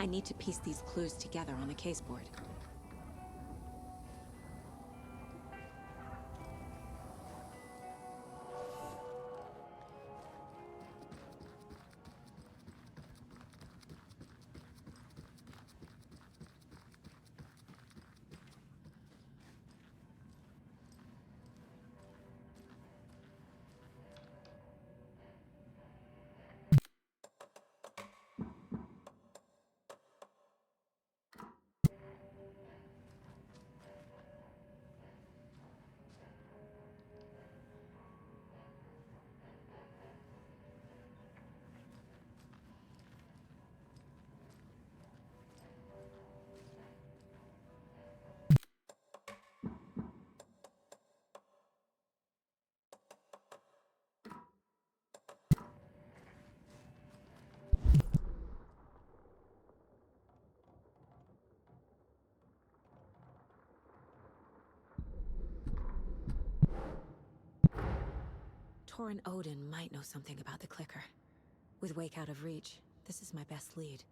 I need to piece these clues together on the caseboard. Torrin Odin might know something about the clicker. With Wake out of reach, this is my best lead.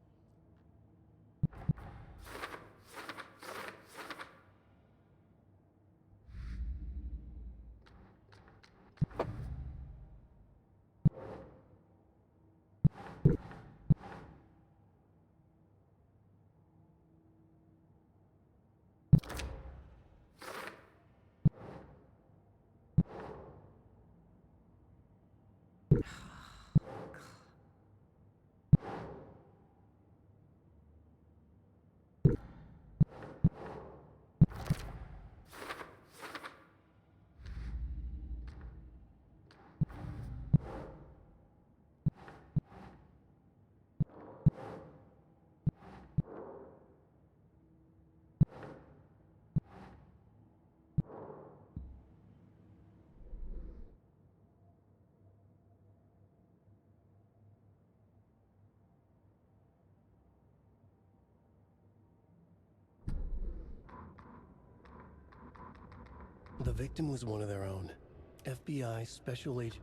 The victim was one of their own. FBI Special Agent...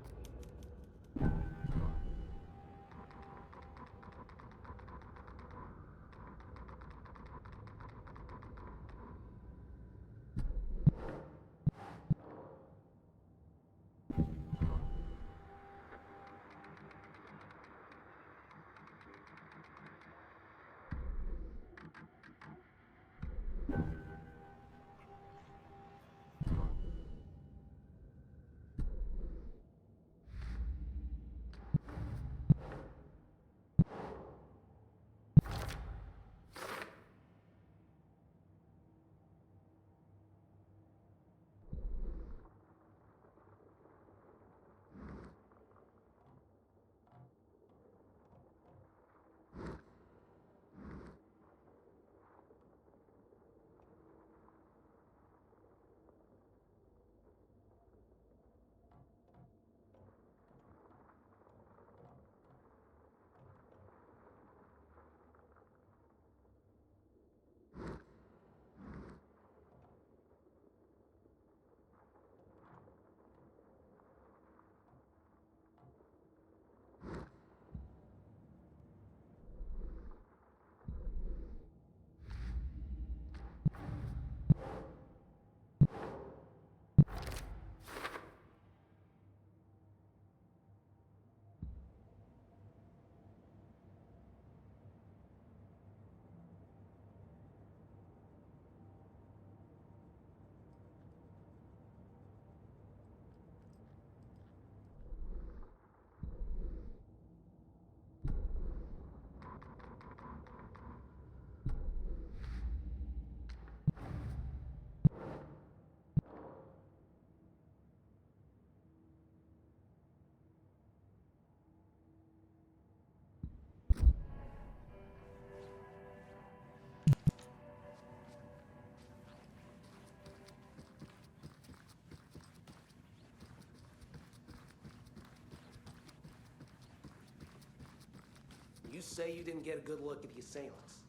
You say you didn't get a good look at the assailants.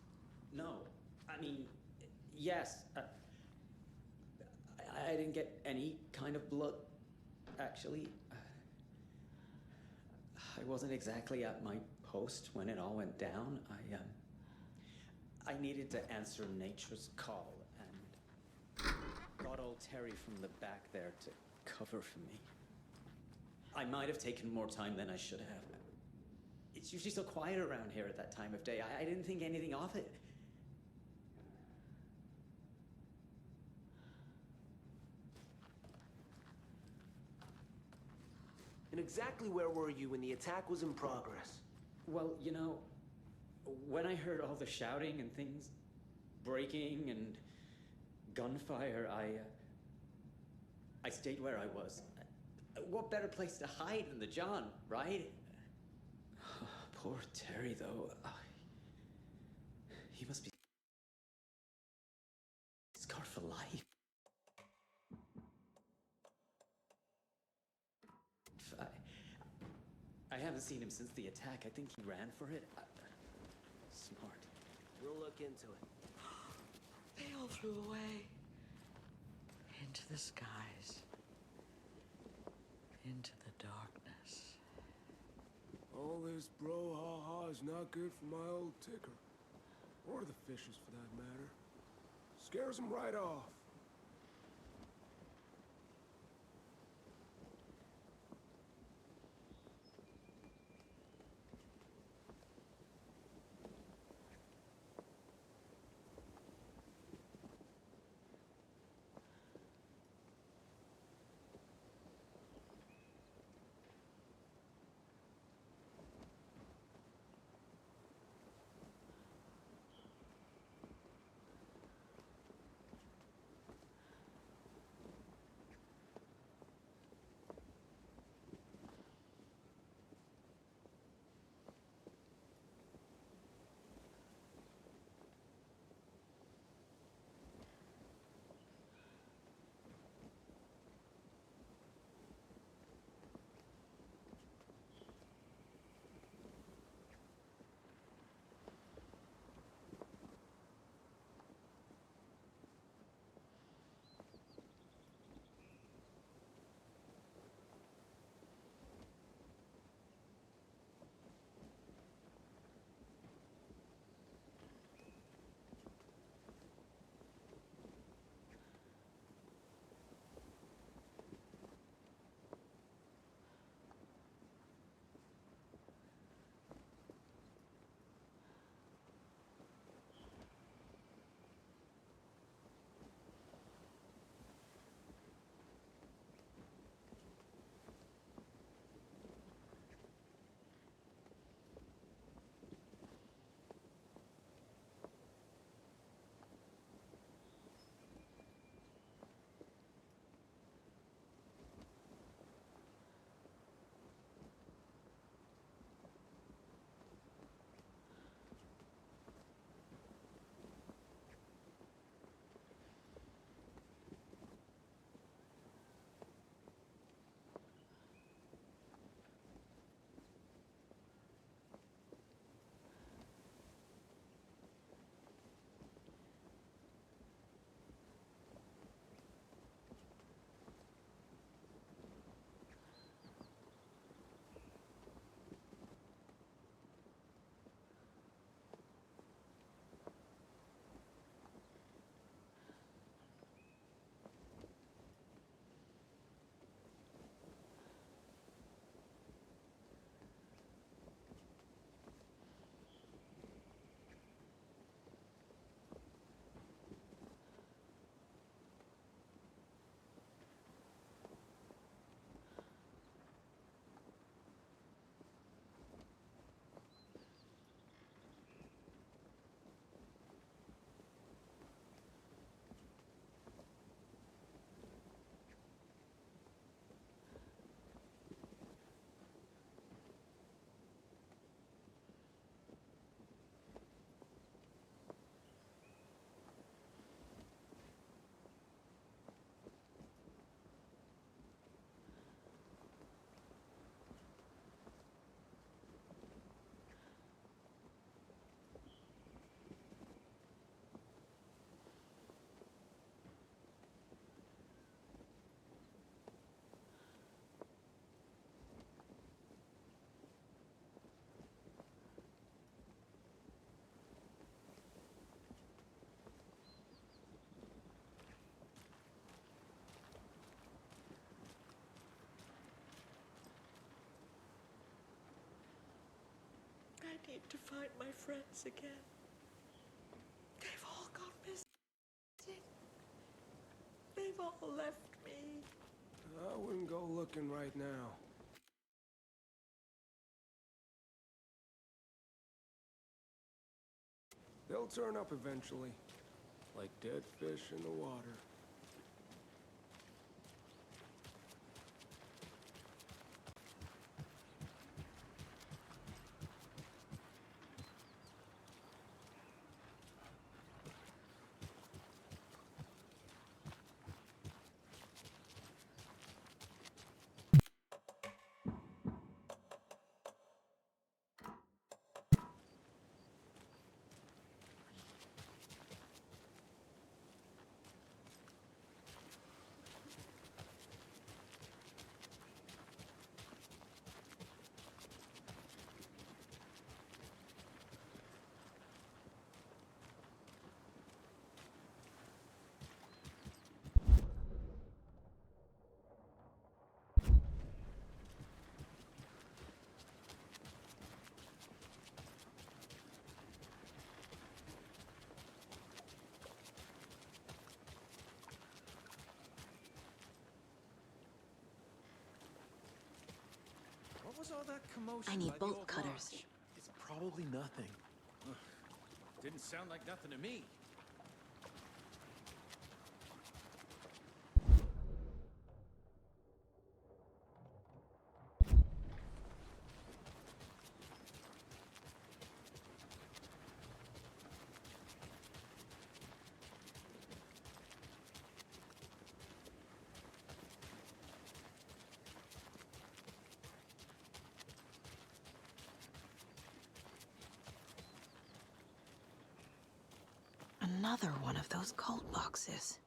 No, I mean, yes. I didn't get any kind of blood, actually. I wasn't exactly at my post when it all went down. I needed to answer nature's call, and got old Terry from the back there to cover for me. I might have taken more time than I should have. It's usually so quiet around here at that time of day. I didn't think anything of it. And exactly where were you when the attack was in progress? Well, you know, when I heard all the shouting and things, breaking and gunfire, I stayed where I was. What better place to hide than the John, right? Poor Terry, though. He must be scarred for life. I haven't seen him since the attack. I think he ran for it. Smart. We'll look into it. They all flew away. Into the skies. Into the darkness. All this brouhaha is not good for my old ticker. Or the fishes, for that matter. Scares them right off. need to find my friends again. They've all gone missing. They've all left me. I wouldn't go looking right now. They'll turn up eventually, like dead fish in the water. What was all that commotion? I need by the bolt old cutters. lodge? It's probably nothing. Didn't sound like nothing to me. Another one of those cult boxes.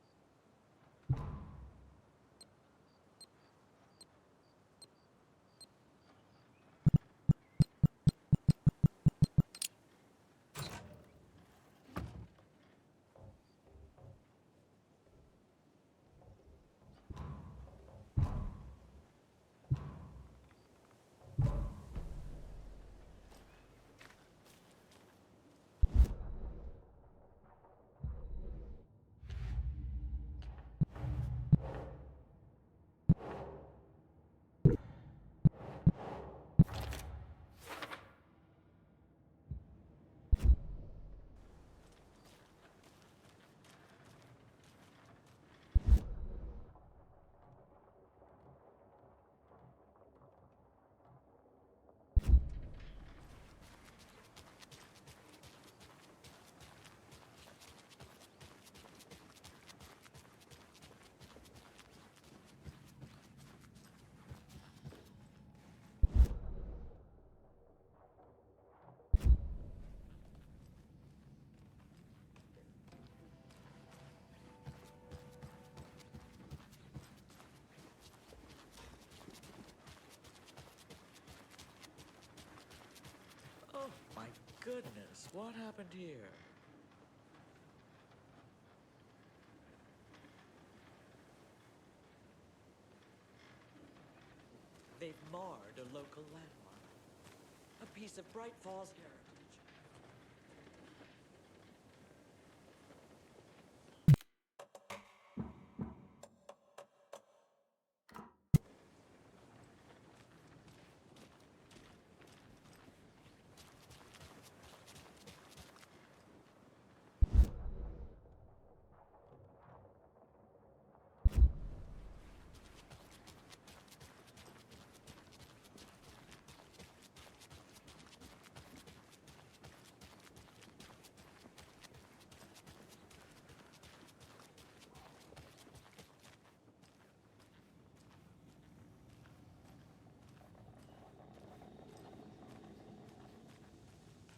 Oh my goodness, what happened here? They've marred a local landmark. A piece of Bright Falls heritage.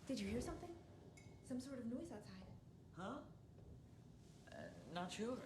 Did you hear something? Some sort of noise outside. Huh? Not sure.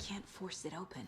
can't force it open.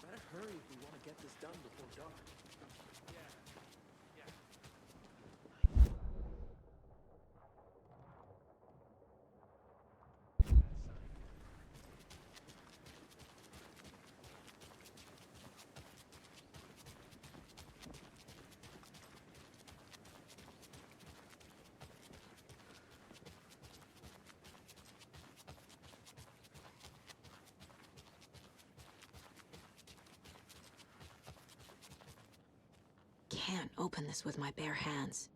Better hurry if we want to get this done before dark. Can't open this with my bare hands.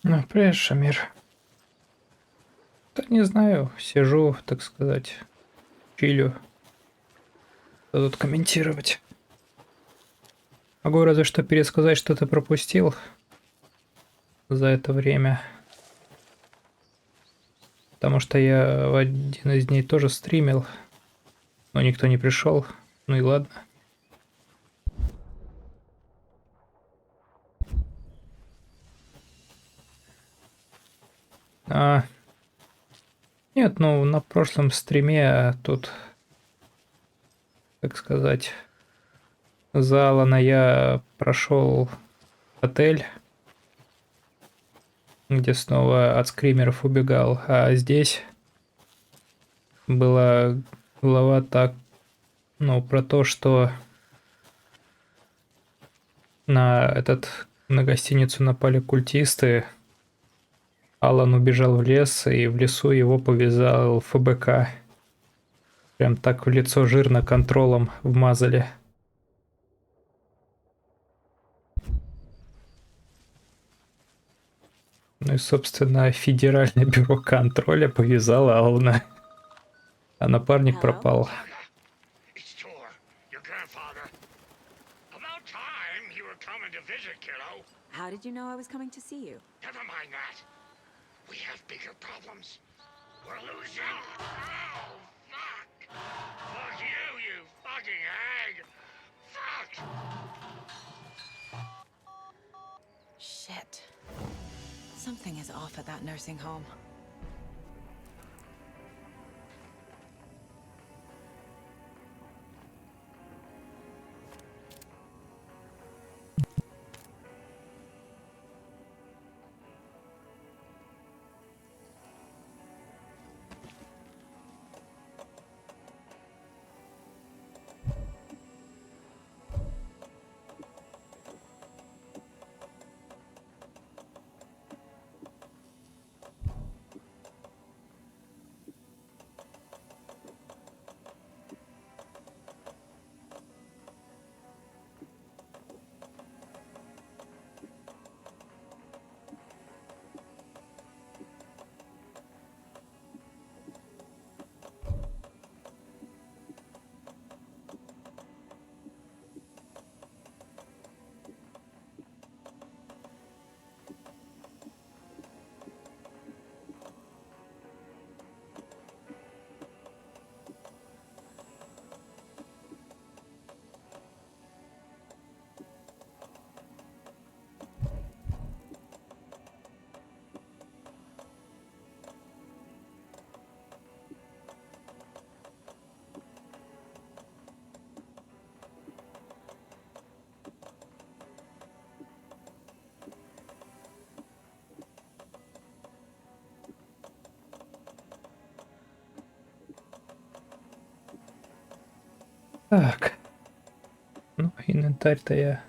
Ну, привет, Шамир. Да не знаю, сижу, так сказать, чилю. Что тут комментировать? Могу разве что пересказать, что ты пропустил за это время. Потому что я в один из дней тоже стримил, но никто не пришел. Ну и ладно. Нет, ну на прошлом стриме тут, так сказать, за Алана я прошел отель, где снова от скримеров убегал, а здесь была глава так, ну, про то, что на гостиницу напали культисты. Алан убежал в лес, и в лесу его повязал ФБК. Прям так в лицо жирно контролом вмазали. Ну и, собственно, Федеральное бюро контроля повязало Алана. А напарник Hello? пропал. It's Tor, your grandfather. About time you were coming to visit, kiddo. How did you know I was coming to see you? Never mind that. We have bigger problems. We're losing. Oh, fuck. Fuck you fucking hag. Fuck. Shit. Something is off at that nursing home. Так. Ну, инвентарь-то я...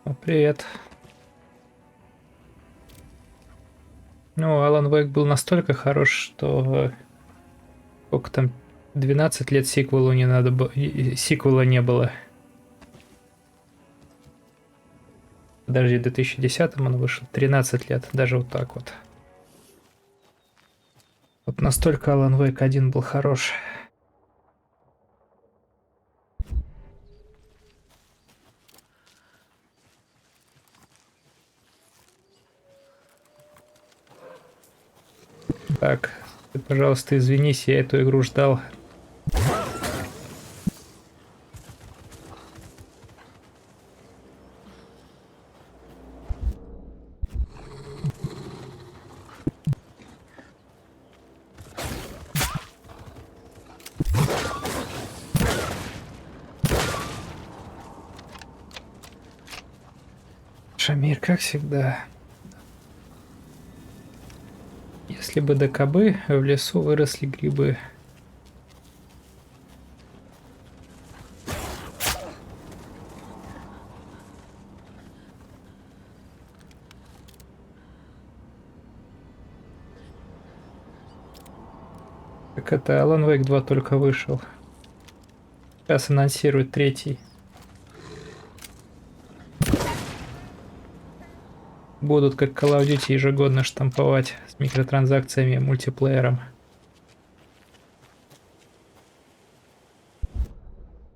О, привет. Ну, Алан Вейк был настолько хорош, что... Сколько там? 12 лет сиквелу не надо было... Сиквела не было. Подожди, в 2010 он вышел. 13 лет. Даже вот так вот. Вот настолько Алан Вейк 1 был хорош. Так, ты, пожалуйста, извинись, я эту игру ждал. Шамир, как всегда. Если бы до кобы в лесу выросли грибы. Так это Alan Wake 2 только вышел. Сейчас анонсируют 3. Будут как Call of Duty ежегодно штамповать с микротранзакциями и мультиплеером.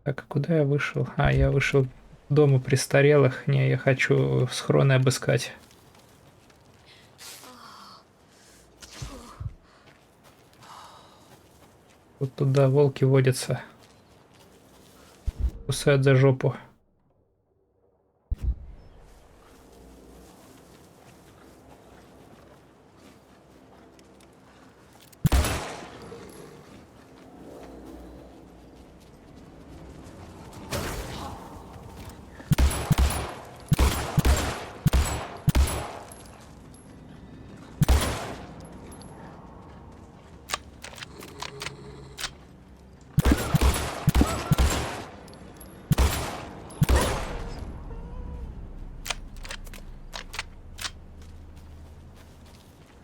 Так, а куда я вышел? А, я вышел к дому престарелых. Не, я хочу схроны обыскать. Вот туда волки водятся. Кусают за жопу.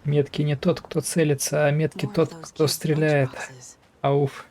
Меткий не тот, кто целится, а меткий More of тот, those кто kids' стреляет. lunchboxes. Ауф.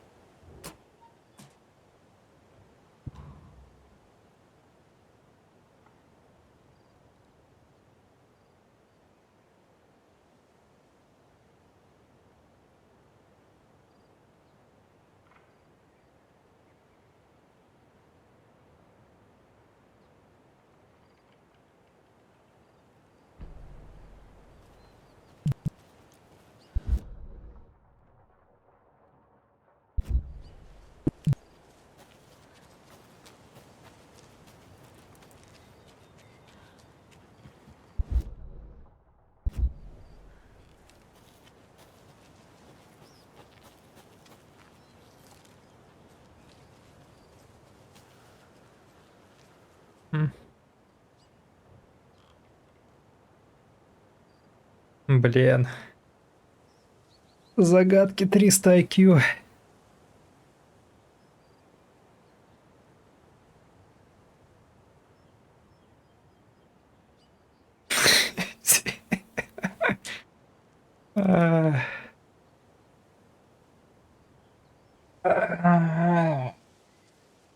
Блин. Загадки 300 IQ.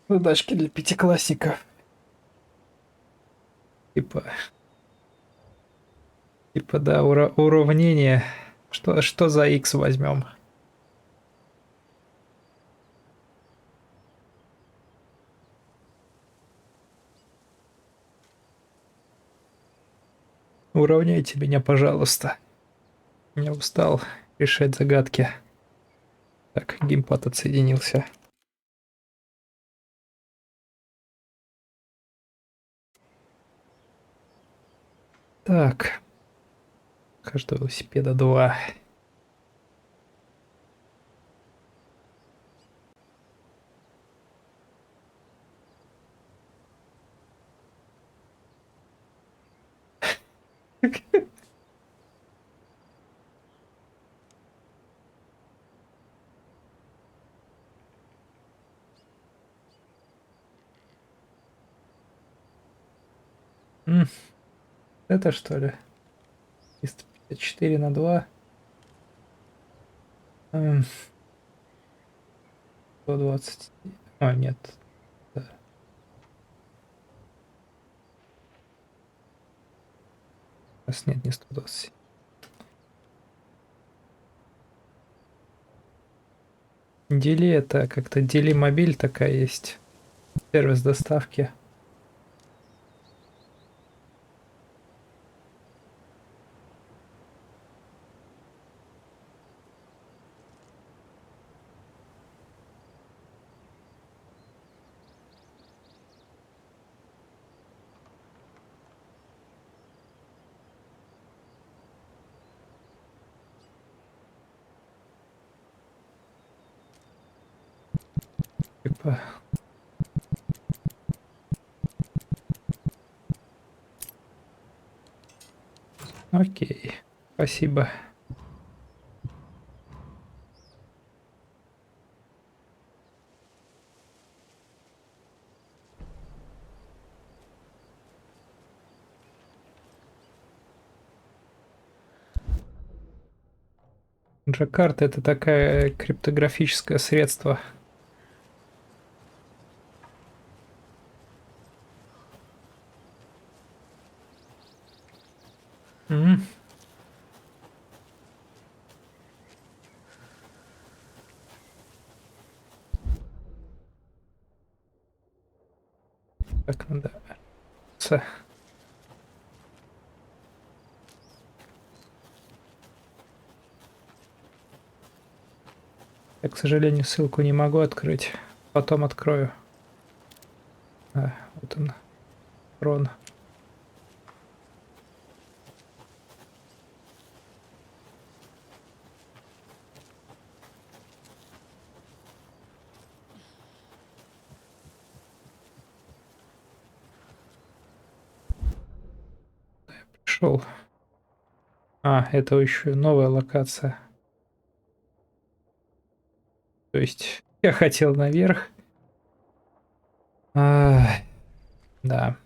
Задачки для пятиклассников. Типа да, уравнение. Что за x возьмем? Уравняйте меня, пожалуйста. Я устал решать загадки. Так, геймпад отсоединился. Так. Каждого велосипеда 2. Это что ли? 354 на 2. 120. А, нет. Да. Нет, не 120. Дели это как-то Дели мобиль такая есть. Сервис доставки. Типа. Окей. Спасибо. Джакарта это такое криптографическое средство. М. Так, надо... Я, к сожалению, ссылку не могу открыть. Потом открою. А, вот он. Рон. Пришел. А, это еще новая локация. То есть я хотел наверх. А, да,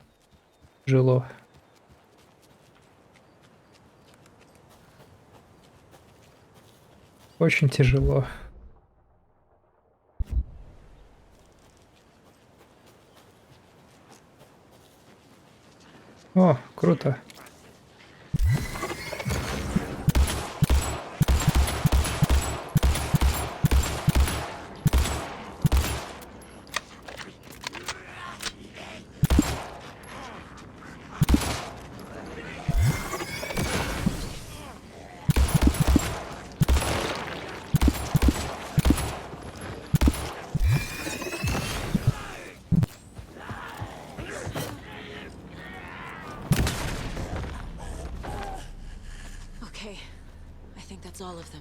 тяжело. Очень тяжело. О, круто. Okay, I think that's all of them.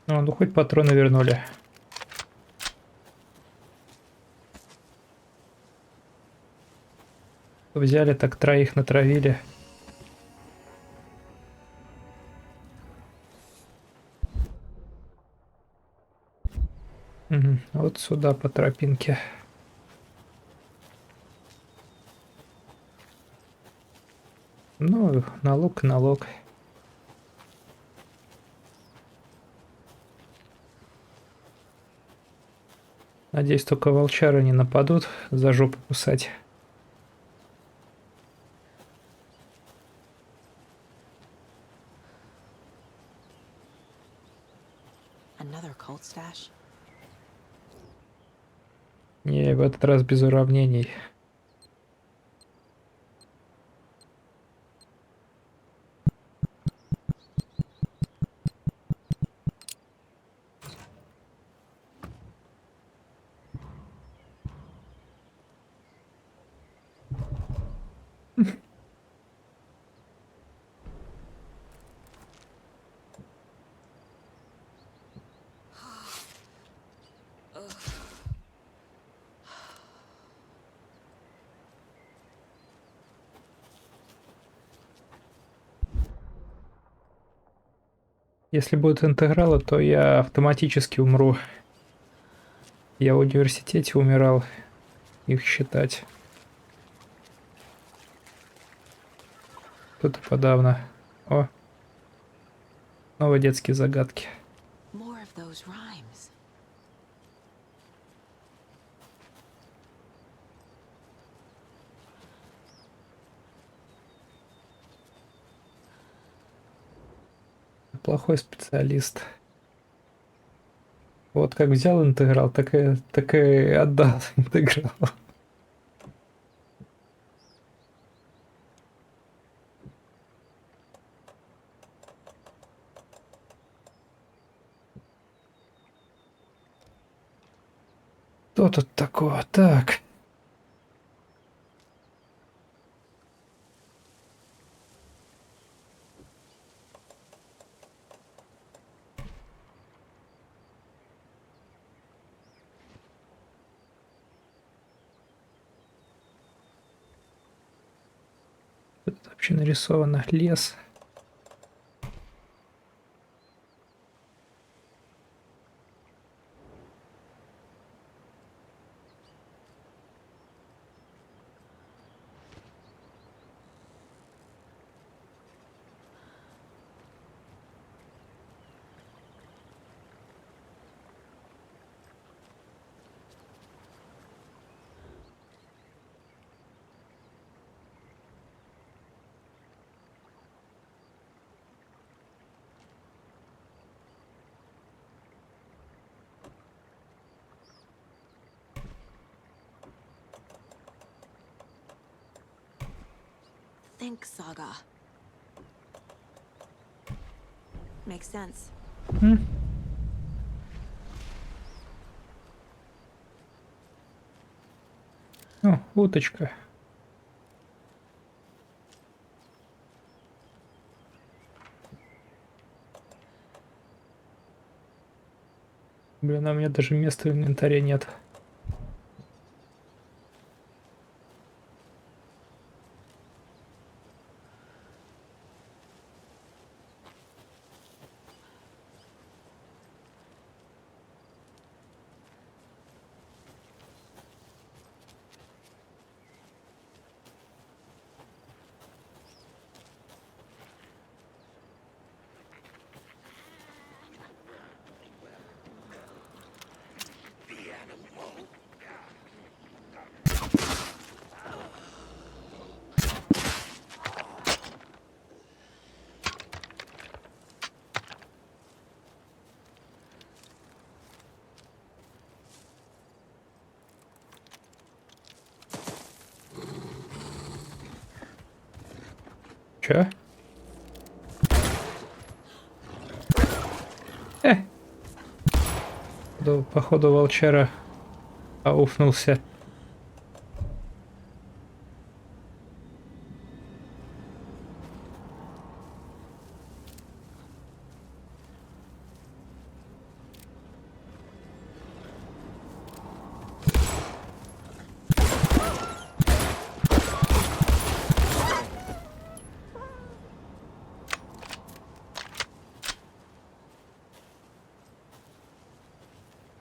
Ну хоть патроны вернули. Взяли, так троих натравили. Угу. Вот сюда по тропинке. Ну, налог. Надеюсь, только волчары не нападут за жопу кусать. Another cult stash? Не, в этот раз без уравнений. Если будут интегралы, то я автоматически умру. Я в университете умирал. Их считать. Тут и подавно. О, снова детские загадки. More of those rhymes. Плохой специалист. Вот как взял интеграл, так и отдал интеграл. Что тут такого? Так. Тут вообще нарисовано лес. think saga. Makes sense. О, уточка. Блин, а у меня даже места в инвентаре нет. Чё? Походу волчара ауфнулся.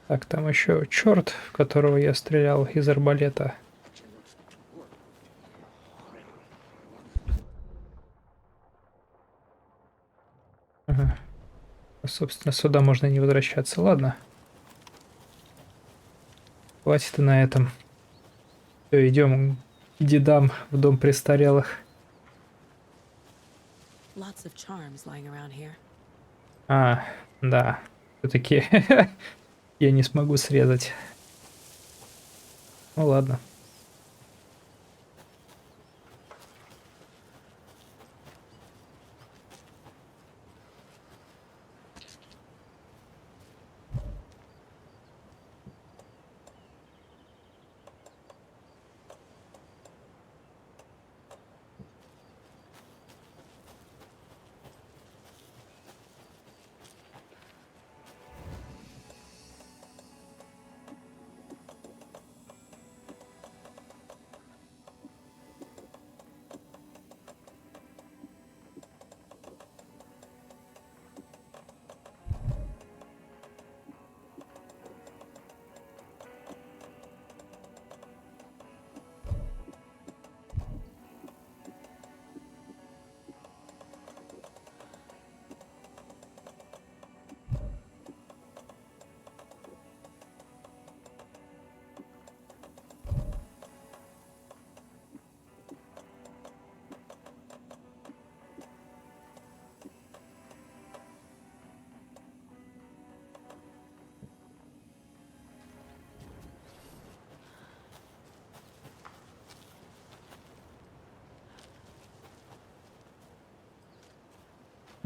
Так, там еще черт, в которого я стрелял из арбалета. Ага. Собственно, сюда можно не возвращаться. Ладно. Хватит и на этом. Все, идем к дедам в дом престарелых. Lots of charms lying around here. А, да. Все-таки я не смогу срезать. Ну ладно.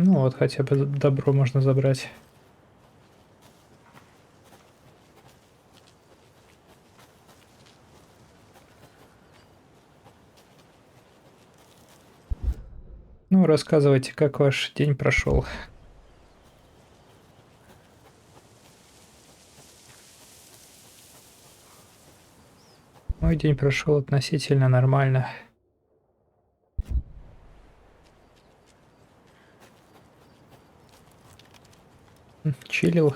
Ну вот, хотя бы добро можно забрать. Ну, рассказывайте, как ваш день прошел. Мой день прошел относительно нормально. Чилил.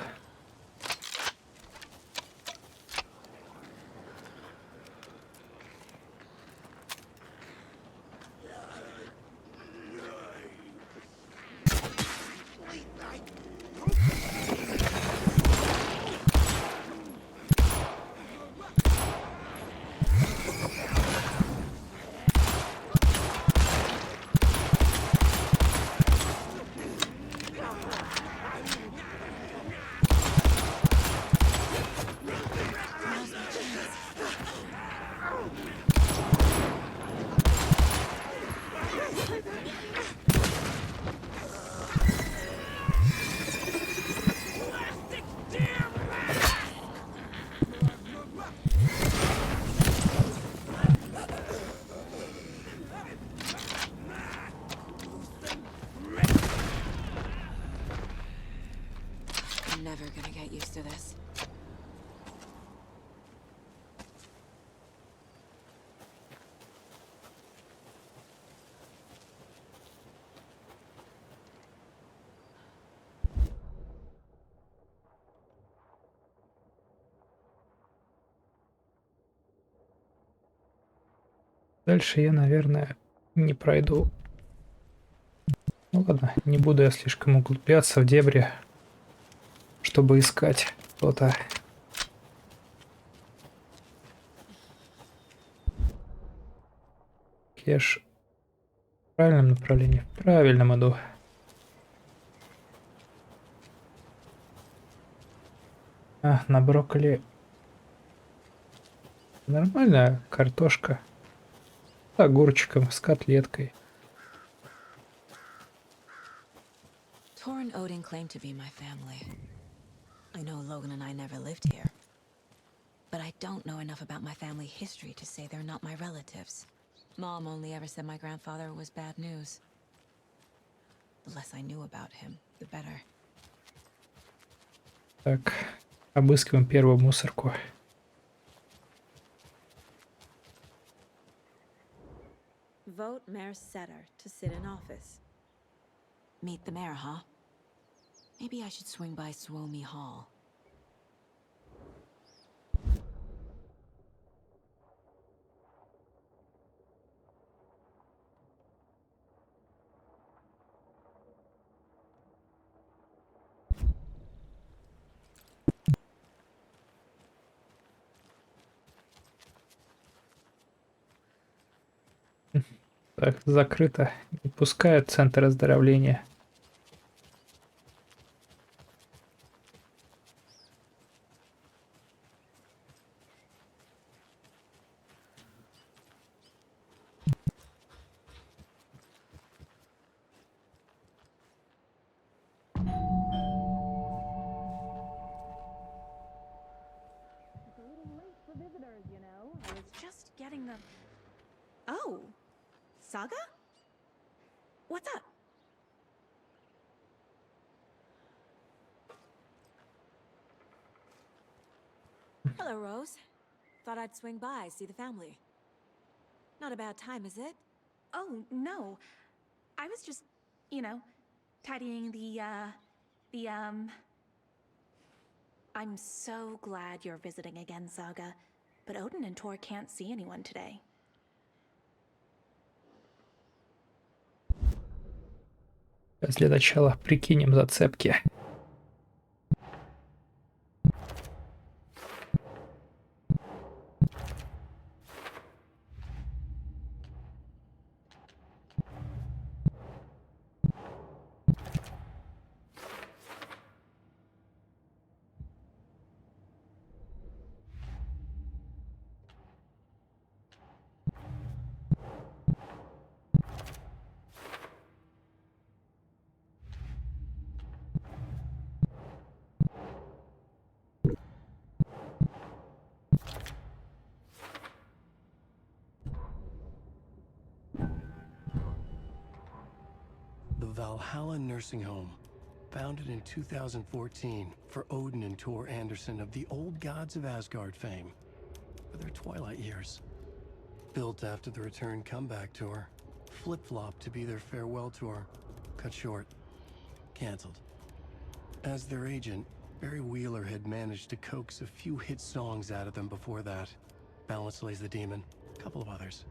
Дальше я, наверное, не пройду. Ну ладно, не буду я слишком углубляться в дебри, чтобы искать что-то. Кеш в правильном направлении, в правильном иду. А, на брокколи нормальная картошка. С огурчиком, с котлеткой. Tor and Odin claim to be my family. I know Logan and I never lived here. But I don't know enough about my family history to say they're not my relatives. Mom only ever said my grandfather was bad news. The less I knew about him, the better. Так, обыскиваем первую мусорку. Vote Mayor Setter to sit in office. Meet the mayor, huh? Maybe I should swing by Suomi Hall. Так, закрыто. Не пускают в центр оздоровления. I was just getting the... Oh, Saga? What's up? Hello, Rose. Thought I'd swing by, see the family. Not a bad time, is it? Oh, no. I was just, tidying the I'm so glad you're visiting again, Saga. But Odin and Tor can't see anyone today. Для начала прикинем зацепки. The Valhalla Nursing Home, founded in 2014 for Odin and Tor Anderson of the Old Gods of Asgard fame, for their twilight years. Built after the return comeback tour, flip-flopped to be their farewell tour, cut short, canceled. As their agent, Barry Wheeler had managed to coax a few hit songs out of them before that. Balance Lays the Demon, a couple of others.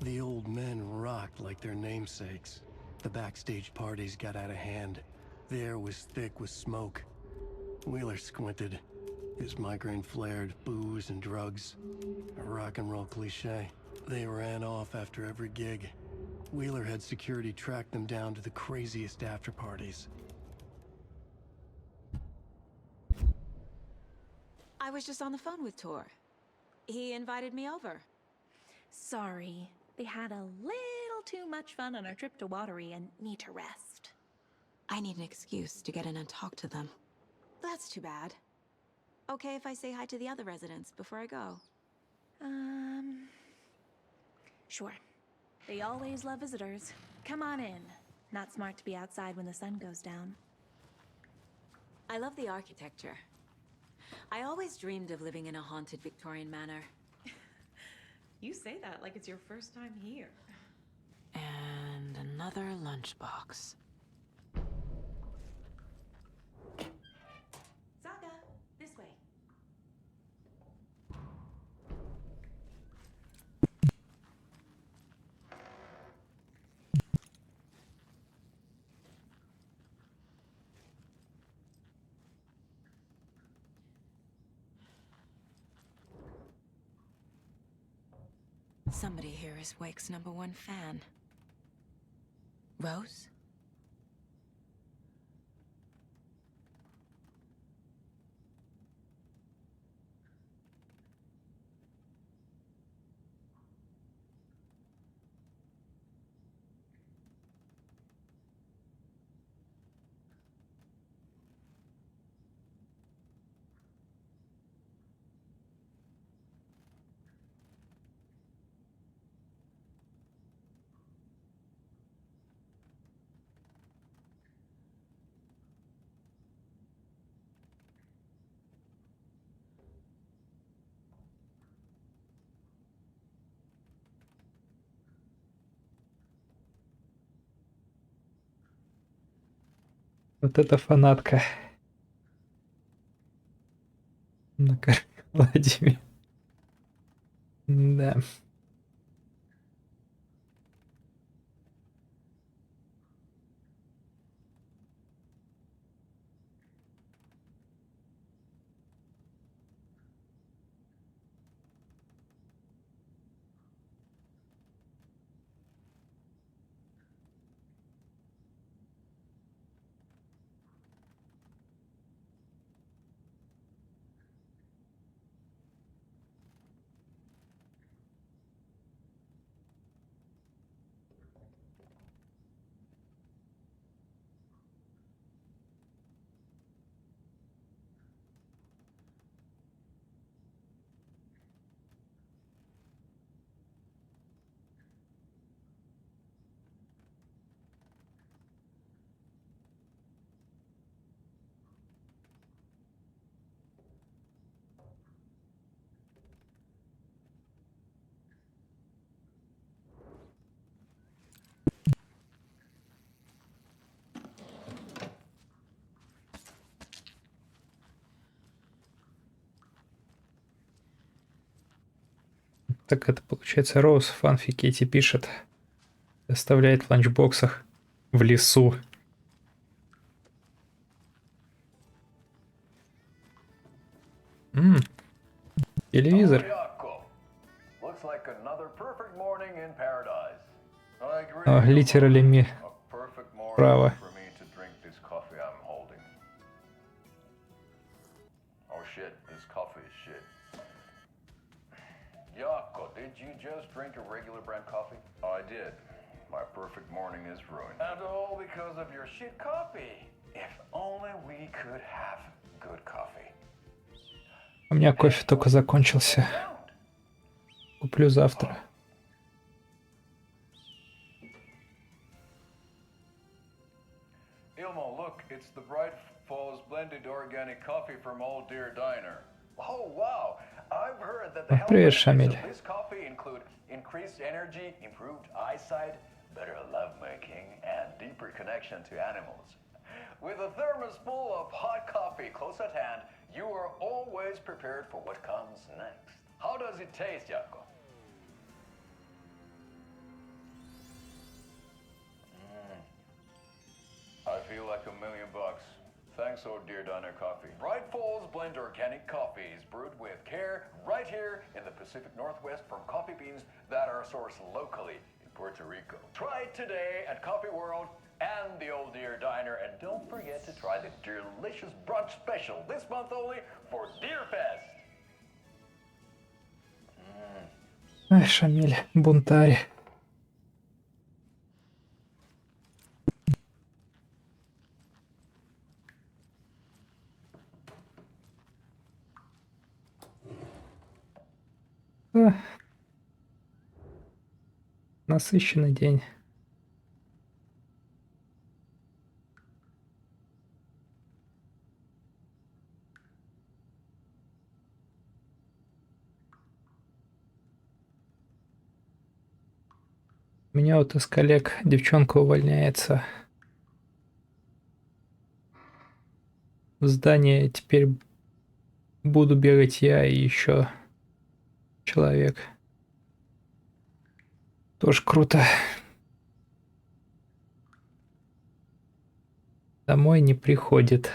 The old men rocked like their namesakes. The backstage parties got out of hand. The air was thick with smoke. Wheeler squinted. His migraine flared, booze and drugs. A rock and roll cliche. They ran off after every gig. Wheeler had security track them down to the craziest after parties. I was just on the phone with Tor. He invited me over. Sorry. They had a little too much fun on our trip to Watery and need to rest. I need an excuse to get in and talk to them. That's too bad. Okay if I say hi to the other residents before I go? Sure. They always love visitors. Come on in. Not smart to be outside when the sun goes down. I love the architecture. I always dreamed of living in a haunted Victorian manor. You say that like it's your first time here. And another lunchbox. Saga, this way. Somebody here is Wake's #1 fan. Rose? Вот эта фанатка. Накормила Владимир. Да. Так это получается Роуз в фанфике эти пишет. Оставляет в ланчбоксах в лесу. Телевизор. Литералями право. Yako, did you just drink a regular brand coffee? I did. My perfect morning is ruined. And all because of your shit coffee. If only we could have good coffee. У меня кофе только закончился. Куплю завтра. Ilmo, look, it's the Bright Falls blended organic coffee from Old Deer Diner. Oh wow! I've heard that the health benefits of this coffee include increased energy, improved eyesight, better lovemaking, and deeper connection to animals. With a thermos full of hot coffee close at hand, you are always prepared for what comes next. How does it taste, Yako? I feel like $1 million. Thanks, Old Deer Diner Coffee. Bright Falls Blend Organic Coffee is brewed with care right here in the Pacific Northwest from coffee beans that are sourced locally in Puerto Rico. Try it today at Coffee World and the Old Deer Diner, and don't forget to try the delicious brunch special this month only for Deer Fest. Ай, Шамиль, бунтарь. Насыщенный день. У меня вот из коллег девчонка увольняется. В здание теперь буду бегать я и еще человек. Тоже круто. Домой не приходит.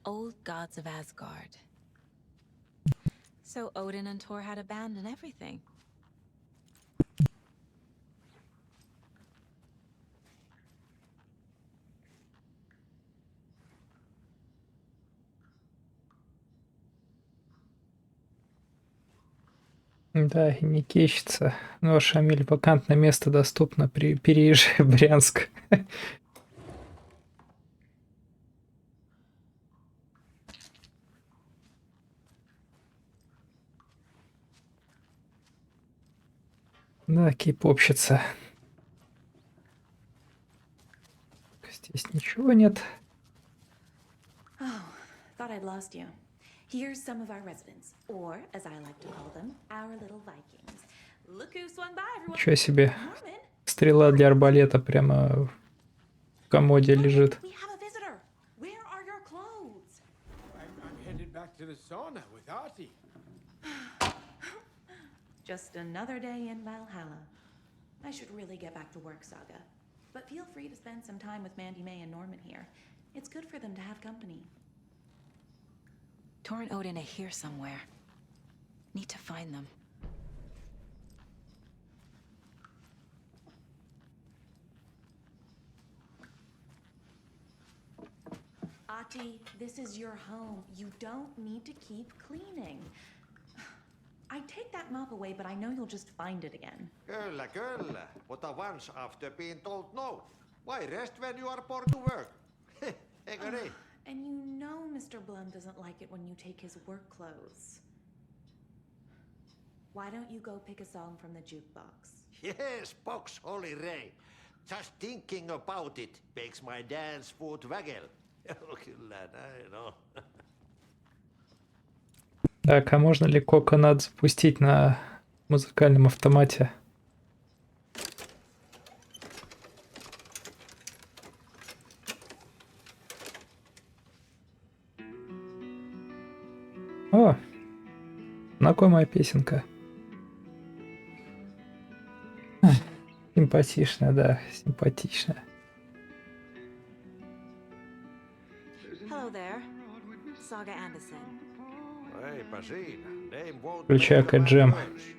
Old gods of Asgard. So Odin and Thor had a band and everything. Да, и не кещится. Ну, Шамиль, вакантное место доступно. Переезжай в Брянск. Да, кей-попщица. Здесь ничего нет. Oh, thought I'd lost you. Here's some of our residents, or as I like to call them, our little Vikings. Look who swung by, everyone. Ничего себе. Norman? Стрела для арбалета прямо в комоде лежит. We have a visitor. Where are your clothes? I'm headed back to the sauna with Artie. Just another day in Valhalla. I should really get back to work, Saga. But feel free to spend some time with Mandy May and Norman here. It's good for them to have company. Thor and Odin are here somewhere. Need to find them. Ati, this is your home. You don't need to keep cleaning. I take that mop away, but I know you'll just find it again. Kyllä, kyllä. Mutta once after being told no. Why rest when you are born to work? Eikö niin? And you know Mr. Blum doesn't like it when you take his work clothes. Why don't you go pick a song from the jukebox? Yes, box Olli Ray. Just thinking about it makes my dance foot waggle. Kyllä näin on. Так, а можно ли Coconut запустить на музыкальном автомате? О, знакомая песенка. Симпатичная, да, симпатичная. Hello there. Saga Anderson. Eipä siinä. Name won't Включай make a man джем. worse.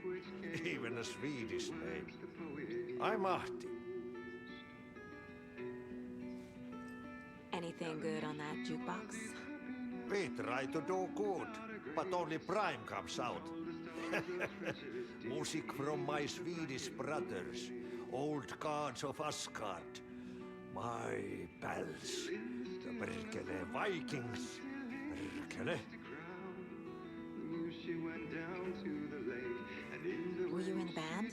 Even a Swedish name. I'm Ahti. Anything good on that jukebox? We try to do good, but only Prime comes out. Music from my Swedish brothers, old gods of Asgard. My pals, the perkele Vikings. Perkele. Were you in a band?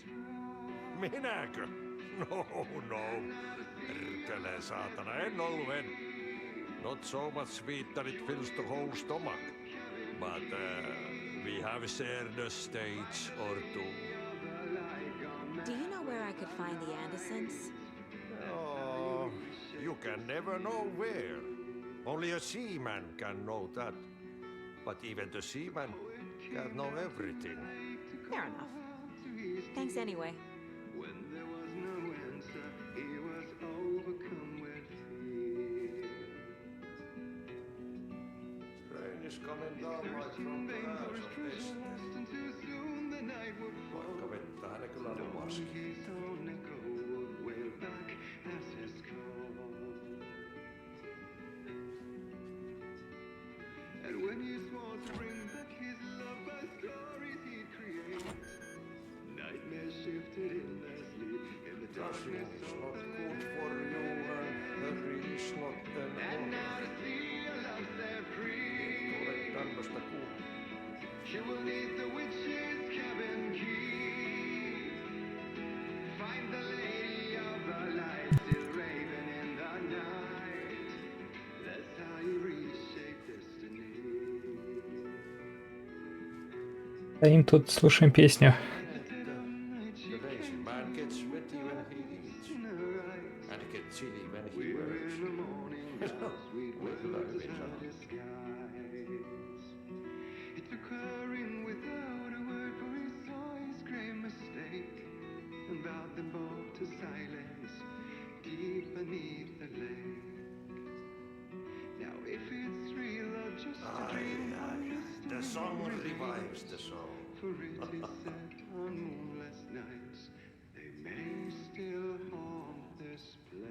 Minäkö? No, no. Perkele saatana, en ollut en. Not so much sweet that it fills the whole stomach. But we have shared a stage or two. Do you know where I could find the Andersons? Oh, you can never know where. Only a seaman can know that. But even the seaman can't know everything. Fair enough. Thanks anyway. Rain is coming down like from the house of Esther. Vaikka vettä hän kyllä luvaskin. Rushing is not good for you and hurry is not an honor. Ei tule tämmöstä kuulua. Стоим тут, слушаем песню. The lazy man gets sweaty when he eats and gets chilly when he works. Voi kyllä hyvin sanottu. Now if it's real, song revives the soul. For it is said on moonless nights they may still haunt this place.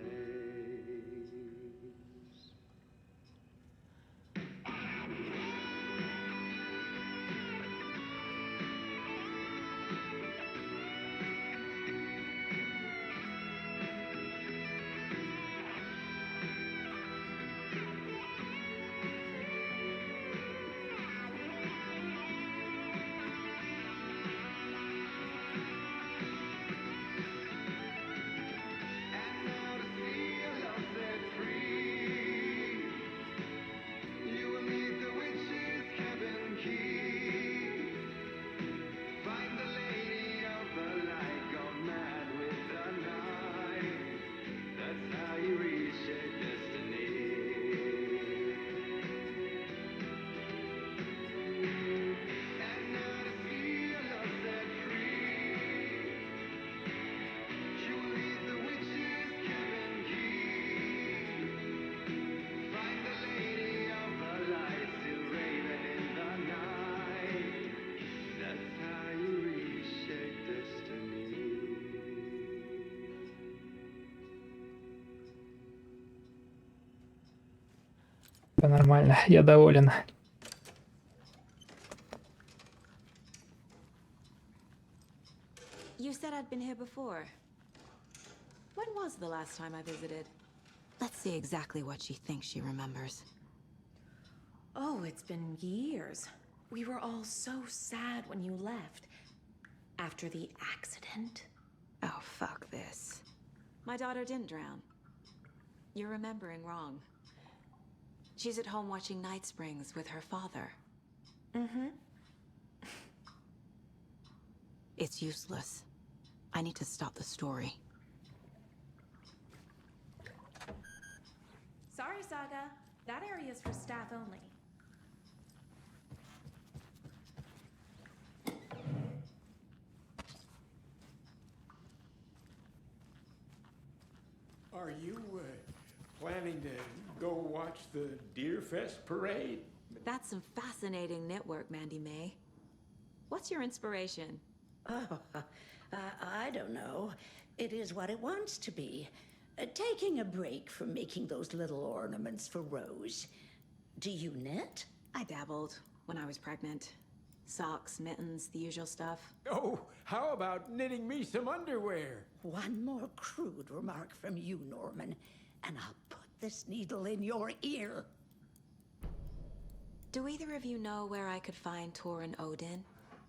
Нормально, я доволен. You said I'd been here before. When was the last time I visited? Let's see exactly what she thinks she remembers. Oh, it's been years. We were all so sad when you left. After the accident. Oh, fuck this. My daughter didn't drown. You're remembering wrong. She's at home watching Night Springs with her father. Mm-hmm. It's useless. I need to stop the story. Sorry, Saga. That area is for staff only. Are you planning to go watch the Deer Fest parade? That's some fascinating knitwork, Mandy May. What's your inspiration? Oh, I don't know. It is what it wants to be. Taking a break from making those little ornaments for Rose. Do you knit? I dabbled when I was pregnant. Socks, mittens, the usual stuff. Oh, how about knitting me some underwear? One more crude remark from you, Norman, and I'll put this needle in your ear. Do either of you know where I could find Tor and Odin?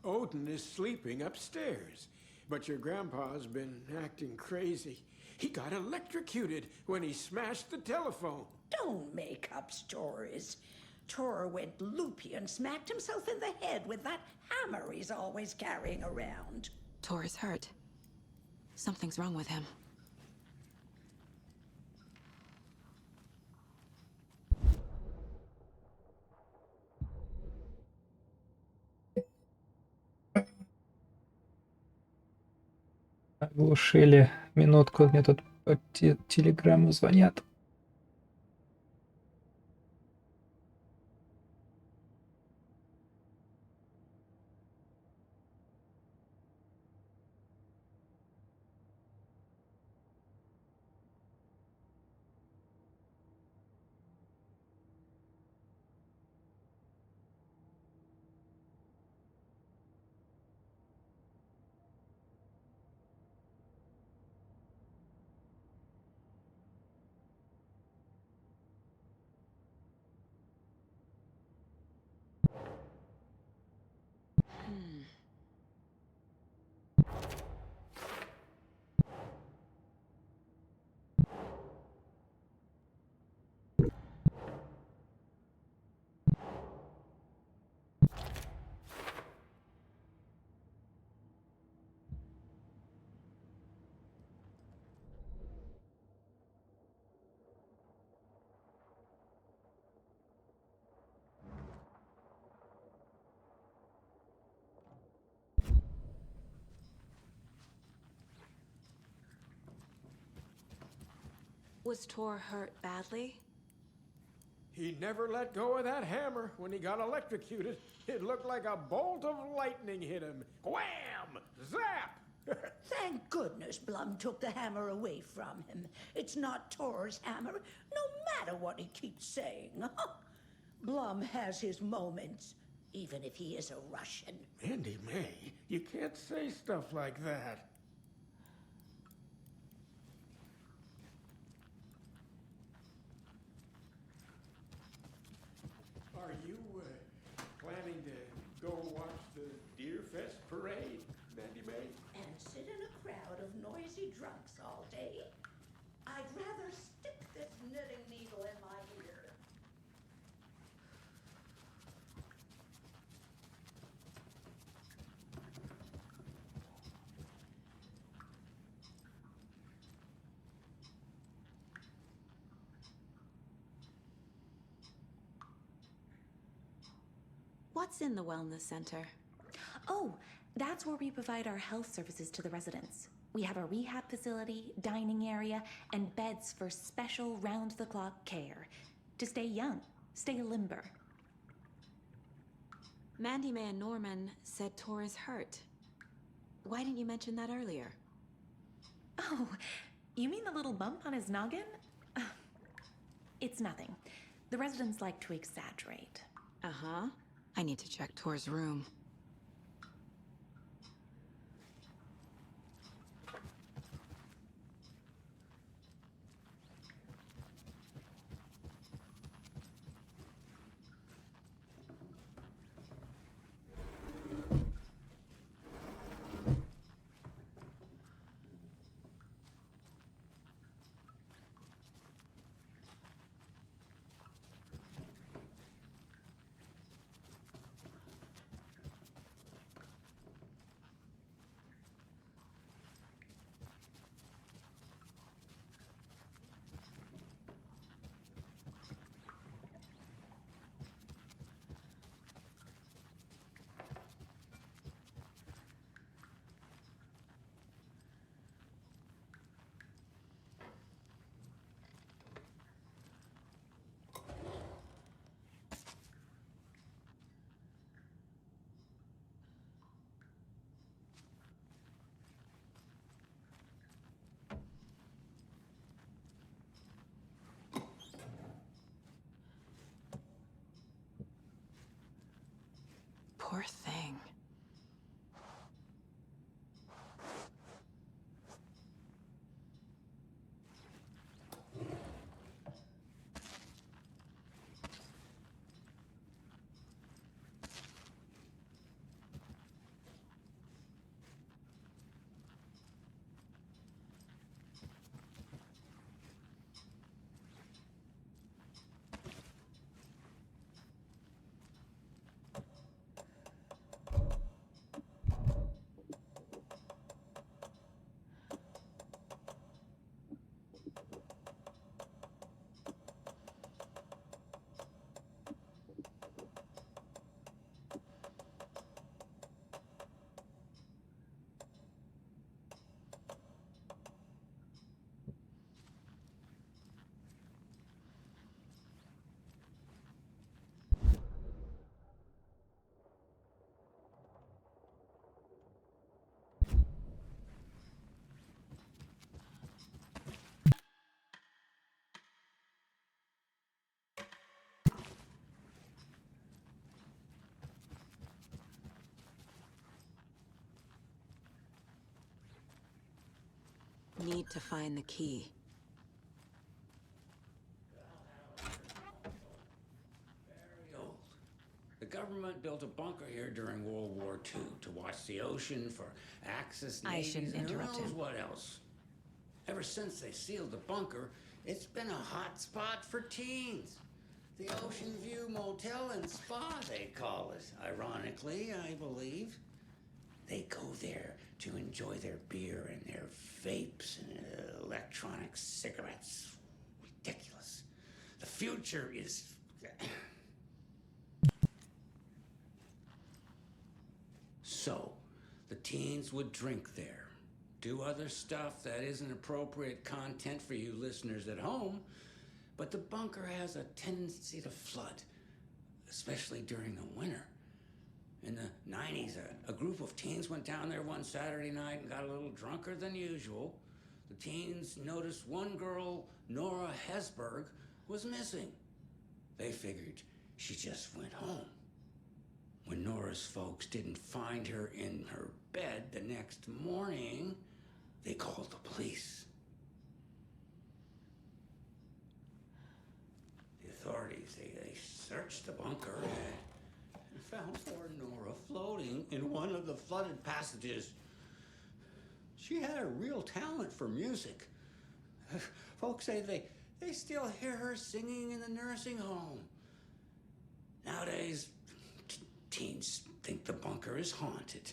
Odin is sleeping upstairs, but your grandpa's been acting crazy. He got electrocuted when he smashed the telephone. Don't make up stories. Tor went loopy and smacked himself in the head with that hammer he's always carrying around. Tor is hurt. Something's wrong with him. Оглушили. Минутку, мне тут по телеграмму звонят. Was Tor hurt badly? He never let go of that hammer when he got electrocuted. It looked like a bolt of lightning hit him. Wham! Zap! Thank goodness Blum took the hammer away from him. It's not Tor's hammer, no matter what he keeps saying. Blum has his moments, even if he is a Russian. Mandy May, you can't say stuff like that. Are you planning to go watch the Deer Fest parade, Mandy May? And sit in a crowd of noisy drunks all day? I'd rather stick this knitting needle in my ear. What's in the wellness center? Oh, that's where we provide our health services to the residents. We have a rehab facility, dining area, and beds for special round-the-clock care. To stay young, stay limber. Mandy May and Norman said Tor is hurt. Why didn't you mention that earlier? Oh, you mean the little bump on his noggin? It's nothing. The residents like to exaggerate. Uh-huh. I need to check Tor's room. Poor thing. Need to find the key. Very old. The government built a bunker here during World War II to watch the ocean for Axis I navies shouldn't and who interrupt knows him. what else. Ever since they sealed the bunker, it's been a hot spot for teens. The Ocean View Motel and Spa, they call it. Ironically, I believe. They go there to enjoy their beer and their vapes and electronic cigarettes. Ridiculous. The future is... So, the teens would drink there, do other stuff that isn't appropriate content for you listeners at home, But the bunker has a tendency to flood, especially during the winter. In the 90s, a group of teens went down there one Saturday night and got a little drunker than usual. The teens noticed one girl, Nora Hesberg, was missing. They figured she just went home. When Nora's folks didn't find her in her bed the next morning, they called the police. The authorities, they searched the bunker and found poor Nora floating in one of the flooded passages. She had a real talent for music. Folks say they still hear her singing in the nursing home. Nowadays, teens think the bunker is haunted.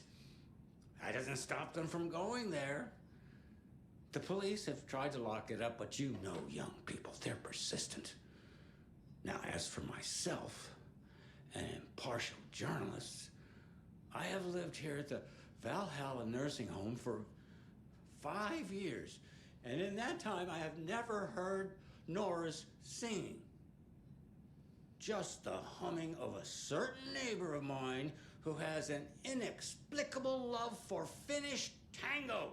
That doesn't stop them from going there. The police have tried to lock it up, but you know young people, they're persistent. Now, as for myself, an impartial journalist, I have lived here at the Valhalla Nursing Home for 5 years, and in that time I have never heard Nora's singing. Just the humming of a certain neighbor of mine who has an inexplicable love for Finnish tango.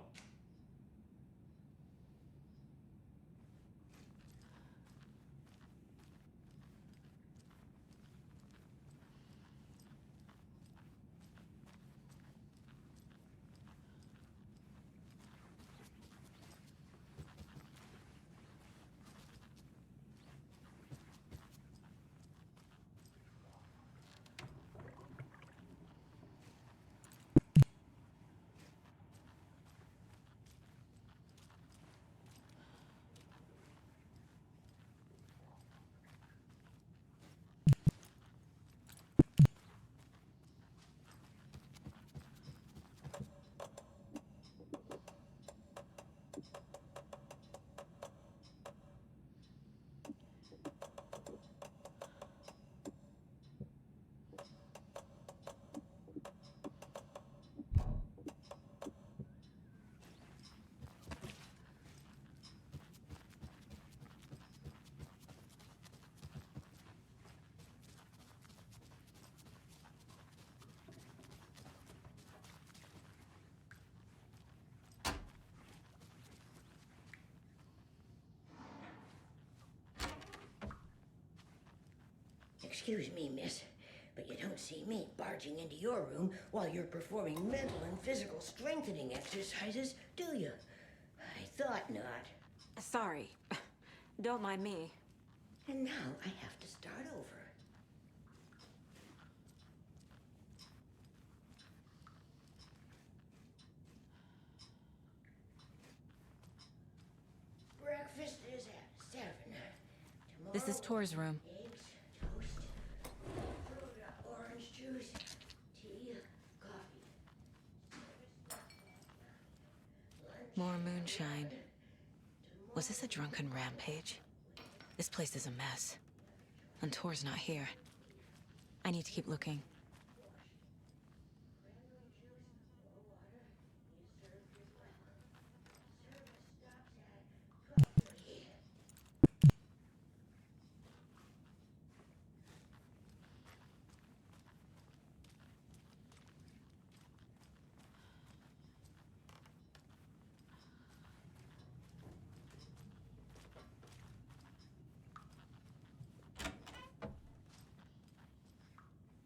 Excuse me, miss, but you don't see me barging into your room while you're performing mental and physical strengthening exercises, do you? I thought not. Sorry. Don't mind me. And now I have to start over. Breakfast is at 7. This is Tor's room. Eggs, toast, fruit, orange juice, tea, coffee. More moonshine. Was this a drunken rampage? This place is a mess. And Tor's not here. I need to keep looking.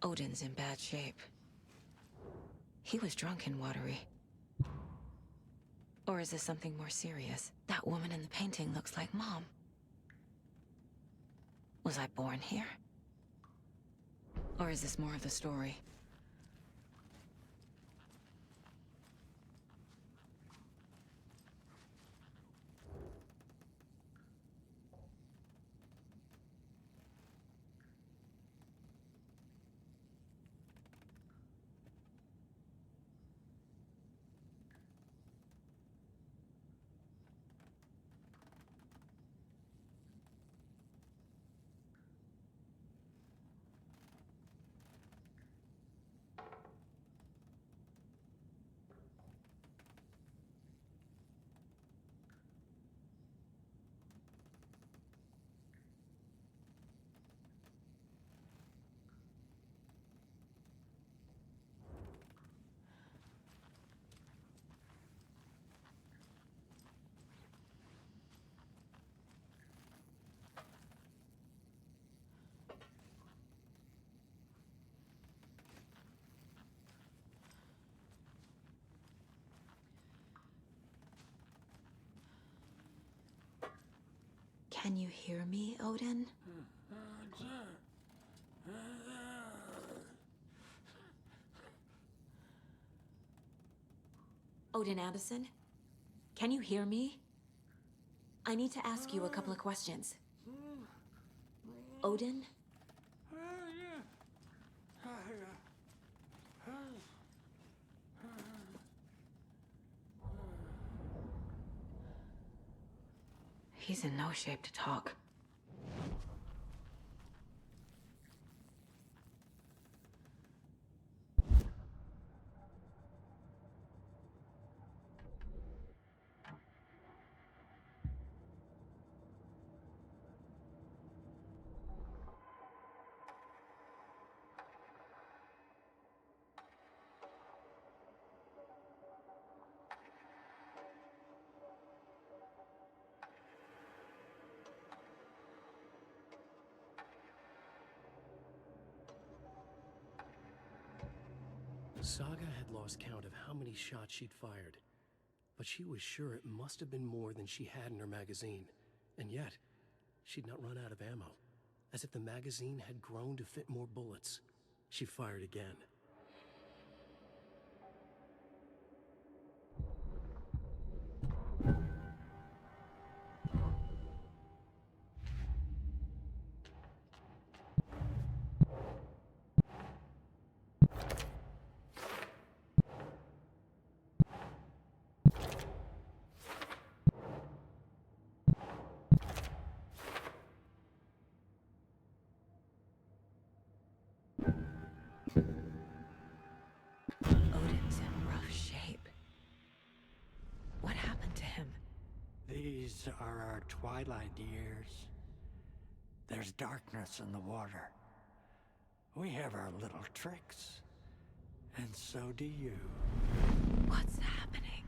Odin's in bad shape. He was drunk and watery. Or is this something more serious? That woman in the painting looks like Mom. Was I born here? Or is this more of the story? Can you hear me, Odin? Odin Anderson? Can you hear me? I need to ask you a couple of questions. Odin? He's in no shape to talk. Saga had lost count of how many shots she'd fired, but she was sure it must have been more than she had in her magazine. And yet, she'd not run out of ammo. As if the magazine had grown to fit more bullets. She fired again. Odin's in rough shape. What happened to him? These are our twilight years. There's darkness in the water. We have our little tricks. And so do you. What's happening?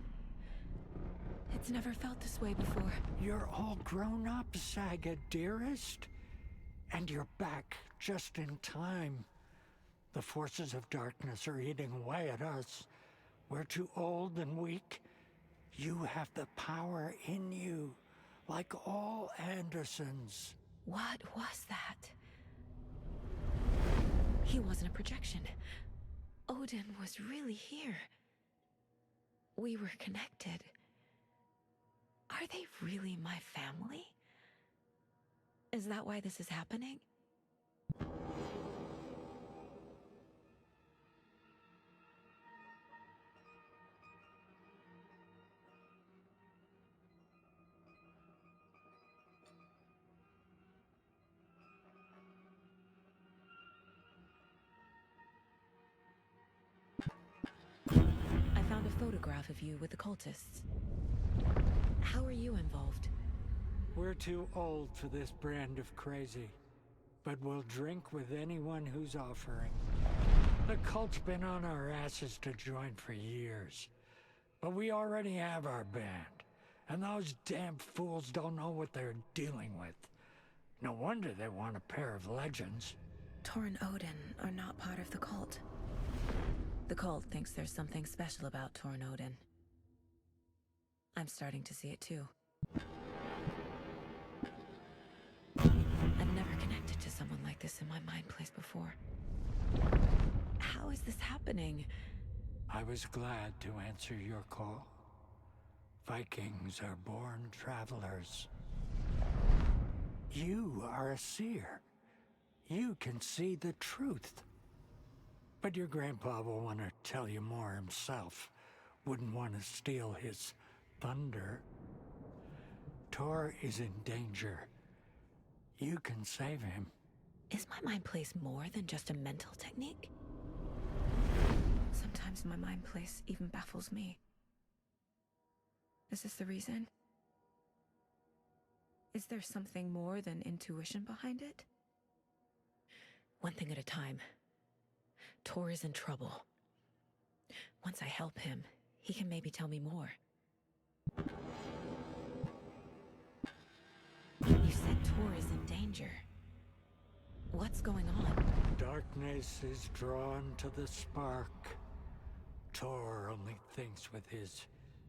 It's never felt this way before. You're all grown up, Saga, dearest. And you're back just in time. The forces of darkness are eating away at us. We're too old and weak. You have the power in you, like all Andersons. What was that? He wasn't a projection. Odin was really here. We were connected. Are they really my family? Is that why this is happening? I found a photograph of you with the cultists. How are you involved? We're too old for this brand of crazy, but we'll drink with anyone who's offering. The cult's been on our asses to join for years, but we already have our band, and those damn fools don't know what they're dealing with. No wonder they want a pair of legends. Tor and Odin are not part of the cult. The cult thinks there's something special about Tor and Odin. I'm starting to see it too. I've never connected to someone like this in my mind place before. How is this happening? I was glad to answer your call. Vikings are born travelers. You are a seer. You can see the truth. But your grandpa will want to tell you more himself. Wouldn't want to steal his thunder. Tor is in danger. You can save him. Is my mind place more than just a mental technique? Sometimes my mind place even baffles me. Is this the reason? Is there something more than intuition behind it? One thing at a time. Tor is in trouble. Once I help him, he can maybe tell me more. You said Tor is in danger. What's going on? Darkness is drawn to the spark. Tor only thinks with his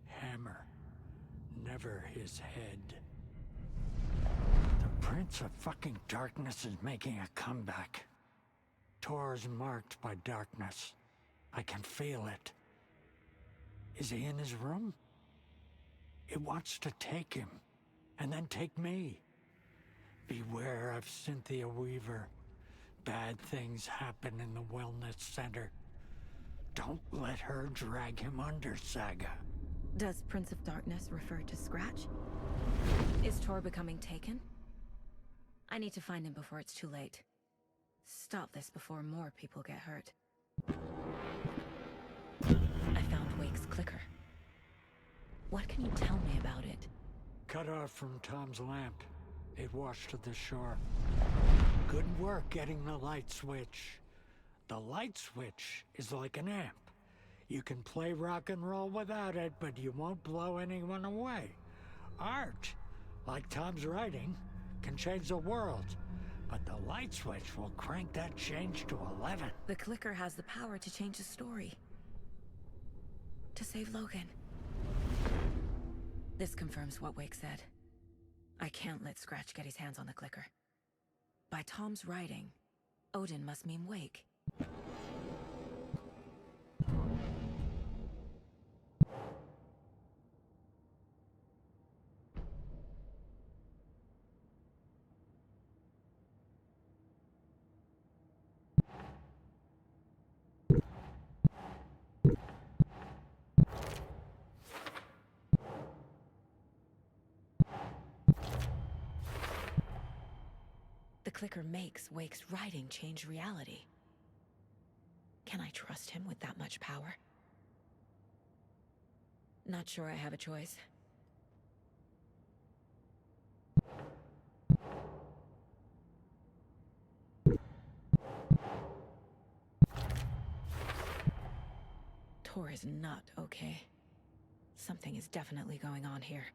hammer, never his head. Prince of fucking Darkness is making a comeback. Tor is marked by darkness. I can feel it. Is he in his room? It wants to take him, and then take me. Beware of Cynthia Weaver. Bad things happen in the wellness center. Don't let her drag him under, Saga. Does Prince of Darkness refer to Scratch? Is Tor becoming taken? I need to find him before it's too late. Stop this before more people get hurt. I found Wake's clicker. What can you tell me about it? Cut off from Tom's lamp. It washed to the shore. Good work getting the light switch. The light switch is like an amp. You can play rock and roll without it, but you won't blow anyone away. Art, like Tom's writing, can change the world, but the light switch will crank that change to 11. The clicker has the power to change the story. To save Logan. This confirms what Wake said. I can't let Scratch get his hands on the clicker. By Tom's writing, Odin must mean Wake. The clicker makes Wake's writing change reality. Can I trust him with that much power? Not sure I have a choice. Tor is not okay. Something is definitely going on here.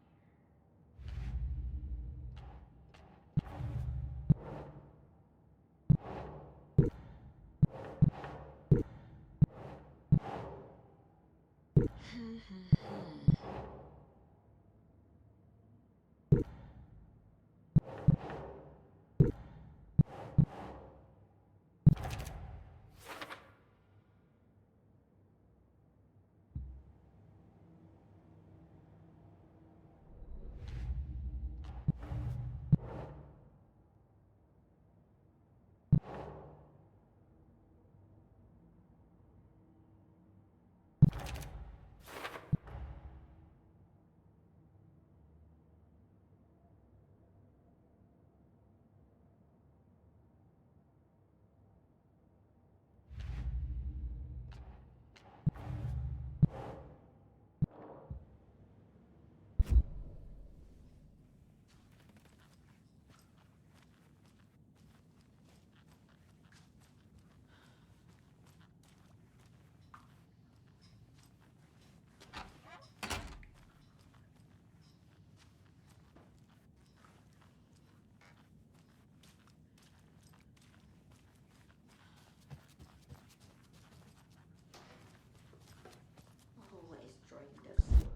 Always dreamed of sleep.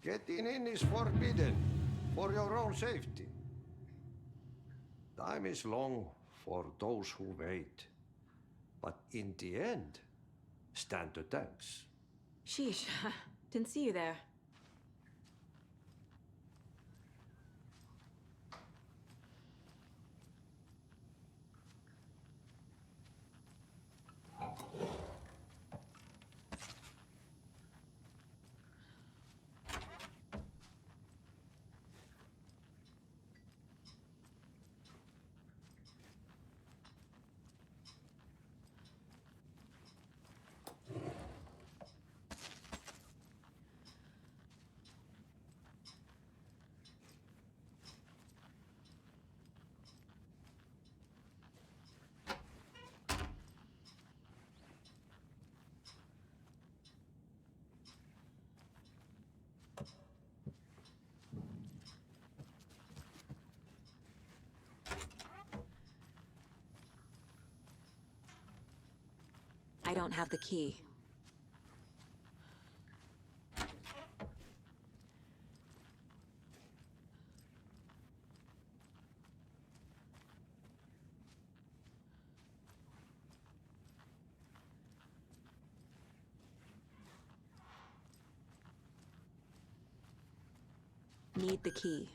Getting in is forbidden, for your own safety. Time is long for those who wait. But in the end, stand the thanks. Sheesh, didn't see you there. I don't have the key. Need the key.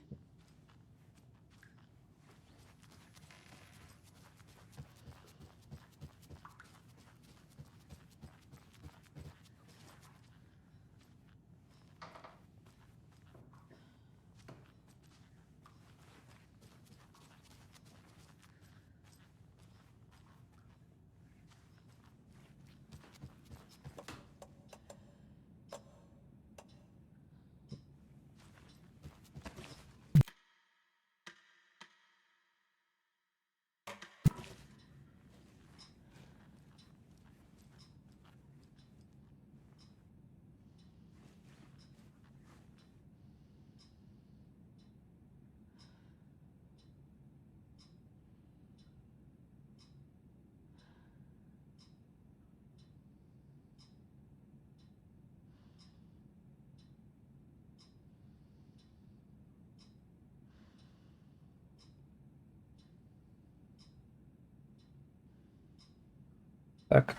Так.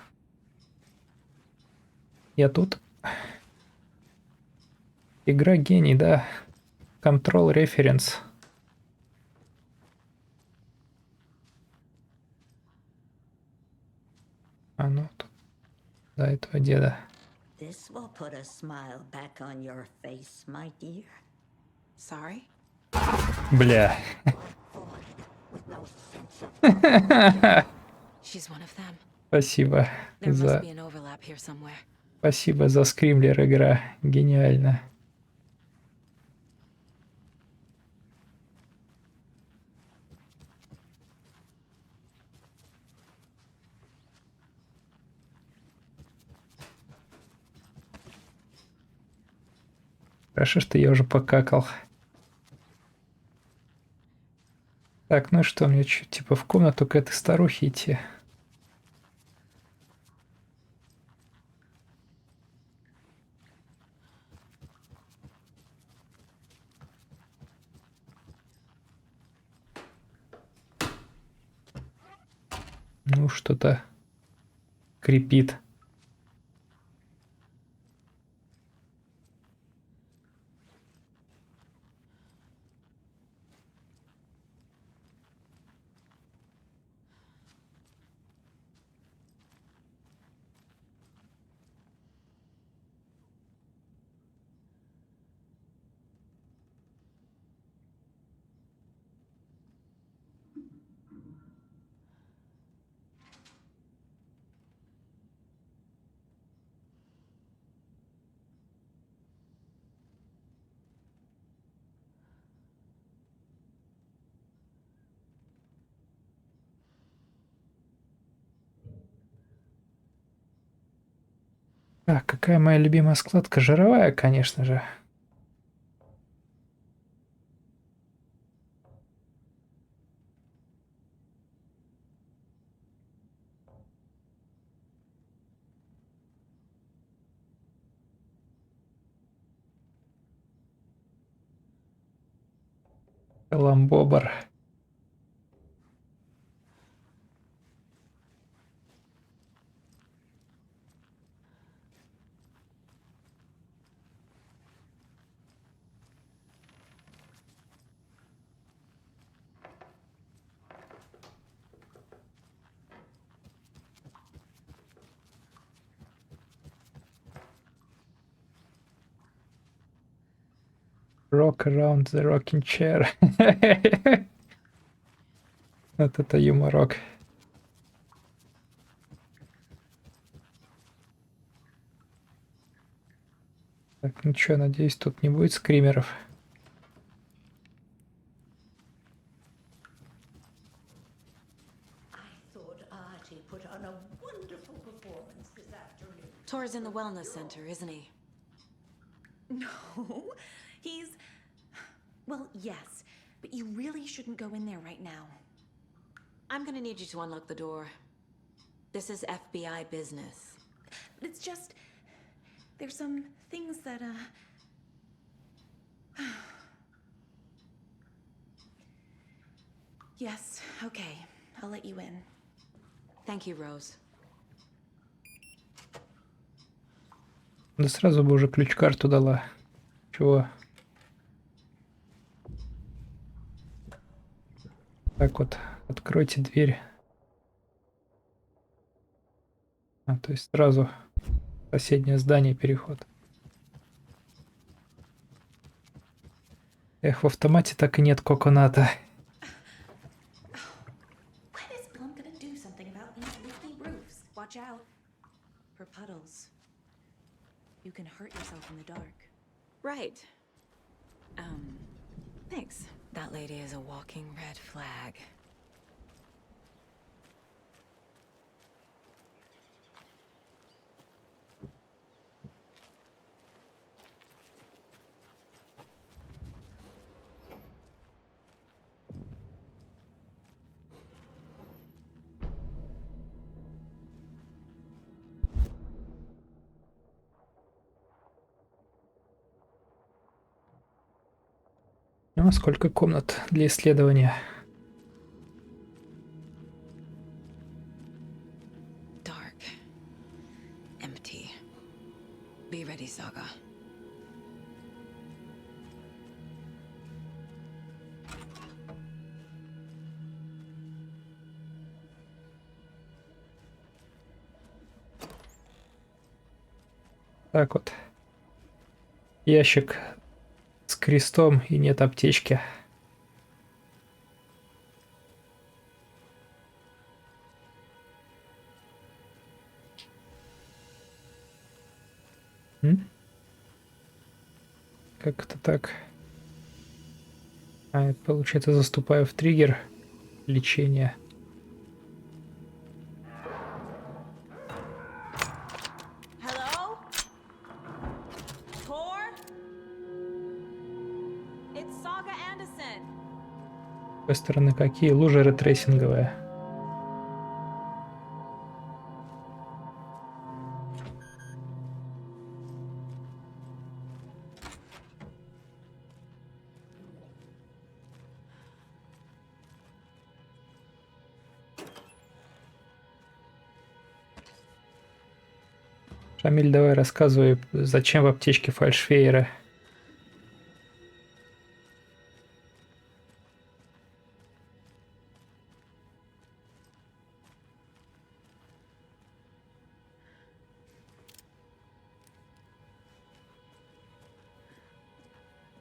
Я тут. Игра гений, да. Control reference. А ну тут. До этого деда. This will put a smile back on your face, my dear. Sorry? Бля. She's one of them. Спасибо There must за... be an overlap here somewhere. Спасибо за скримлер, игра. Гениально. Хорошо, что я уже покакал. Так, ну что, мне что, типа в комнату к этой старухе идти? Ну, что-то крепит. Так, какая моя любимая складка? Жировая, конечно же. Ламбобр. Rock around the rocking chair. Вот это юморок. Так, ну чё, надеюсь, тут не будет скримеров. Tor's in the wellness center, isn't he? No, he's... Well, yes, but you really shouldn't go in there right now. I'm gonna need you to unlock the door. This is FBI business. It's just... There's some things that, Yes, okay. I'll let you in. Thank you, Rose. Да сразу бы уже ключ-карту дала. Чего? Так вот, откройте дверь. А, то есть сразу в соседнее здание переход. Эх, в автомате так и нет коконата. When is Plum gonna do something about these leaky roofs? Watch out for puddles. You can hurt yourself in the dark. Right. Thanks. That lady is a walking red flag. Ну, а сколько комнат для исследования? Dark. Empty. Be ready, Saga. Так вот. Ящик с крестом и нет аптечки. Как это так? А, я, получается, заступаю в триггер лечения. Hello? Tor? It's Saga Anderson. С какой стороны какие? Лужа ретрейсинговая. Шамиль, давай рассказывай, зачем в аптечке фальшфейеры?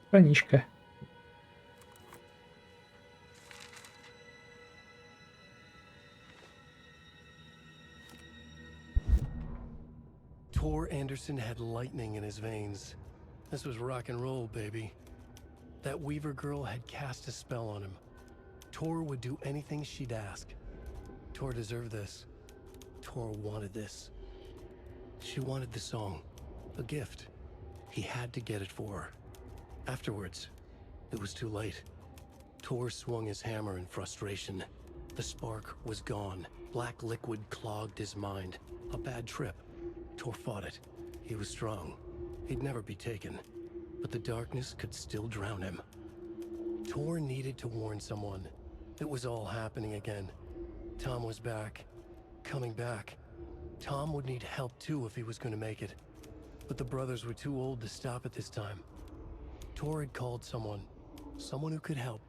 Страничка. Tor Anderson had lightning in his veins. This was rock and roll, baby. That Weaver girl had cast a spell on him. Tor would do anything she'd ask. Tor deserved this. Tor wanted this. She wanted the song. A gift. He had to get it for her. Afterwards, it was too late. Tor swung his hammer in frustration. The spark was gone. Black liquid clogged his mind. A bad trip. Tor fought it. He was strong. He'd never be taken. But the darkness could still drown him. Tor needed to warn someone. It was all happening again. Tom was back. Coming back. Tom would need help too if he was going to make it. But the brothers were too old to stop at this time. Tor had called someone. Someone who could help.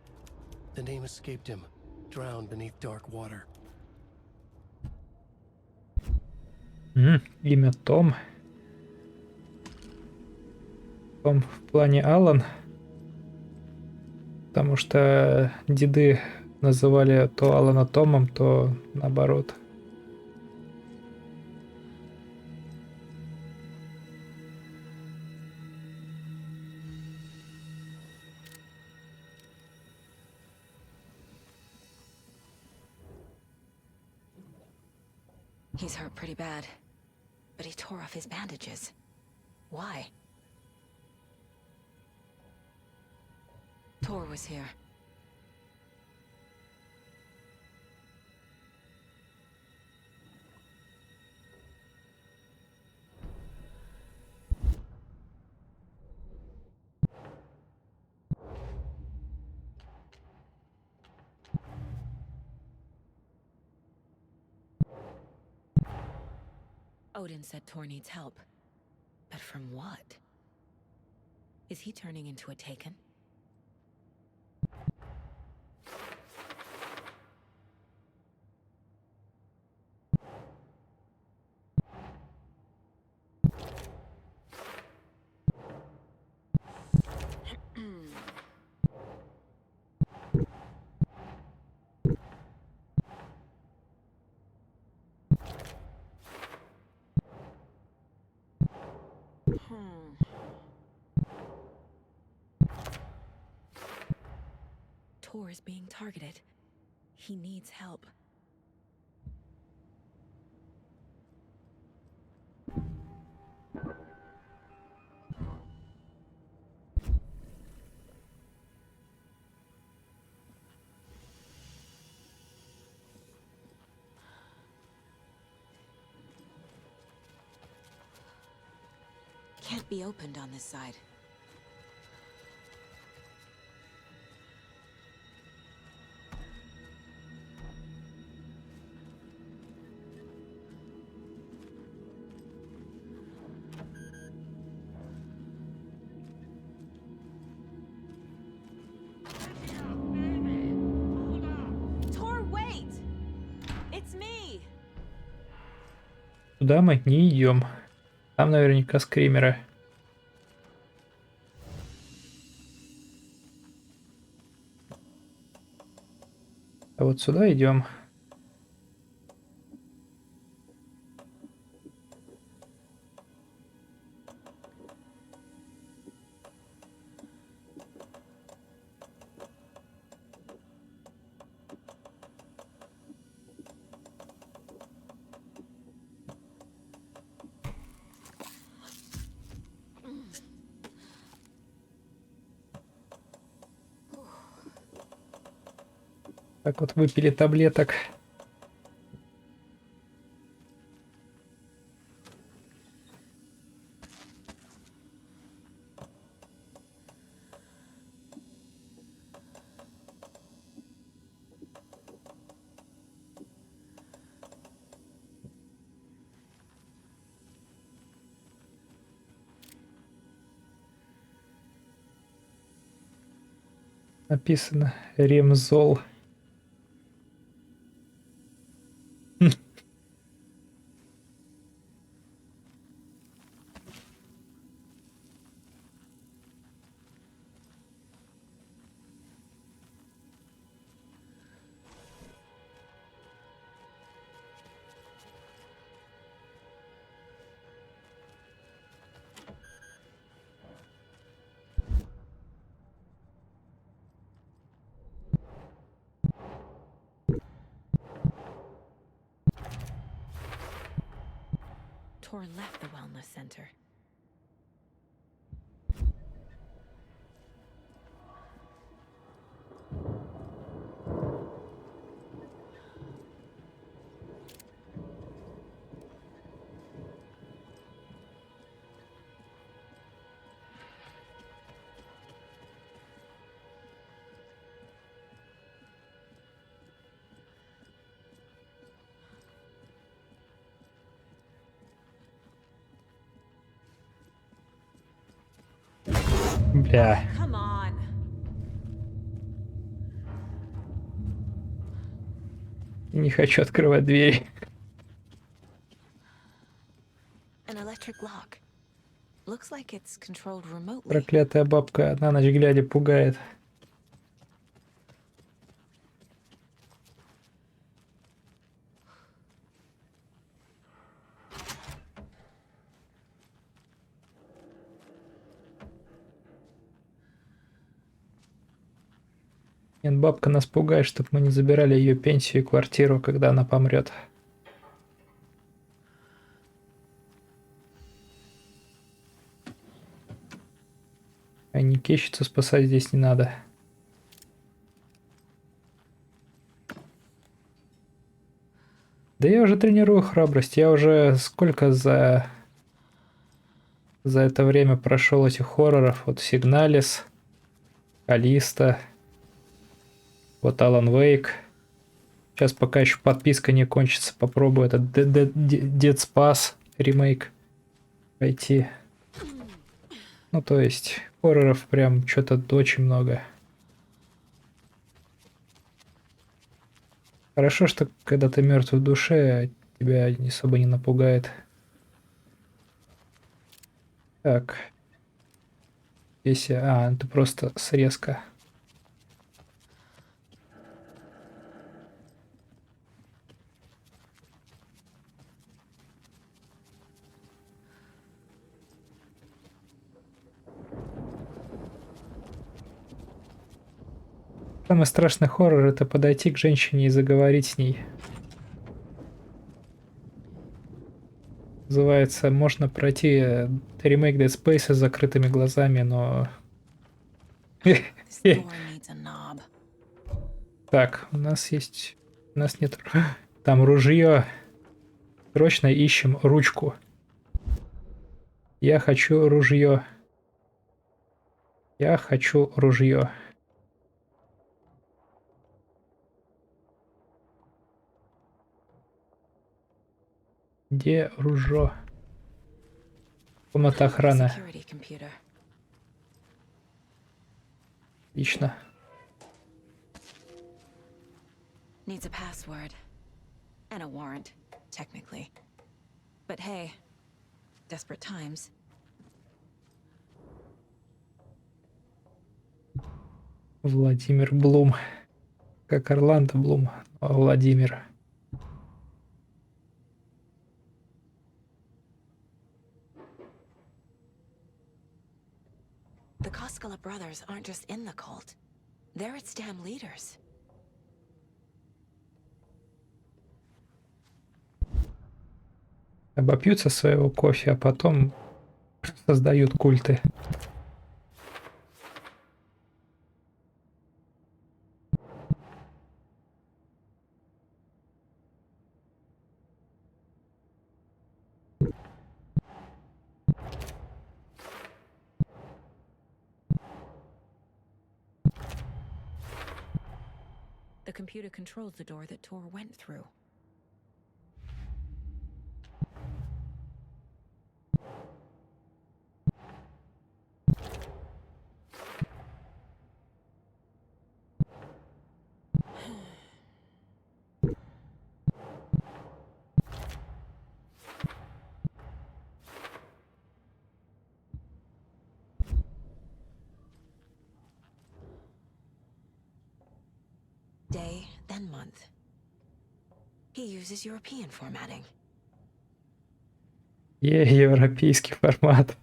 The name escaped him. Drowned beneath dark water. Имя Том. Том в плане Алан. Потому что деды называли то Алана Томом, то наоборот. He's hurt pretty bad, but he tore off his bandages. Why? Tor was here. Odin said Tor needs help. But from what? Is he turning into a Taken? Tor is being targeted. He needs help. Can't be opened on this side. Tor, wait! It's me! Туда мы не идем. Там наверняка скримеры. А вот сюда идем. Так вот выпили таблеток. Написано Ремзол. Tor left the wellness center. Бля. Come on. Не хочу открывать двери. An electric lock. Looks like it's controlled remotely. Проклятая бабка на ночь глядя пугает. Нет, бабка нас пугает, чтобы мы не забирали ее пенсию и квартиру, когда она помрет. А Никещицу спасать здесь не надо. Да я уже тренирую храбрость. Я уже сколько за это время прошел этих хорроров. Вот Сигналис, Калиста, вот Алан Вейк. Сейчас пока еще подписка не кончится, попробую этот Dead Space. ремейк пройти. Ну, то есть, хорроров прям что-то очень много. Хорошо, что когда ты мертв в душе, тебя особо не напугает. Так. Если... это просто срезка. Самый страшный хоррор — это подойти к женщине и заговорить с ней. Называется, можно пройти ремейк Dead Space с закрытыми глазами, но... Так, у нас есть... У нас нет... Там ружье. Срочно ищем ручку. Я хочу ружье. Я хочу ружье. Где ружье? Комната охраны. Отлично. Needs a password. And a warrant, technically. But hey, desperate times. Владимир Блум. Как Орландо Блум, а Владимир. The Koskela brothers aren't just in the cult. They're its damn leaders. Обопьются своего кофе, а потом создают культы. The computer controls the door that Tor went through. Day, then month. He uses European formatting. Европейский формат.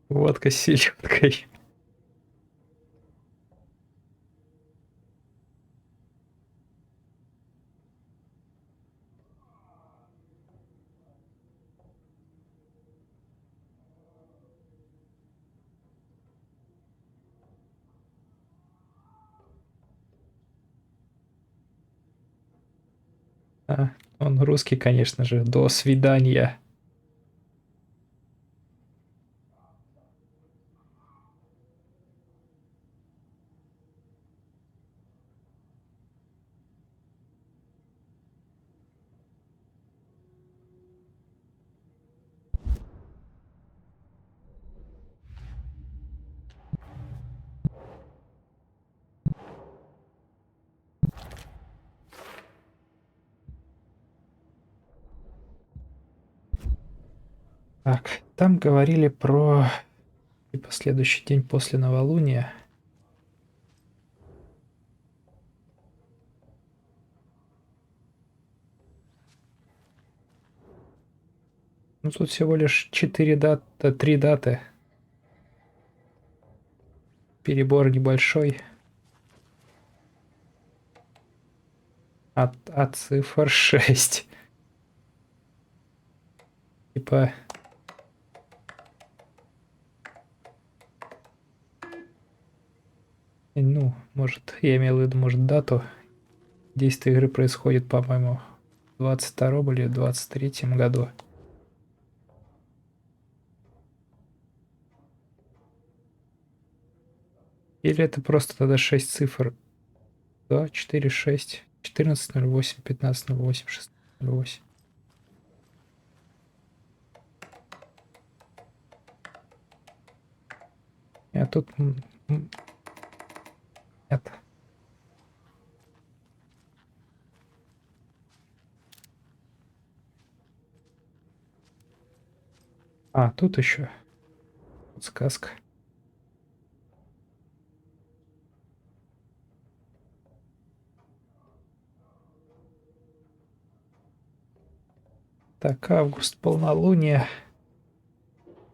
Водка с селедкой. Он русский, конечно же. До свидания. Так, там говорили про типа следующий день после новолуния. Ну тут всего лишь 3 даты. Перебор небольшой. От цифр 6. Типа... Ну, может, я имел в виду, может, дату. Действие игры происходит, по-моему, в 22 или 23 году. Или это просто тогда 6 цифр? 2, 4, 6, 14.08, 15.08, 16.08. А тут... Нет. А, тут еще подсказка. Так, август, полнолуние.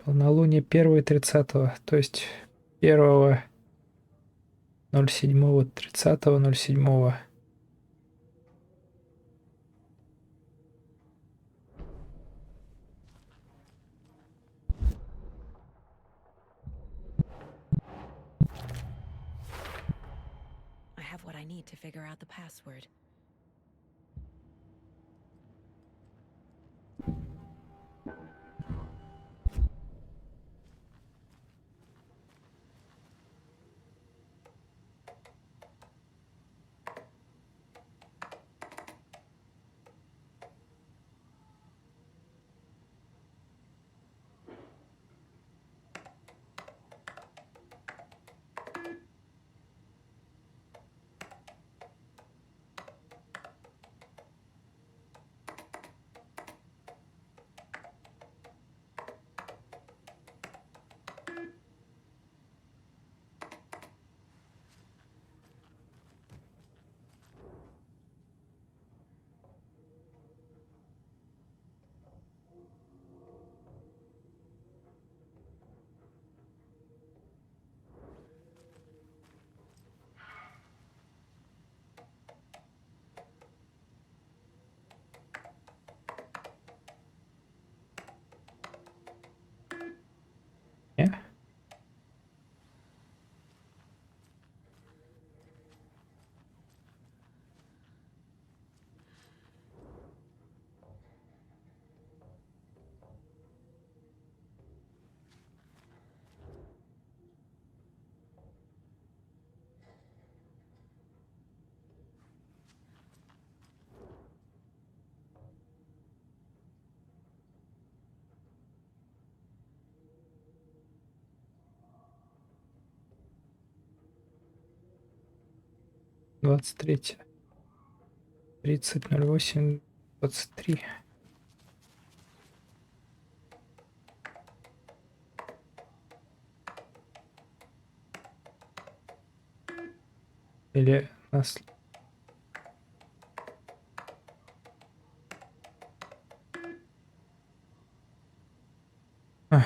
Полнолуние 1-30, то есть 1.07, 30.07. I have what I need to figure out the password. Не? Двадцать третье. 30.08, 23. Или нас... Ай.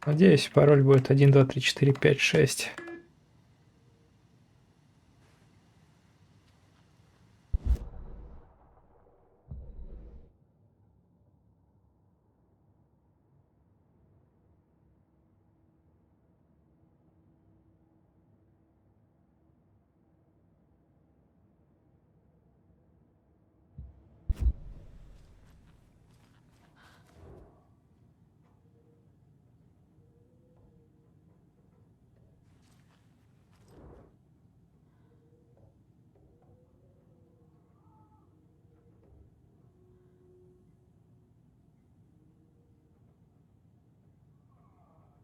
Надеюсь, пароль будет 1, 2, 3, 4, 5, 6.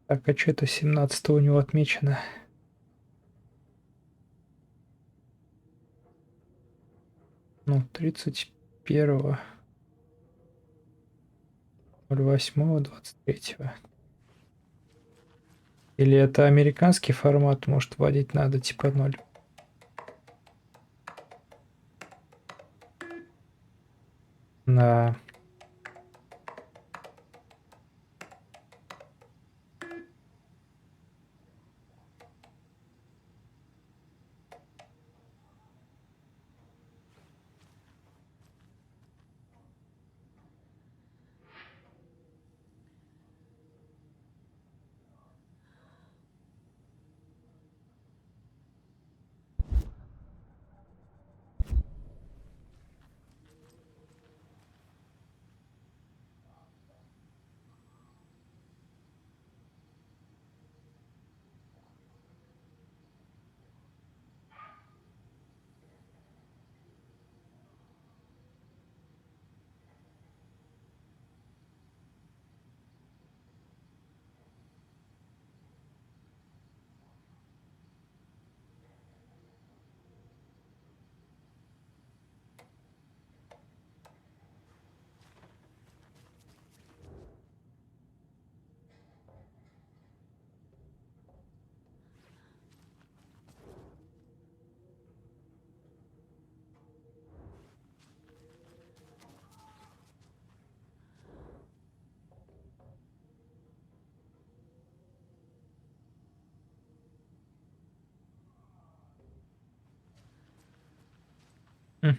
Так, а что это 17 у него отмечено? Ну, 31, 08, 23. Или это американский формат, может, вводить надо, типа 0. Да.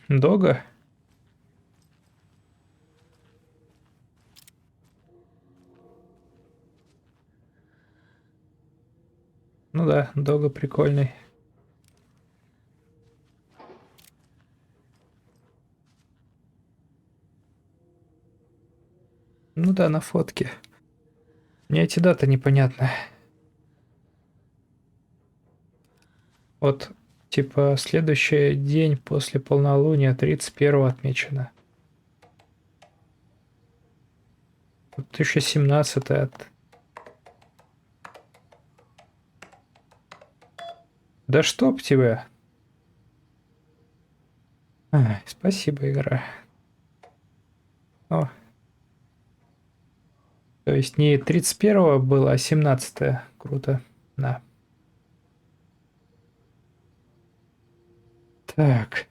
Дога? Ну да, Дога прикольный. Ну да, на фотке. Мне эти даты непонятны. Вот, типа, следующий день после полнолуния 31 отмечено. 2017 от... Да чтоб тебя! Ай, спасибо, игра. О. То есть не 31 было, а 17. Круто. Да. Так.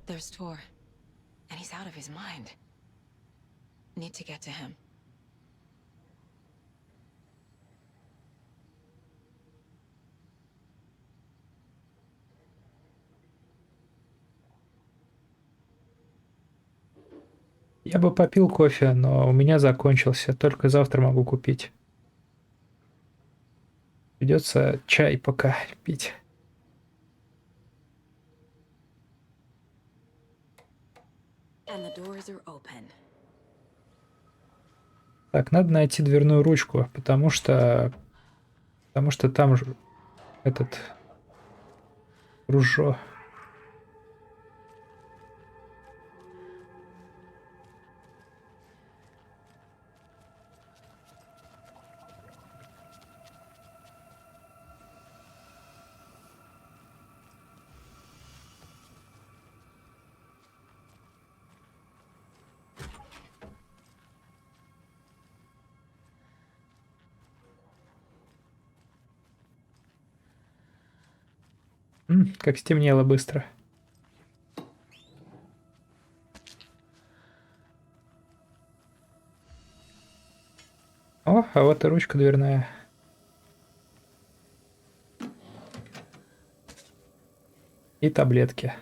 There's Tor, and he's out of his mind. Need to get to him. Я бы попил кофе, но у меня закончился. Только завтра могу купить. Придется чай пока пить. And the doors are open. Так, надо найти дверную ручку, потому что там же этот ружо. Как стемнело быстро. О, а вот и ручка дверная. И таблетки.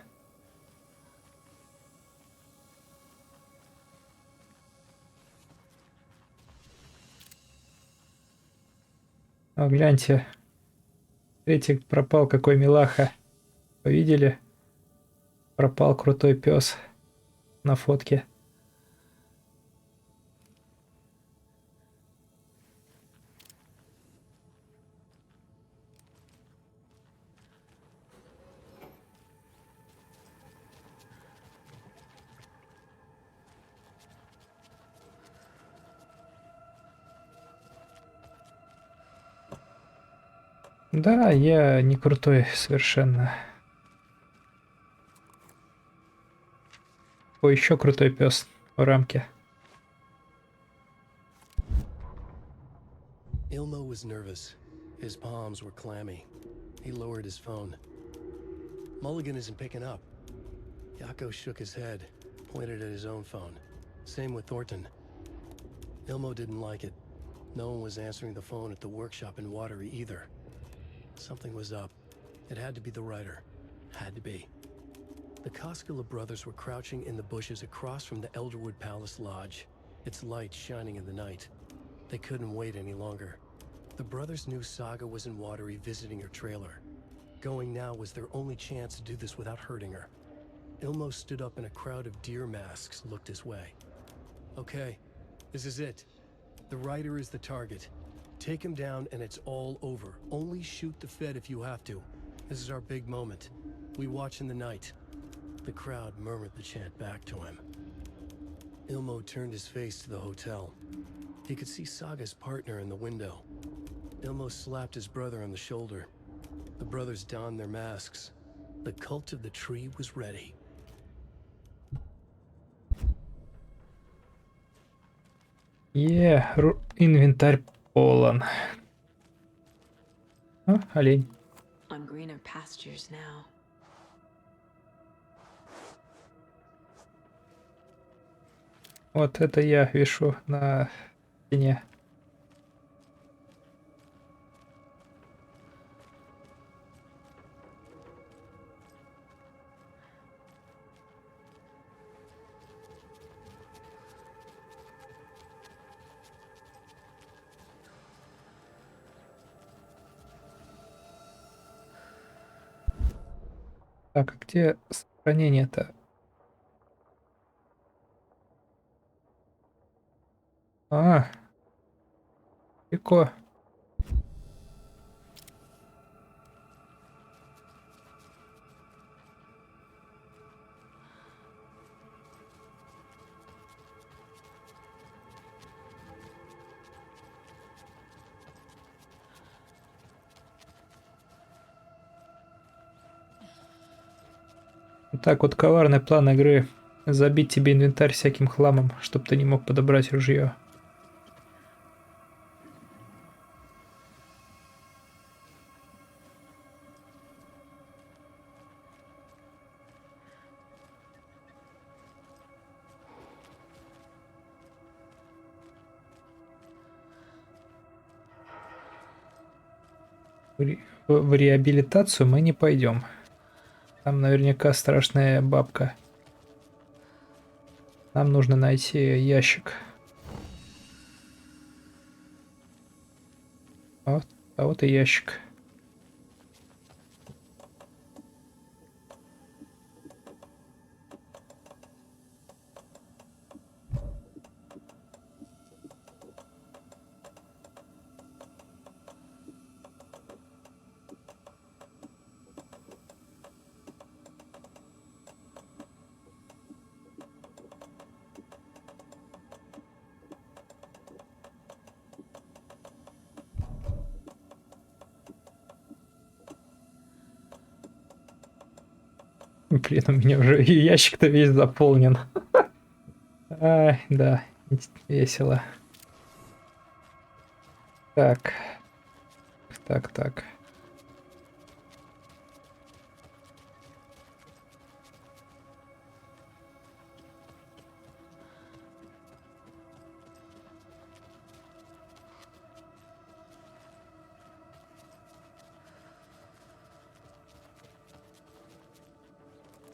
О, гляньте. Третий пропал, какой милаха. Вы видели? Пропал крутой пес на фотке. Да, я не крутой совершенно. О, еще крутой пес в рамке. Ilmo was nervous. His palms were clammy. He lowered his phone. Mulligan isn't picking up. Yako shook his head, pointed at his own phone. Same with Thornton. Ilmo didn't like it. No one was answering the phone at the workshop in Watery either. Something was up. It had to be the writer. Had to be. The Koskela brothers were crouching in the bushes across from the Elderwood Palace Lodge, its light shining in the night. They couldn't wait any longer. The brothers knew Saga was in Watery visiting her trailer. Going now was their only chance to do this without hurting her. Ilmo stood up and a crowd of deer masks looked his way. Okay, this is it. The writer is the target. Take him down and it's all over. Only shoot the Fed if you have to. This is our big moment. We watch in the night. The crowd murmured the chant back to him. Ilmo turned his face to the hotel. He could see Saga's partner in the window. Ilmo slapped his brother on the shoulder. The brothers donned their masks. The cult of the tree was ready. Инвентарь полон. О, олень. On greener pastures now. Вот это я вешу на стене. Так, а где сохранение-то? А, легко. Вот так вот коварный план игры. Забить тебе инвентарь всяким хламом, чтобы ты не мог подобрать ружье. В реабилитацию мы не пойдем. Там наверняка страшная бабка. Нам нужно найти ящик. А вот и ящик. Блин, у меня уже ящик-то весь заполнен. Ай, да, весело. Так. Так.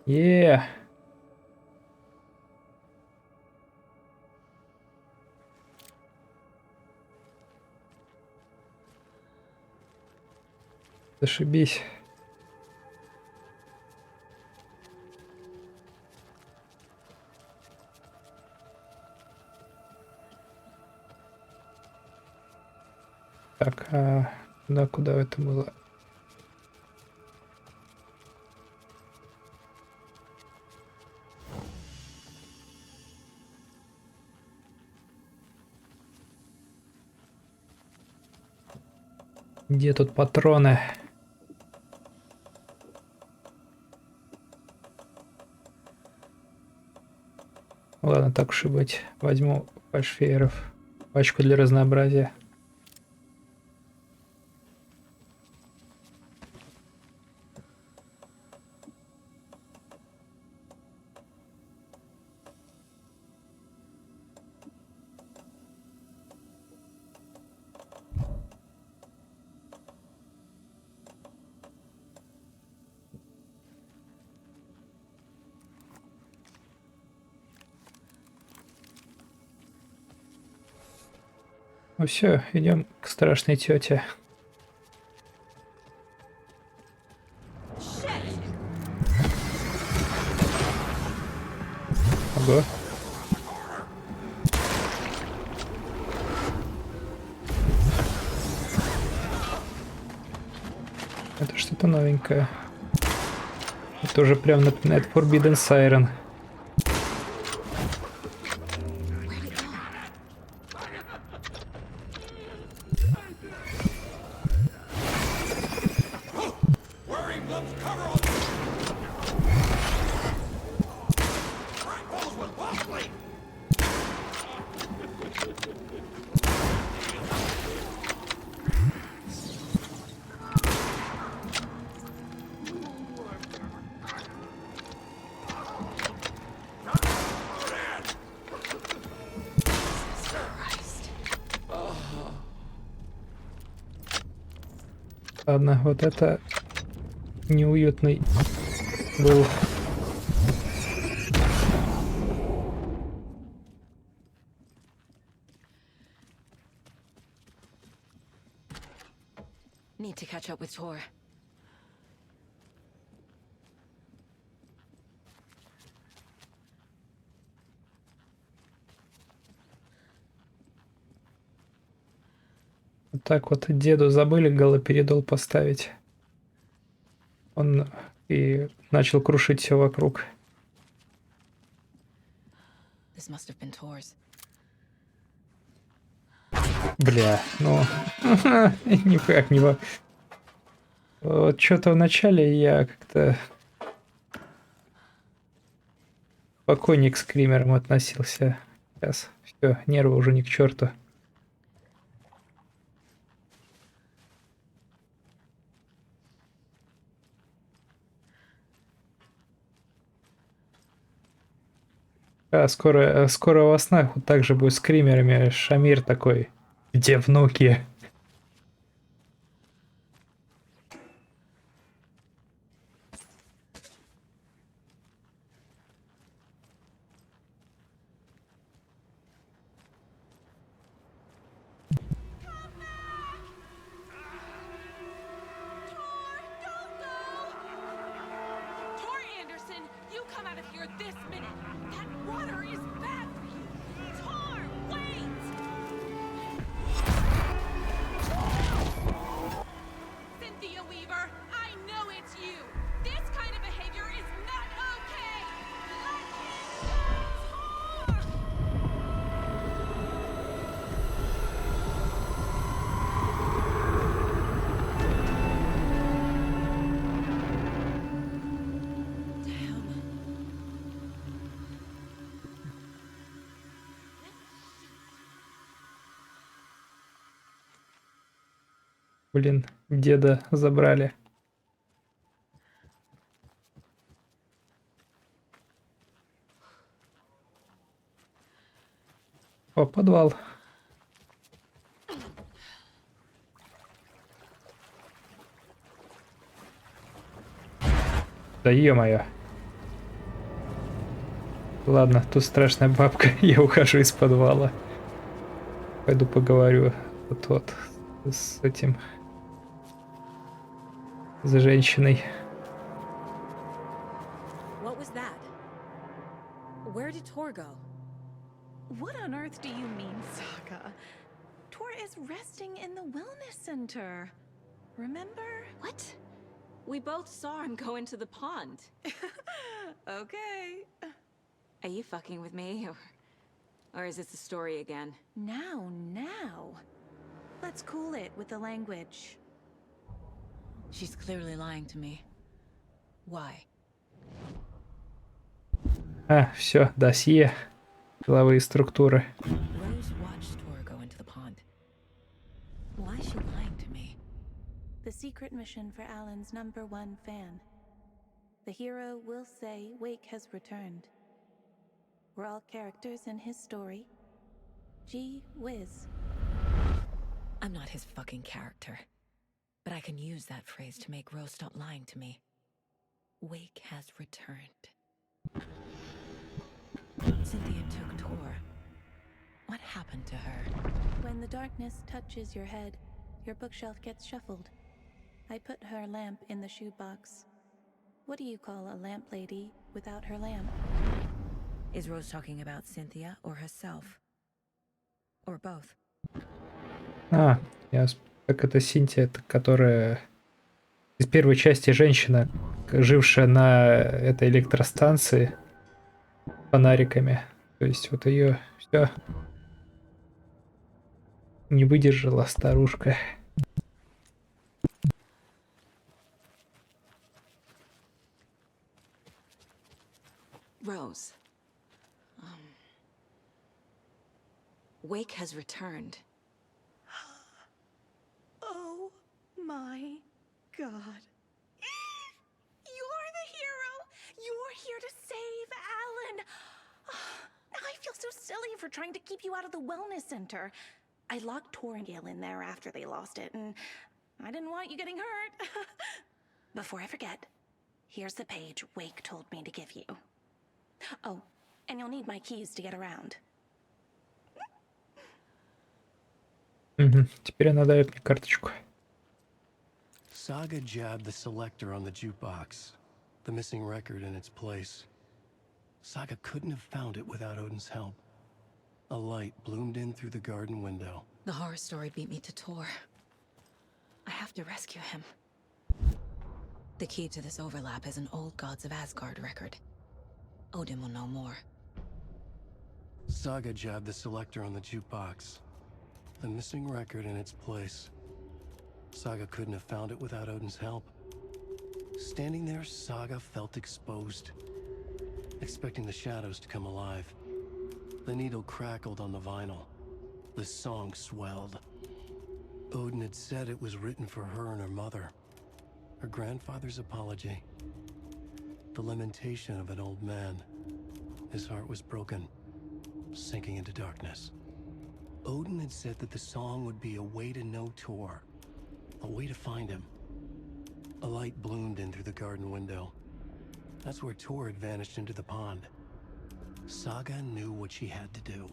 Yeah. Зашибись. Так, куда это было? Где тут патроны? Ладно, так уж и быть. Возьму фальшфейеров. Пачку для разнообразия. Ну все, идем к страшной тете. Ого. Это что-то новенькое. Это уже прям напоминает Forbidden Siren. Ладно, вот это неуютный был. Need to catch up with Tor. Вот так вот деду забыли галоперидол поставить. Он и начал крушить все вокруг. This must have been Tor's. Бля, ну никак не во. Вот что-то в начале я как-то спокойнее к скримерам относился. Сейчас все, нервы уже ни к черту. А скоро во снах вот так же будет с скримерами. Шамир такой: где внуки? Tor Anderson, you come out of here this minute. That water is bad for you. Tor, wait! Cynthia Weaver, I know it's you. This kind of behavior is not okay. Let him go, Tor! Блин, деда забрали. О, подвал. Да ё-моё. Ладно, тут страшная бабка. Я ухожу из подвала. Пойду поговорю вот с этим, с женщиной. What was that? Where did Tor go? What on earth do you mean, Sokka? Tor is resting in the wellness center. Remember? What? We both saw him go into the pond. Okay. Are you fucking with me, or is this the story again? Now. Let's cool it with the language. She's clearly lying to me. Why? А, все, досье. Силовые структуры. Rose watched Tor go into the pond. Why is she lying to me? The secret mission for Alan's #1 fan. The hero will say Wake has returned. We're all characters in his story. Gee whiz. I'm not his fucking character. But I can use that phrase to make Rose stop lying to me. Wake has returned. Cynthia took Tor. What happened to her? When the darkness touches your head, your bookshelf gets shuffled. I put her lamp in the shoebox. What do you call a lamp lady without her lamp? Is Rose talking about Cynthia or herself? Or both? А, так это Синтия, это которая из первой части женщина, жившая на этой электростанции фонариками. То есть вот ее все не выдержала старушка. Rose. Wake has returned. Oh my God. You're the hero! You're here to save Alan! I feel so silly for trying to keep you out of the wellness center. I locked Tor and Gale in there after they lost it, and I didn't want you getting hurt. Before I forget, here's the page Wake told me to give you. Oh, and you'll need my keys to get around. Теперь она дает мне карточку. Saga jabbed the selector on the jukebox, the missing record in its place. Saga couldn't have found it without Odin's help. A light bloomed in through the garden window. The horror story beat me to Tor. I have to rescue him. The key to this overlap is an old Gods of Asgard record. Odin will know more. Saga jabbed the selector on the jukebox, the missing record in its place. Saga couldn't have found it without Odin's help. Standing there, Saga felt exposed, expecting the shadows to come alive. The needle crackled on the vinyl. The song swelled. Odin had said it was written for her and her mother. Her grandfather's apology. The lamentation of an old man. His heart was broken, sinking into darkness. Odin had said that the song would be a way to know Tor, a way to find him. A light bloomed in through the garden window. That's where Tor had vanished into the pond. Saga knew what she had to do.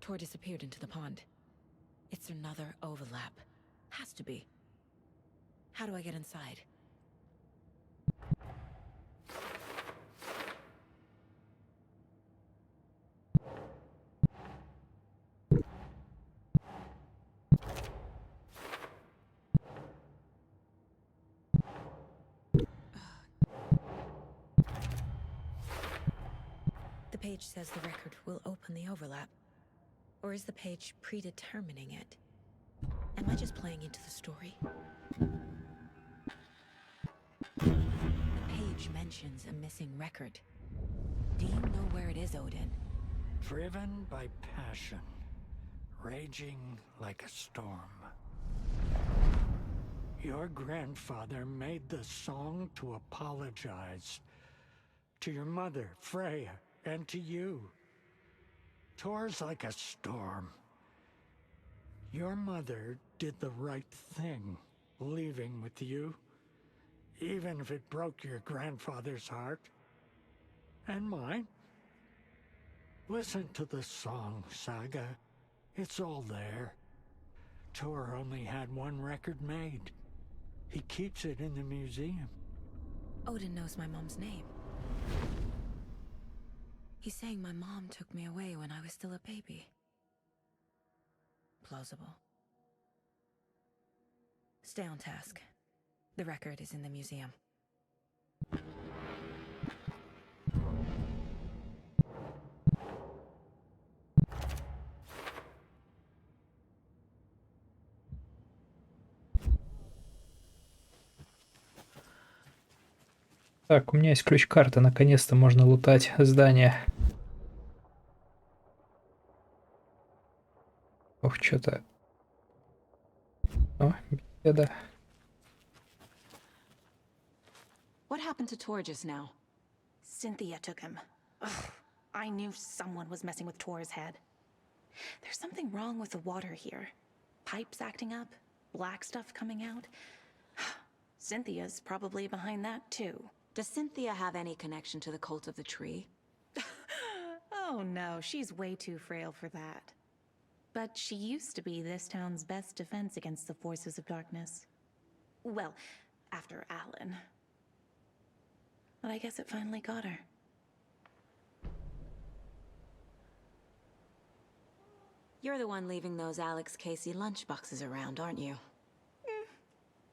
Tor disappeared into the pond. It's another overlap. Has to be. How do I get inside? The page says the record will open the overlap. Or is the page predetermining it? Am I just playing into the story? The page mentions a missing record. Do you know where it is, Odin? Driven by passion, raging like a storm. Your grandfather made the song to apologize. To your mother, Freya, and to you. Tor's like a storm. Your mother did the right thing, leaving with you, even if it broke your grandfather's heart. And mine. Listen to the song, Saga. It's all there. Tor only had one record made. He keeps it in the museum. Odin knows my mom's name. He's saying my mom took me away when I was still a baby. Plausible. Stay on task. The record is in the museum. Так, у меня есть ключ-карта, наконец-то можно лутать здание. Ох, что-то... О, беда. What happened to Tor just now? Cynthia took him. Ugh, I knew someone was messing with Tor's head. There's something wrong with the water here. Pipes acting up, black stuff coming out. Cynthia's probably behind that too. Does Cynthia have any connection to the cult of the tree? Oh no, she's way too frail for that. But she used to be this town's best defense against the forces of darkness. Well, after Alan. But I guess it finally got her. You're the one leaving those Alex Casey lunchboxes around, aren't you?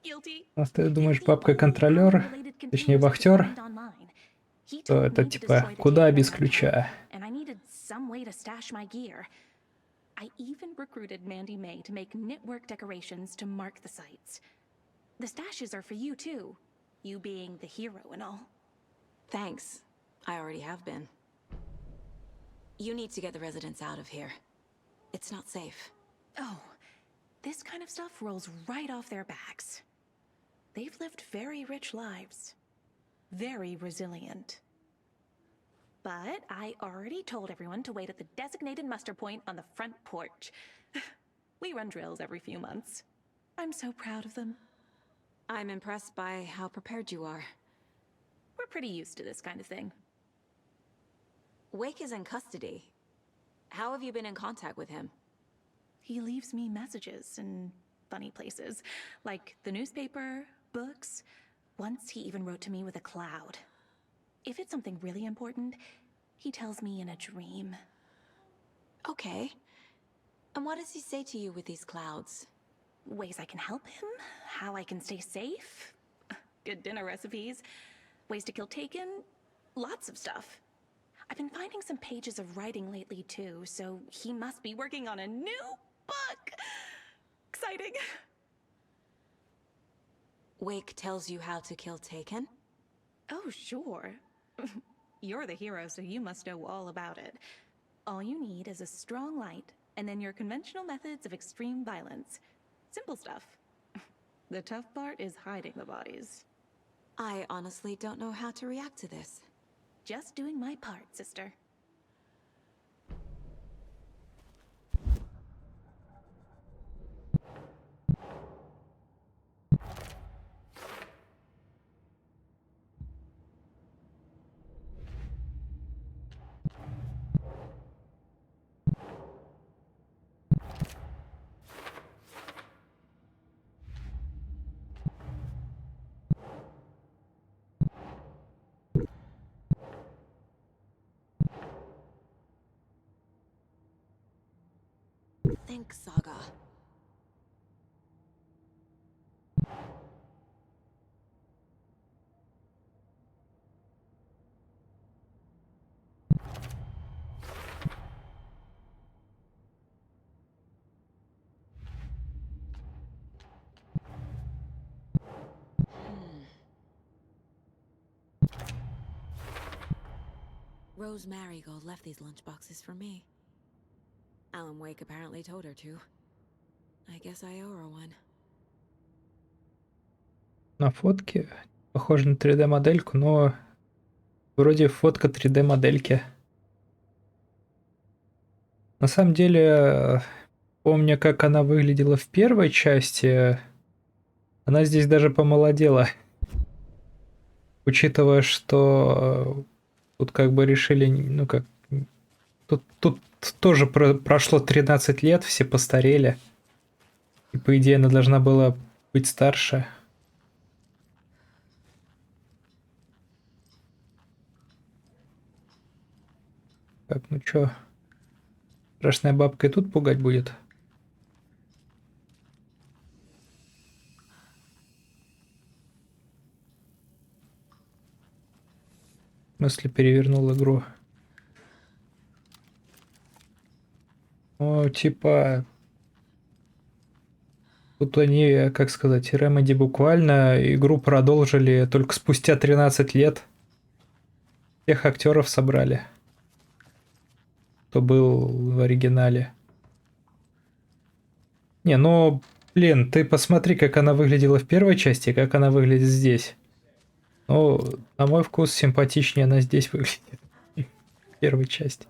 Guilty. Раз ты думаешь, папка-контролер, точнее вахтер, то это типа куда без ключа. And I needed some way to stash my gear. I even recruited Mandy May to make knitwork decorations to mark the sites. The stashes are for you too, you being the hero and all. Thanks. I already have been. You need to get the residents out of here. It's not safe. Oh, This kind of stuff rolls right off their backs. They've lived very rich lives. Very resilient. But I already told everyone to wait at the designated muster point on the front porch. We run drills every few months. I'm so proud of them. I'm impressed by how prepared you are. We're pretty used to this kind of thing. Wake is in custody. How have you been in contact with him? He leaves me messages in funny places, like the newspaper, books. Once he even wrote to me with a cloud. If it's something really important, he tells me in a dream. Okay. And what does he say to you with these clouds? Ways I can help him, how I can stay safe, good dinner recipes, ways to kill Taken, lots of stuff. I've been finding some pages of writing lately too, so he must be working on a new book. Exciting. Wake tells you how to kill Taken? Oh, sure. You're the hero, so you must know all about it. All you need is a strong light, and then your conventional methods of extreme violence. Simple stuff. The tough part is hiding the bodies. I honestly don't know how to react to this. Just doing my part, sister. Think, Saga. Rose Marigold left these lunchboxes for me. Alan Wake apparently told her to. I guess I owe her one. На фотке похоже на 3D-модельку, но вроде фотка 3D-модельки. На самом деле, помня, как она выглядела в первой части, она здесь даже помолодела. Учитывая, что тут как бы решили, ну как, тут тоже прошло 13 лет, все постарели. И по идее она должна была быть старше. Так, ну чё, страшная бабка и тут пугать будет? В смысле перевернул игру? Ну, типа... Тут они, как сказать, Remedy буквально игру продолжили только спустя 13 лет. Всех актеров собрали, кто был в оригинале. Не, ну, блин, ты посмотри, как она выглядела в первой части, как она выглядит здесь. Ну, на мой вкус, симпатичнее она здесь выглядит. В первой части.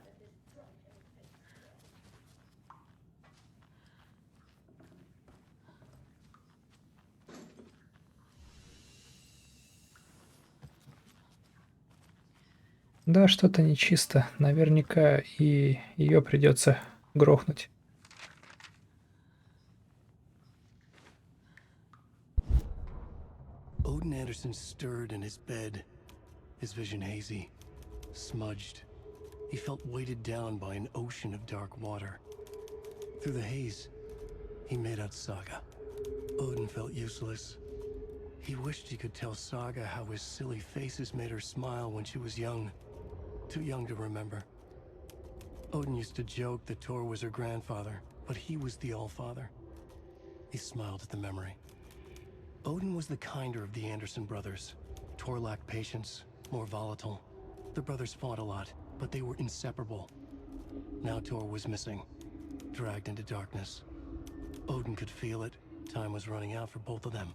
Да, что-то нечисто. Наверняка и ее придется грохнуть. Odin Anderson stirred in his bed, his vision hazy, smudged. He felt weighted down by an ocean of dark water. Through the haze, he made out Saga. Odin felt useless. He wished he could tell Saga how his silly faces made her smile when she was young. Too young to remember. Odin used to joke that Tor was her grandfather, but he was the Allfather. He smiled at the memory. Odin was the kinder of the Anderson brothers. Tor lacked patience, more volatile. The brothers fought a lot, but they were inseparable. Now Tor was missing, dragged into darkness. Odin could feel it. Time was running out for both of them.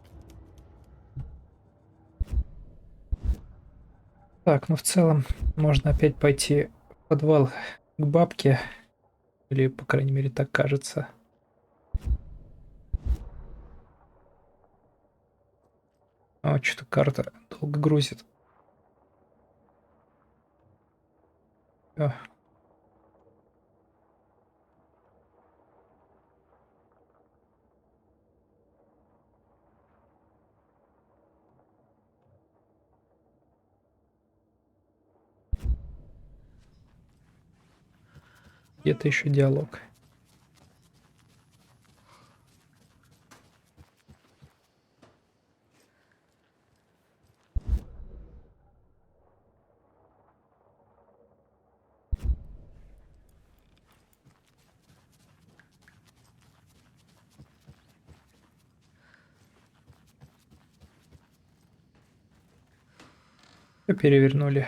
Так, ну в целом можно опять пойти в подвал к бабке. Или, по крайней мере, так кажется. А, что-то карта долго грузит. Всё. Где-то еще диалог. Всё перевернули.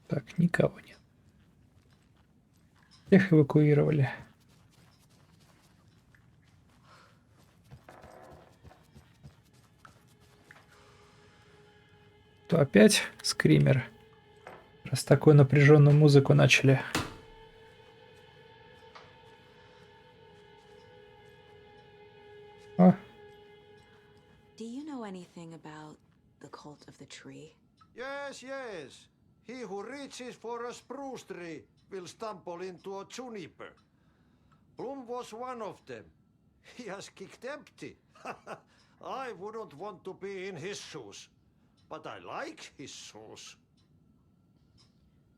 Так, никого нет. Всех эвакуировали. То опять скример. Раз такую напряженную музыку начали. О. Do you know anything about the cult of the tree? Yes, yes. He who reaches for a spruce tree will stumble into a juniper. Bloom was one of them. He has kicked empty. I wouldn't want to be in his shoes. But I like his shoes.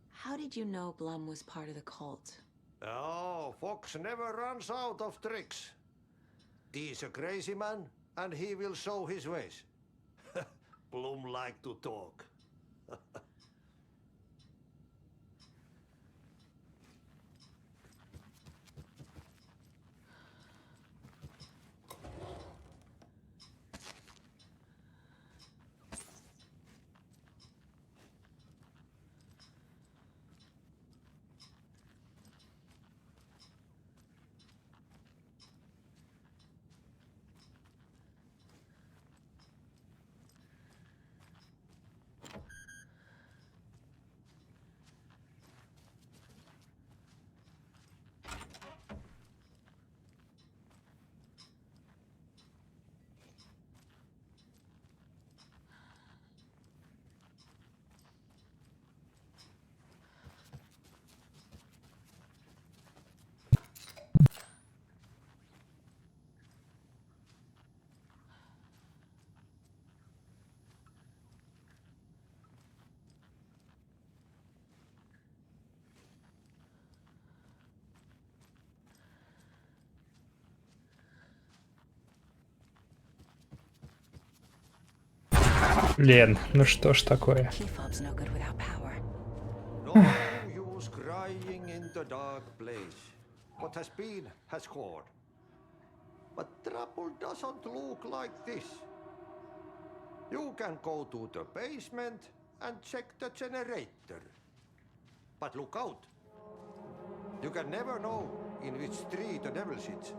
How did you know Blum was part of the cult? Oh, Fox never runs out of tricks. He's a crazy man, and he will show his ways. Bloom like to talk. Блин, ну что ж такое? No use in the dark place. What has been has gone. But trouble doesn't look like this. You can go to the basement and check the generator. But look out. You can never know in which tree the devil sits.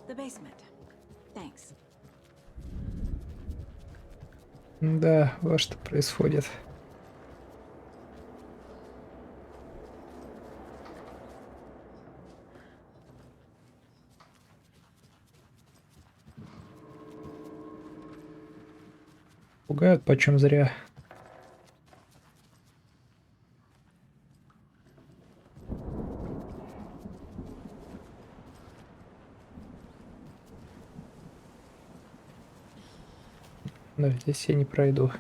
The basement. Thanks. Да, вот что происходит. Пугают почем зря. Да, здесь я не пройду.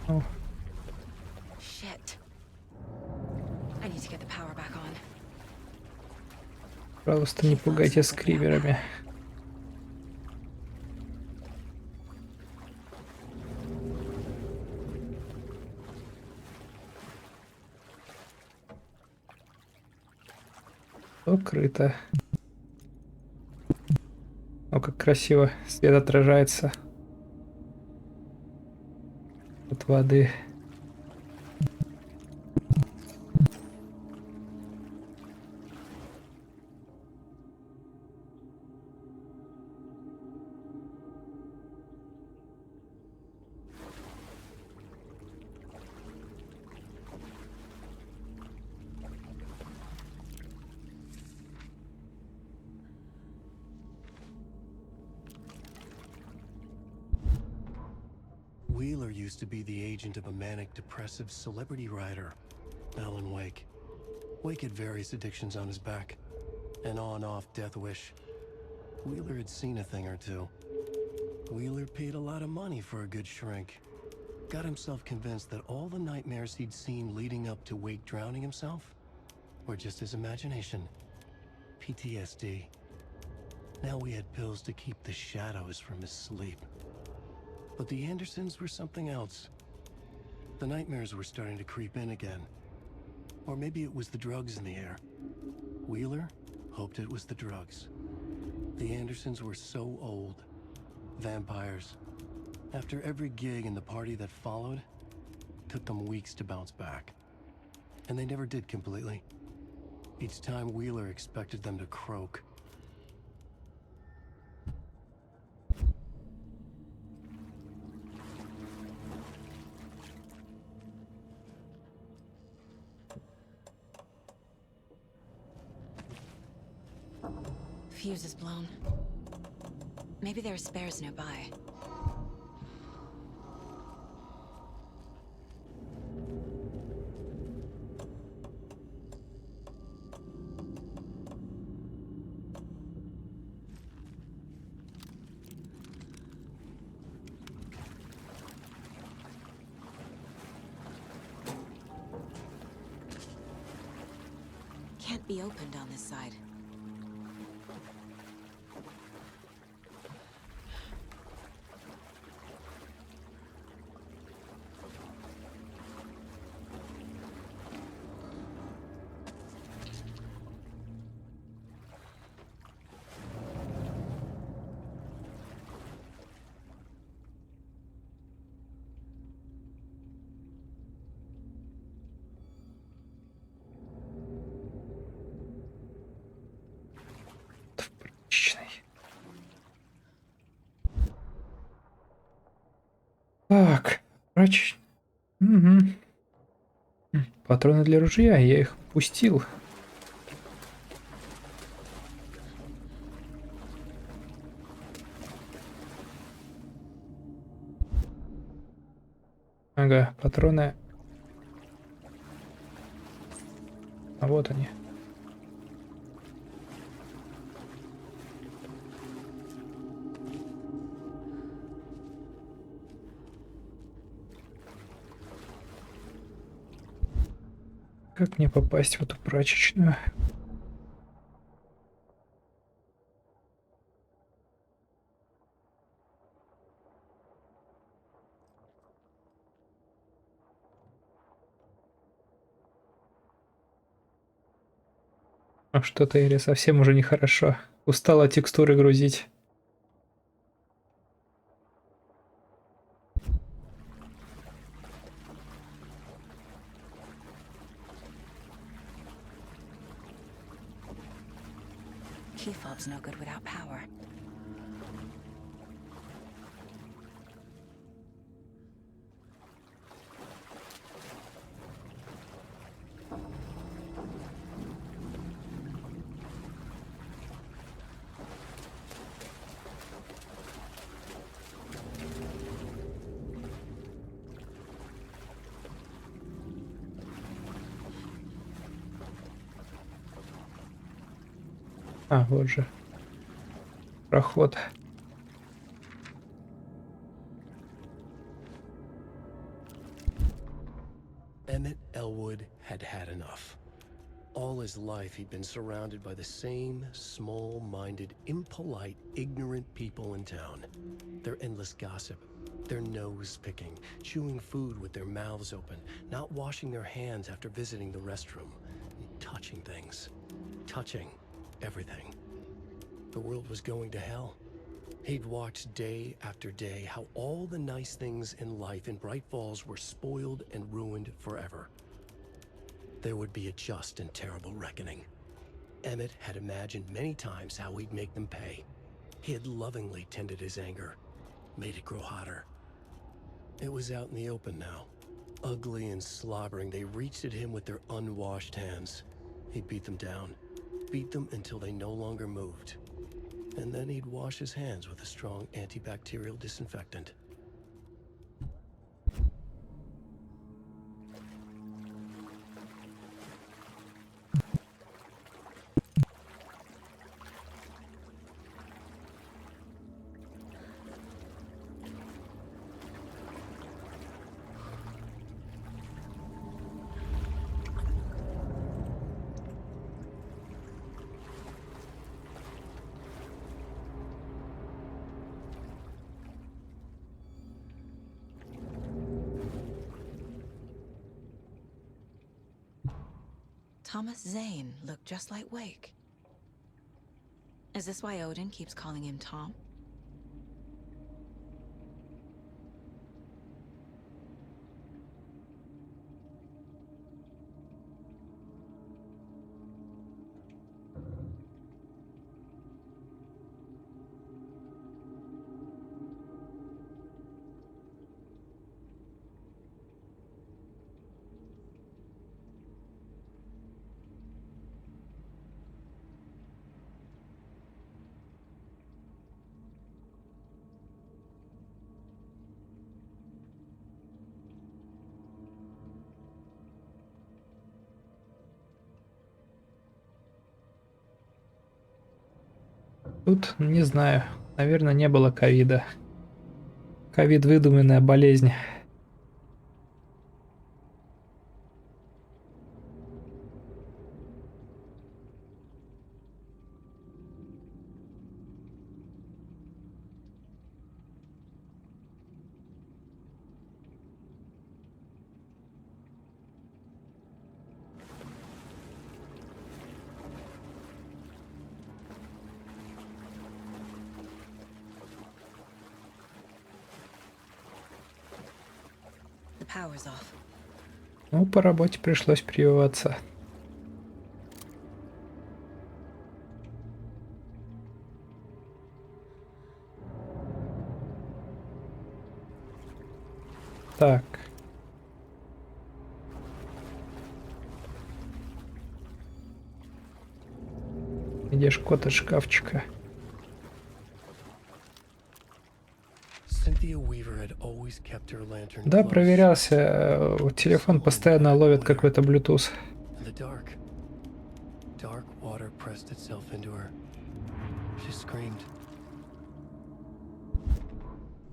Oh. Shit. I need to get the power back on. Пожалуйста, не пугайте скримерами. Укрыто. О, как красиво свет отражается от воды. Wheeler used to be the agent of a manic-depressive celebrity writer, Alan Wake. Wake had various addictions on his back, an on-off death wish. Wheeler had seen a thing or two. Wheeler paid a lot of money for a good shrink. Got himself convinced that all the nightmares he'd seen leading up to Wake drowning himself were just his imagination. PTSD. Now we had pills to keep the shadows from his sleep. But the Andersons were something else. The nightmares were starting to creep in again. Or maybe it was the drugs in the air. Wheeler hoped it was the drugs. The Andersons were so old. Vampires. After every gig and the party that followed, took them weeks to bounce back. And they never did completely. Each time Wheeler expected them to croak. Fuse is blown. Maybe there are spares nearby. Can't be opened on this side. Так, врач. Угу. Патроны для ружья, я их пустил. Ага, патроны. А вот они. Как мне попасть в эту прачечную? А что-то или совсем уже нехорошо. Устала текстуры грузить. Key fob's no good without power. А, вот же. Проход. Emmett Elwood had had enough. All his life, he'd been surrounded by the same small-minded, impolite, ignorant people in town. Their endless gossip, their nose-picking, chewing food with their mouths open, not washing their hands after visiting the restroom, touching things, touching everything. The world was going to hell. He'd watched day after day how all the nice things in life in Bright Falls were spoiled and ruined forever. There would be a just and terrible reckoning. Emmett had imagined many times how he'd make them pay. He had lovingly tended his anger, made it grow hotter. It was out in the open now. Ugly and slobbering, they reached at him with their unwashed hands. He'd beat them down, beat them until they no longer moved. And then he'd wash his hands with a strong antibacterial disinfectant. Thomas Zane looked just like Wake. Is this why Odin keeps calling him Tom? Тут, не знаю, наверное, не было ковида. Ковид — выдуманная болезнь. The power's off. Ну, по работе пришлось прививаться. Так. Где ж кот из шкафчика? Да, проверялся. Телефон постоянно ловит какой-то Bluetooth. Dark water pressed itself into her. She screamed.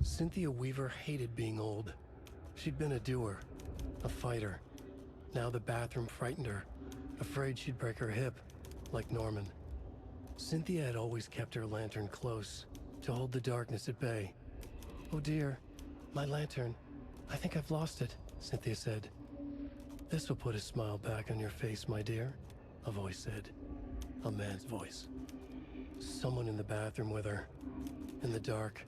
Cynthia Weaver hated being old. She'd been a doer, a fighter. Now the bathroom frightened her, afraid she'd break her hip, like Norman. Cynthia had always kept her lantern close, to hold the darkness at bay. Oh dear, my lantern. I think I've lost it, Cynthia said. This will put a smile back on your face, my dear, a voice said. A man's voice. Someone in the bathroom with her. In the dark.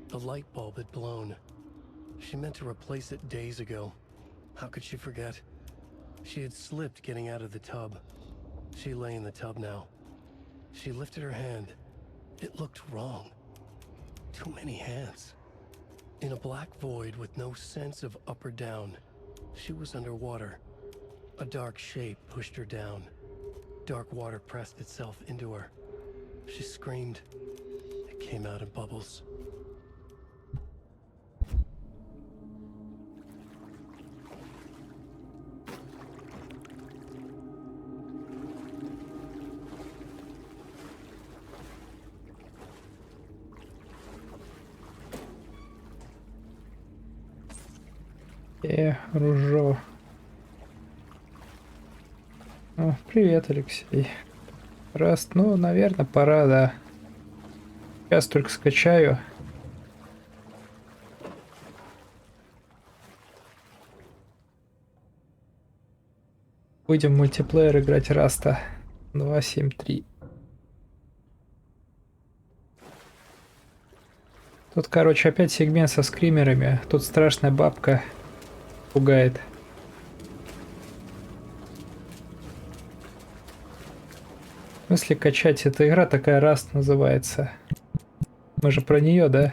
The light bulb had blown. She meant to replace it days ago. How could she forget? She had slipped getting out of the tub. She lay in the tub now. She lifted her hand. It looked wrong. Too many hands. In a black void with no sense of up or down. She was underwater. A dark shape pushed her down. Dark water pressed itself into her. She screamed. It came out in bubbles. Ружо. О, привет, Алексей. Раз, ну, наверное, пора, да. Сейчас только скачаю. Будем в мультиплеер играть Раста 2.7.3. Тут, короче, опять сегмент со скримерами. Тут страшная бабка пугает. В смысле качать? Эта игра такая Раст называется. Мы же про нее, да?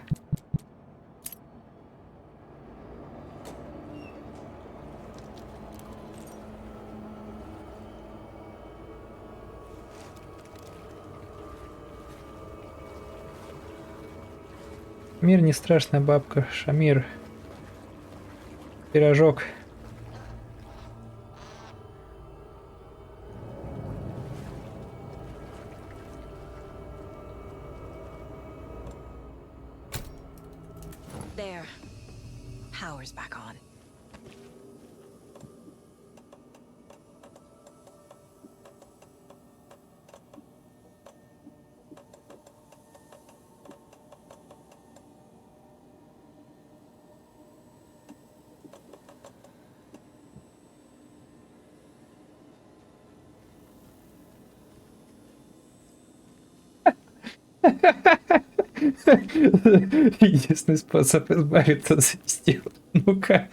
Мир не страшная бабка, Шамир. Пирожок. There. Power's back on. Единственный способ избавиться от зависти. Ну-ка.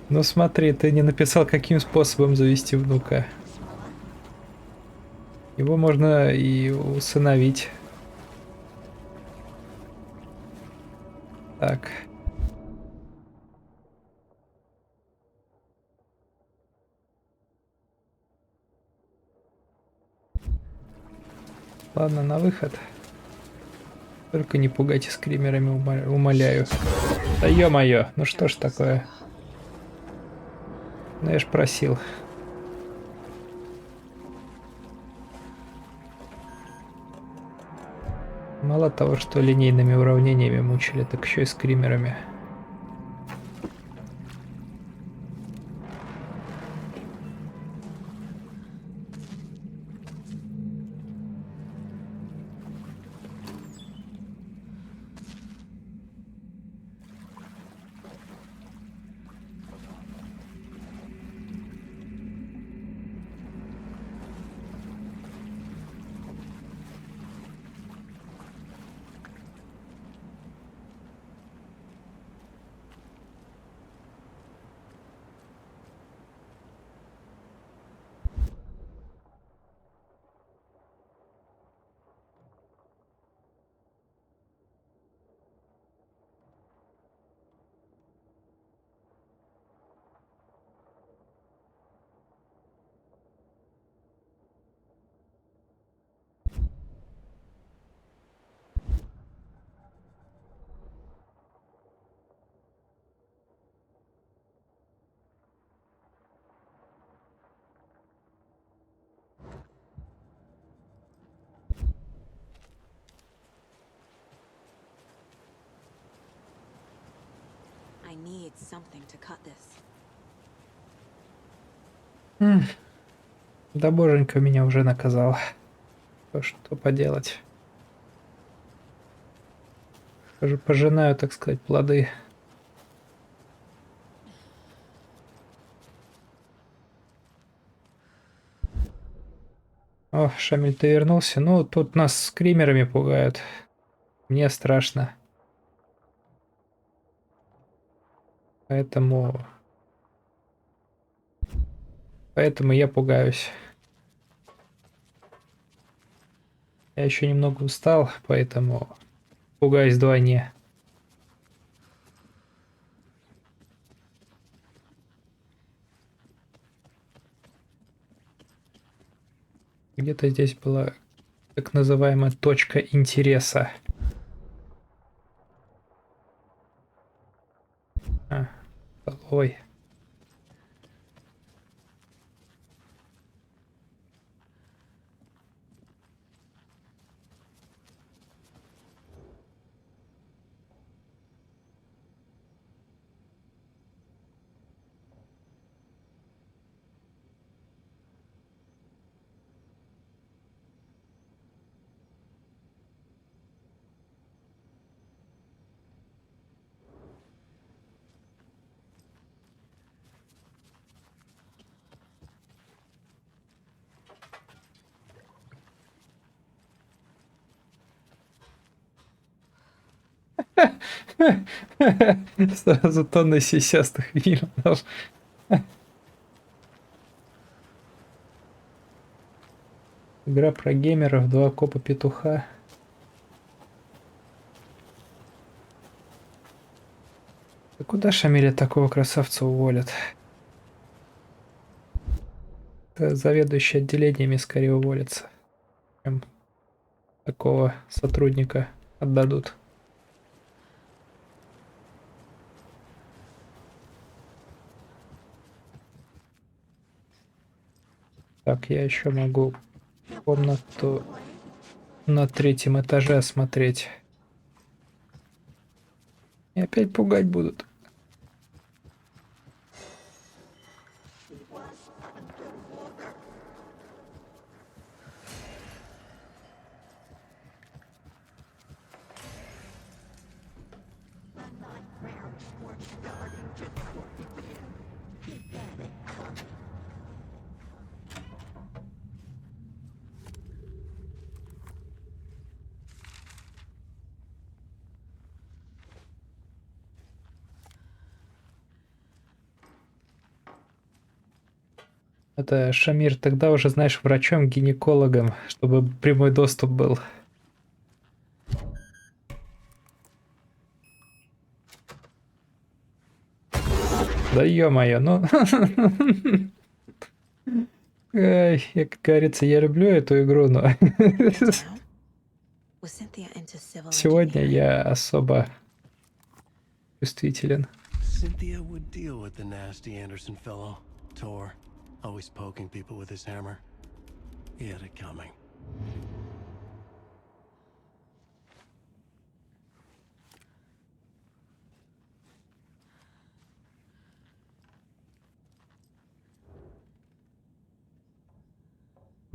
Ну смотри, ты не написал, каким способом завести внука. Его можно и усыновить. Так. Ладно, на выход. Только не пугайте скримерами, умоляю. Да ё-моё, ну что ж такое? Ну я ж просил. Мало того, что линейными уравнениями мучили, так еще и скримерами. need something to cut this. Да боженька меня уже наказал. Что поделать? Пожинаю, так сказать, плоды. О, Шамиль, ты вернулся? Ну, тут нас скримерами пугают. Мне страшно. Поэтому я пугаюсь. Я еще немного устал, поэтому пугаюсь вдвойне. Где-то здесь была так называемая точка интереса. Ой. Сразу тонны сисястых фильмов. Игра про геймеров, 2 копа петуха. Да куда Шамиля такого красавца уволят? Заведующий отделениями скорее уволится, чем такого сотрудника отдадут. Так, я еще могу комнату на 3-м этаже осмотреть. И опять пугать будут. Это Шамир, тогда уже, знаешь, врачом-гинекологом, чтобы прямой доступ был. Да ё-моё, ну... Ай, как говорится, я люблю эту игру, но... Сегодня я особо чувствителен. Cynthia would deal with the nasty Anderson fellow, Tor, always poking people with his hammer. He had it coming.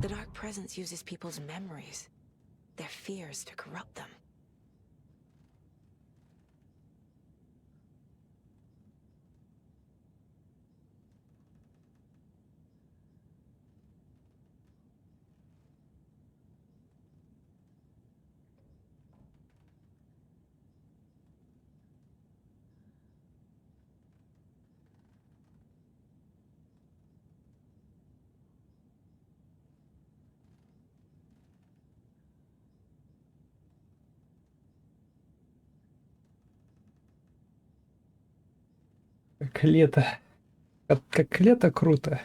The Dark Presence uses people's memories, their fears to corrupt them. Как лето. Как лето круто.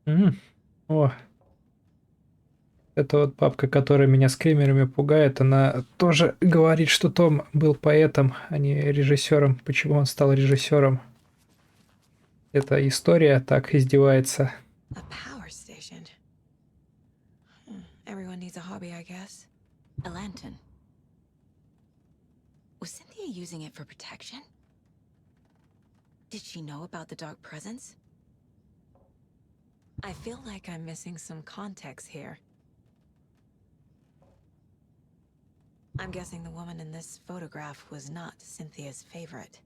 О, это вот бабка, которая меня скримерами пугает, она тоже говорит, что Том был поэтом, а не режиссером. Почему он стал режиссером? Эта история так издевается. A power station. Everyone needs a hobby, I guess. A lantern. Was Cynthia using it for protection? Did she know about the dark presence? I feel like I'm missing some context here. I'm guessing the woman in this photograph was not Cynthia's favorite.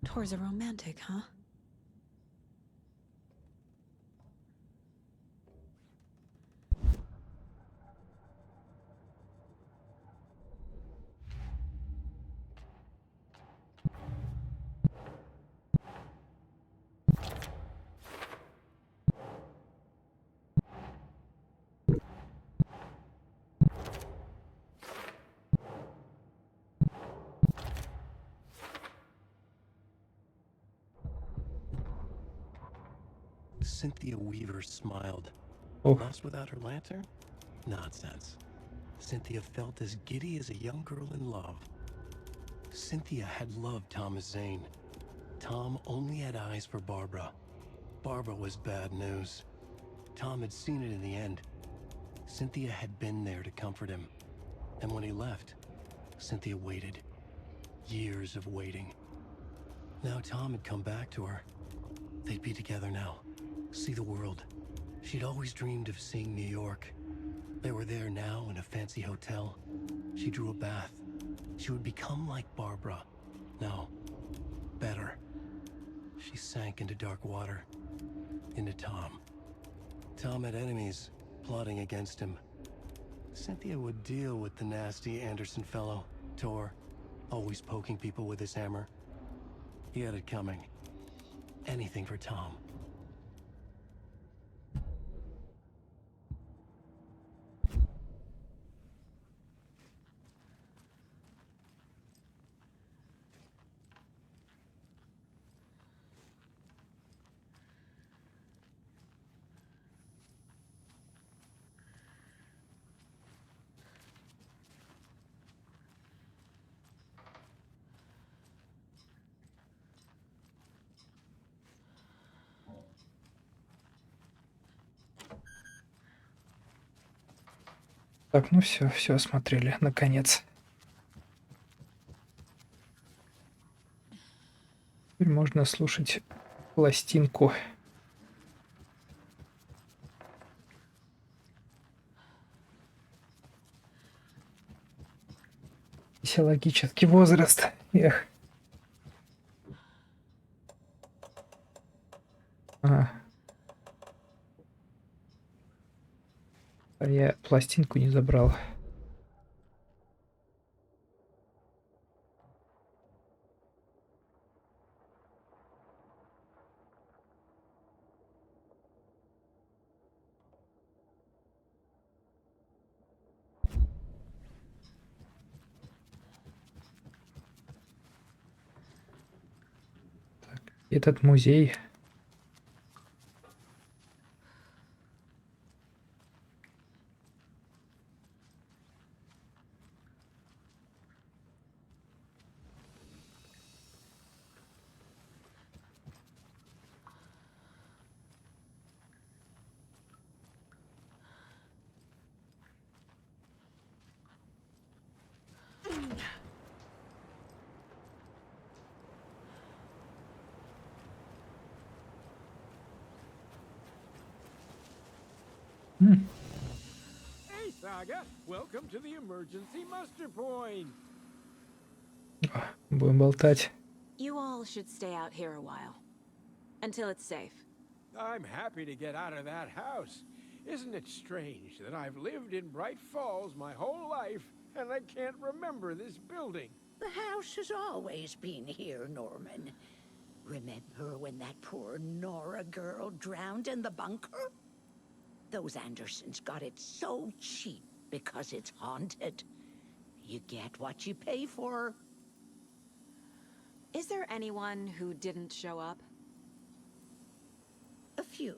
Tor's a romantic, huh? Cynthia Weaver smiled. Oh. Lost without her lantern? Nonsense. Cynthia felt as giddy as a young girl in love. Cynthia had loved Thomas Zane. Tom only had eyes for Barbara. Barbara was bad news. Tom had seen it in the end. Cynthia had been there to comfort him. And when he left, Cynthia waited. Years of waiting. Now Tom had come back to her. They'd be together now. See the world. She'd always dreamed of seeing New York. They were there now in a fancy hotel. She drew a bath. She would become like Barbara. No, better. She sank into dark water. Into Tom. Tom had enemies plotting against him. Cynthia would deal with the nasty Anderson fellow, Tor, always poking people with his hammer. He had it coming. Anything for Tom. Так, ну все осмотрели, наконец. Теперь можно слушать пластинку. Физиологический возраст. Эх. А я пластинку не забрал. Так, этот музей. Hey, Saga! Welcome to the emergency muster point! Будем болтать. You all should stay out here a while. Until it's safe. I'm happy to get out of that house. Isn't it strange that I've lived in Bright Falls my whole life and I can't remember this building? The house has always been here, Norman. Remember when that poor Nora girl drowned in the bunker? Those Andersons got it so cheap because it's haunted. You get what you pay for. Is there anyone who didn't show up? A few.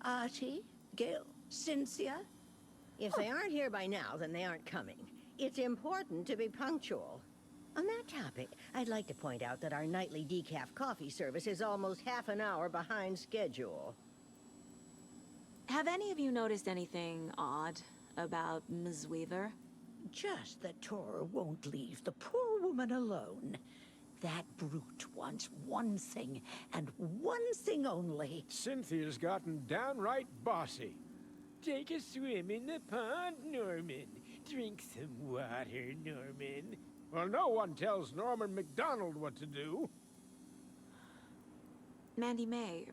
Artie, Gil, Cynthia. If they aren't here by now, then they aren't coming. It's important to be punctual. On that topic, I'd like to point out that our nightly decaf coffee service is almost half an hour behind schedule. Have any of you noticed anything odd about Ms. Weaver? Just that Tor won't leave the poor woman alone. That brute wants one thing, and one thing only. Cynthia's gotten downright bossy. Take a swim in the pond, Norman. Drink some water, Norman. Well, no one tells Norman MacDonald what to do. Mandy May,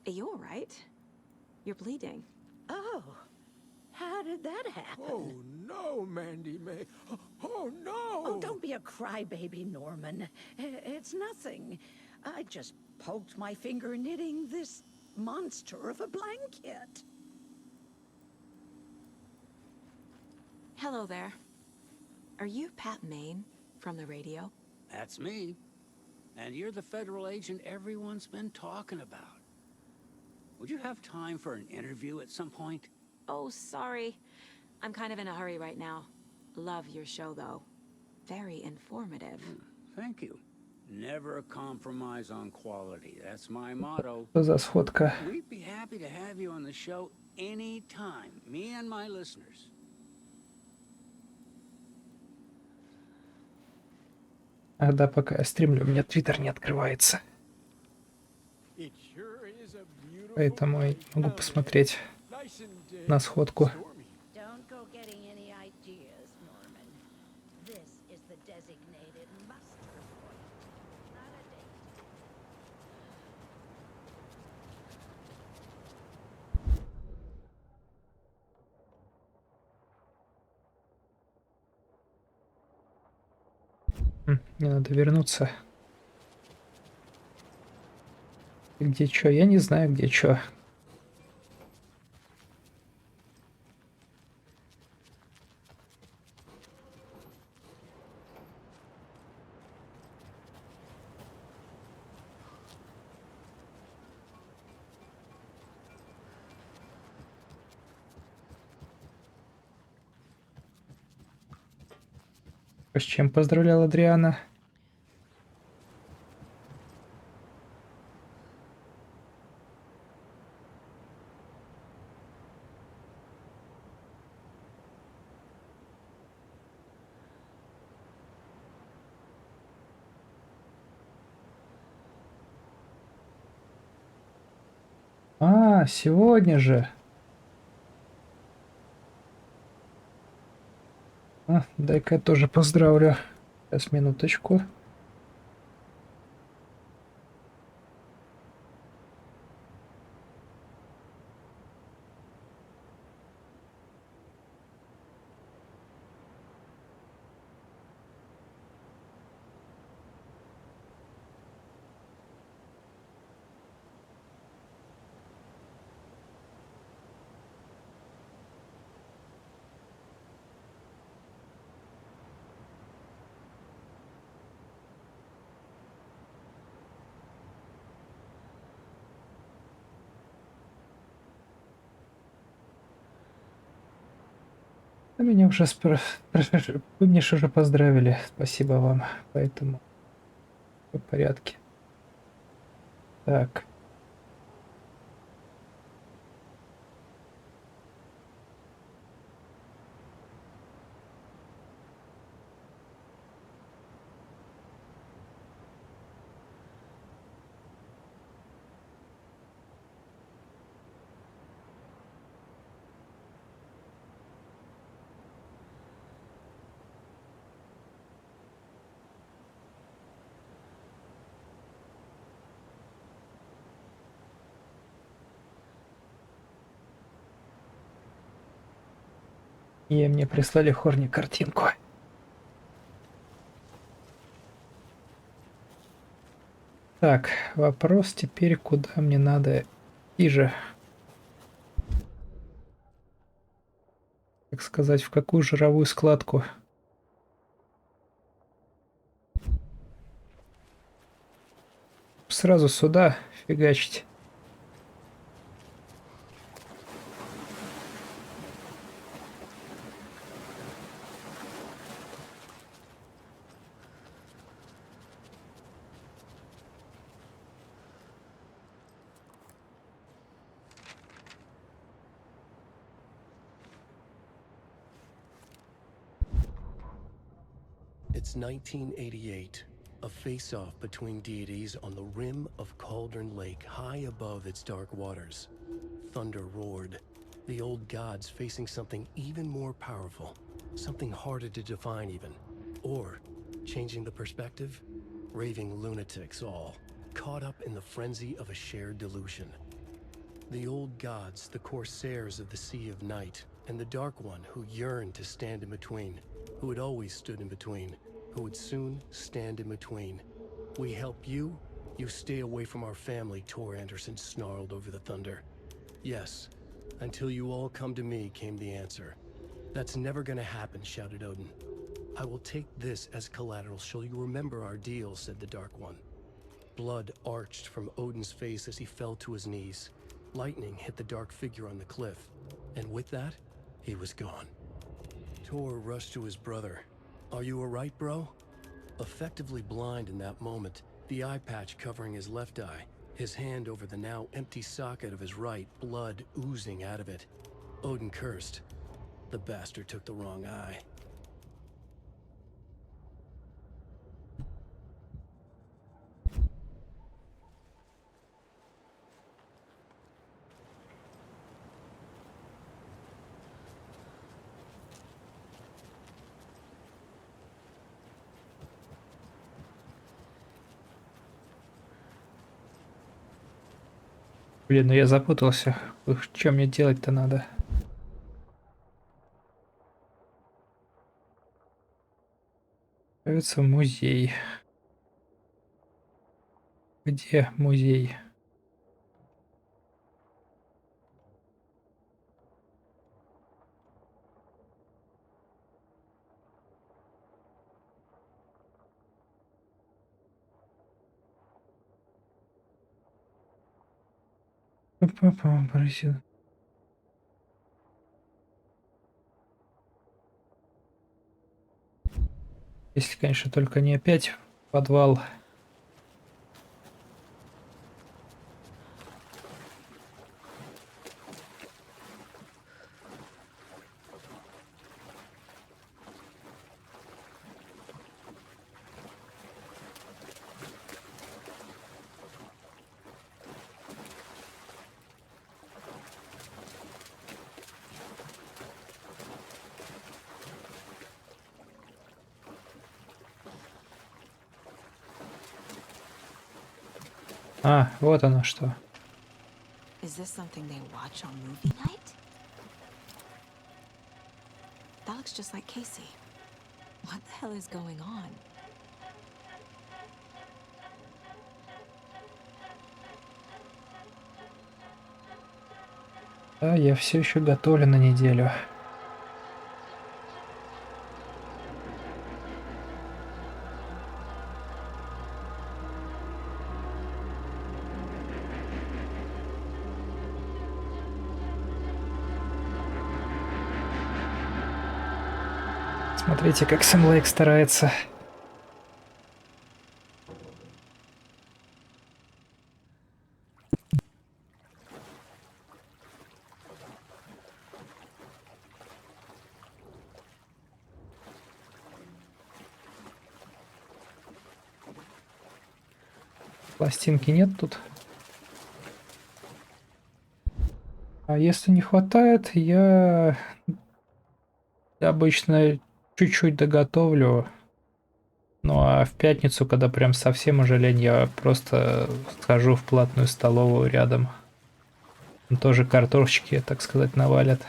are you all right? You're bleeding. Oh, how did that happen? Oh, no, Mandy May. Oh, no! Oh, don't be a crybaby, Norman. It's nothing. I just poked my finger knitting this monster of a blanket. Hello there. Are you Pat Maine from the radio? That's me. And you're the federal agent everyone's been talking about. Would you have time for an interview at some point? Oh, sorry. I'm kind of in a hurry right now. Love your show, though. Very informative. Thank you. Never compromise on quality. That's my motto. Что за сходка? We'd be happy to have you on the show anytime. Me and my listeners. Ах да, пока я стримлю, у меня твиттер не открывается. Поэтому я могу посмотреть на сходку. Don't go getting any ideas, Norman. This is the designated muster point, not a date. Мне надо вернуться. Где чё? Я не знаю, где чё. С чем поздравлял Адриана? А, сегодня же. Дай-ка я тоже поздравлю. Сейчас, минуточку. Меня уже вы меня же уже поздравили. Спасибо вам. Поэтому все в порядке. Так. И мне прислали Хорни картинку. Так, вопрос теперь, куда мне надо идти же. Так сказать, в какую жировую складку. Сразу сюда фигачить. It's 1988, a face-off between deities on the rim of Cauldron Lake, high above its dark waters. Thunder roared, the old gods facing something even more powerful, something harder to define even. Or, changing the perspective, raving lunatics all, caught up in the frenzy of a shared delusion. The old gods, the corsairs of the Sea of Night, and the Dark One who yearned to stand in between, who had always stood in between, who would soon stand in between. We help you, you stay away from our family, Tor Anderson snarled over the thunder. Yes, until you all come to me, came the answer. That's never gonna happen, shouted Odin. I will take this as collateral, shall you remember our deal, said the Dark One. Blood arched from Odin's face as he fell to his knees. Lightning hit the dark figure on the cliff, and with that, he was gone. Tor rushed to his brother. Are you alright, bro? Effectively blind in that moment, the eye patch covering his left eye, his hand over the now empty socket of his right, blood oozing out of it. Odin cursed. The bastard took the wrong eye. Блин, ну я запутался. Что мне делать-то надо? Кажется, музей. Где музей? Папа, просил. Если, конечно, только не опять в подвал. А, вот оно что. Is this something they watch on movie night? That looks just like Casey. What the hell is going on? Да, я все еще готовлю на неделю. Смотрите, как Сэм Лейк старается. Пластинки нет тут. А если не хватает, я обычно чуть-чуть доготовлю. Ну а в пятницу, когда прям совсем уже лень, я просто схожу в платную столовую рядом. Там тоже картошечки, так сказать, навалят.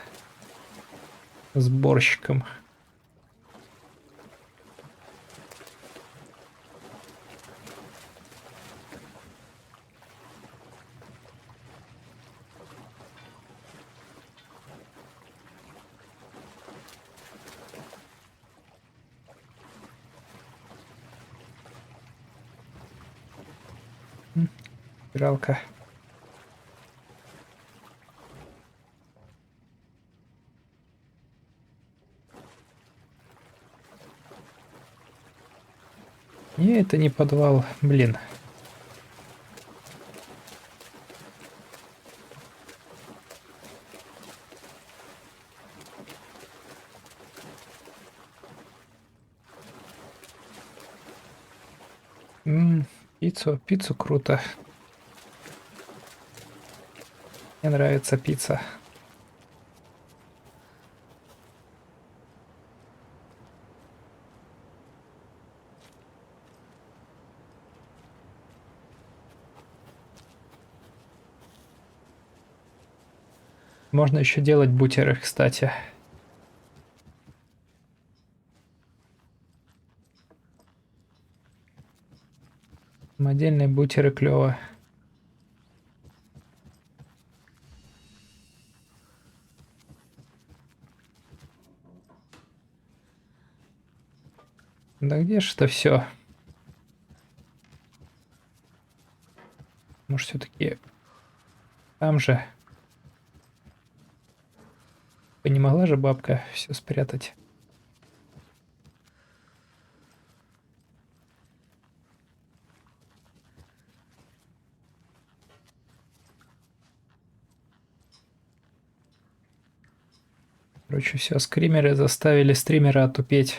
С борщиком. Жалко. Не, это не подвал, блин. Пиццу круто. Мне нравится пицца. Можно еще делать бутеры, кстати. Самодельные бутеры клево. Да где ж это все? Может, все-таки там же? Не могла же бабка все спрятать? Короче, все, скримеры заставили стримера отупеть.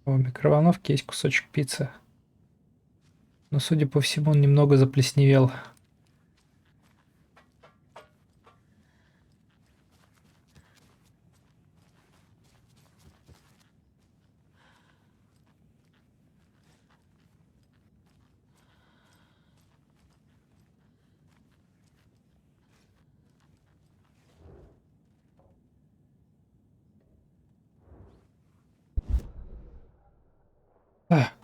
В микроволновке есть кусочек пиццы. Но, судя по всему, он немного заплесневел. Так.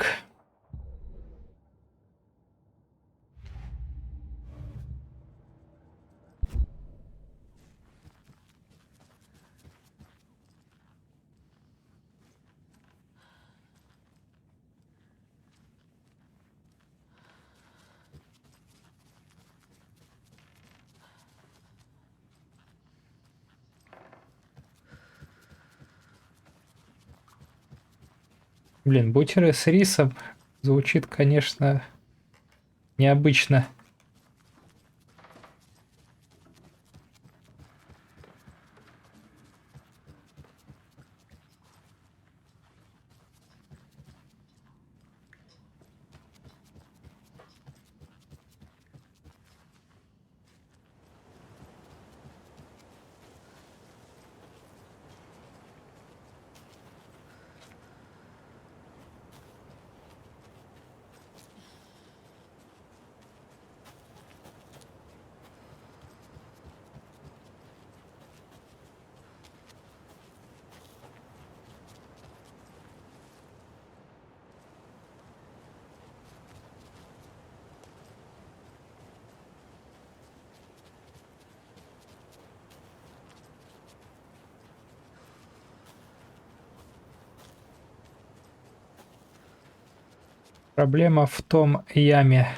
Блин, бутеры с рисом звучит, конечно, необычно. Проблема в том яме.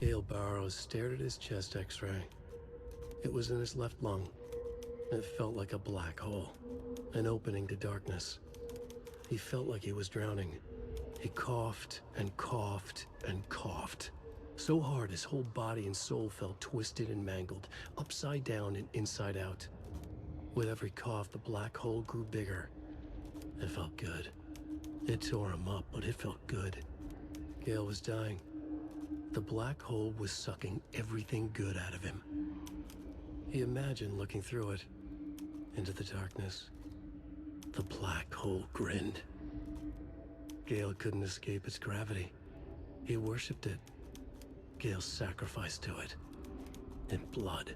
Gale Barrows stared at his chest x-ray. It was in his left lung. It felt like a black hole, an opening to darkness. He felt like he was drowning. He coughed and coughed and coughed. So hard his whole body and soul felt twisted and mangled, upside down and inside out. With every cough, the black hole grew bigger. It felt good. It tore him up, but it felt good. Gale was dying. The black hole was sucking everything good out of him. He imagined looking through it, into the darkness. The black hole grinned. Gale couldn't escape its gravity. He worshipped it. Gale sacrificed to it. In blood.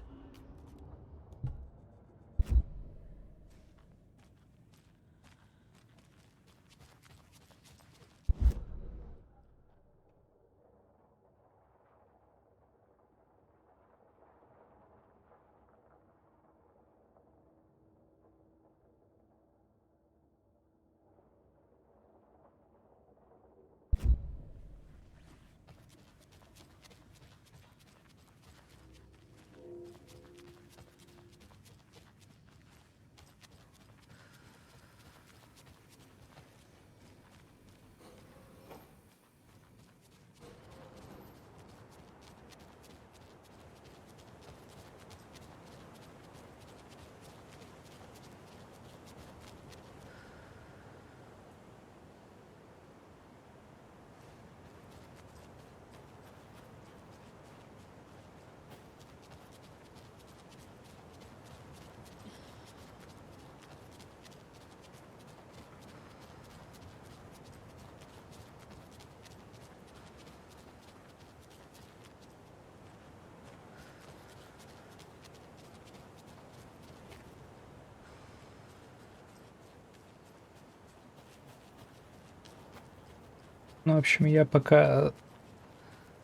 Ну, в общем, я пока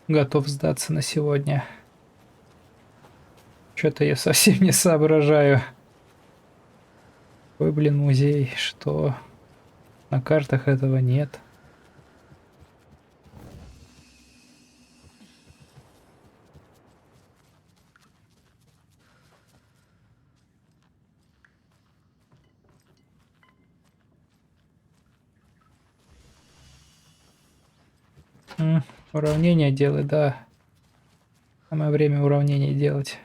готов сдаться на сегодня. Что-то я совсем не соображаю. Ой, блин, музей, что? На картах этого нет. Уравнение делай, да. Самое время уравнение делать.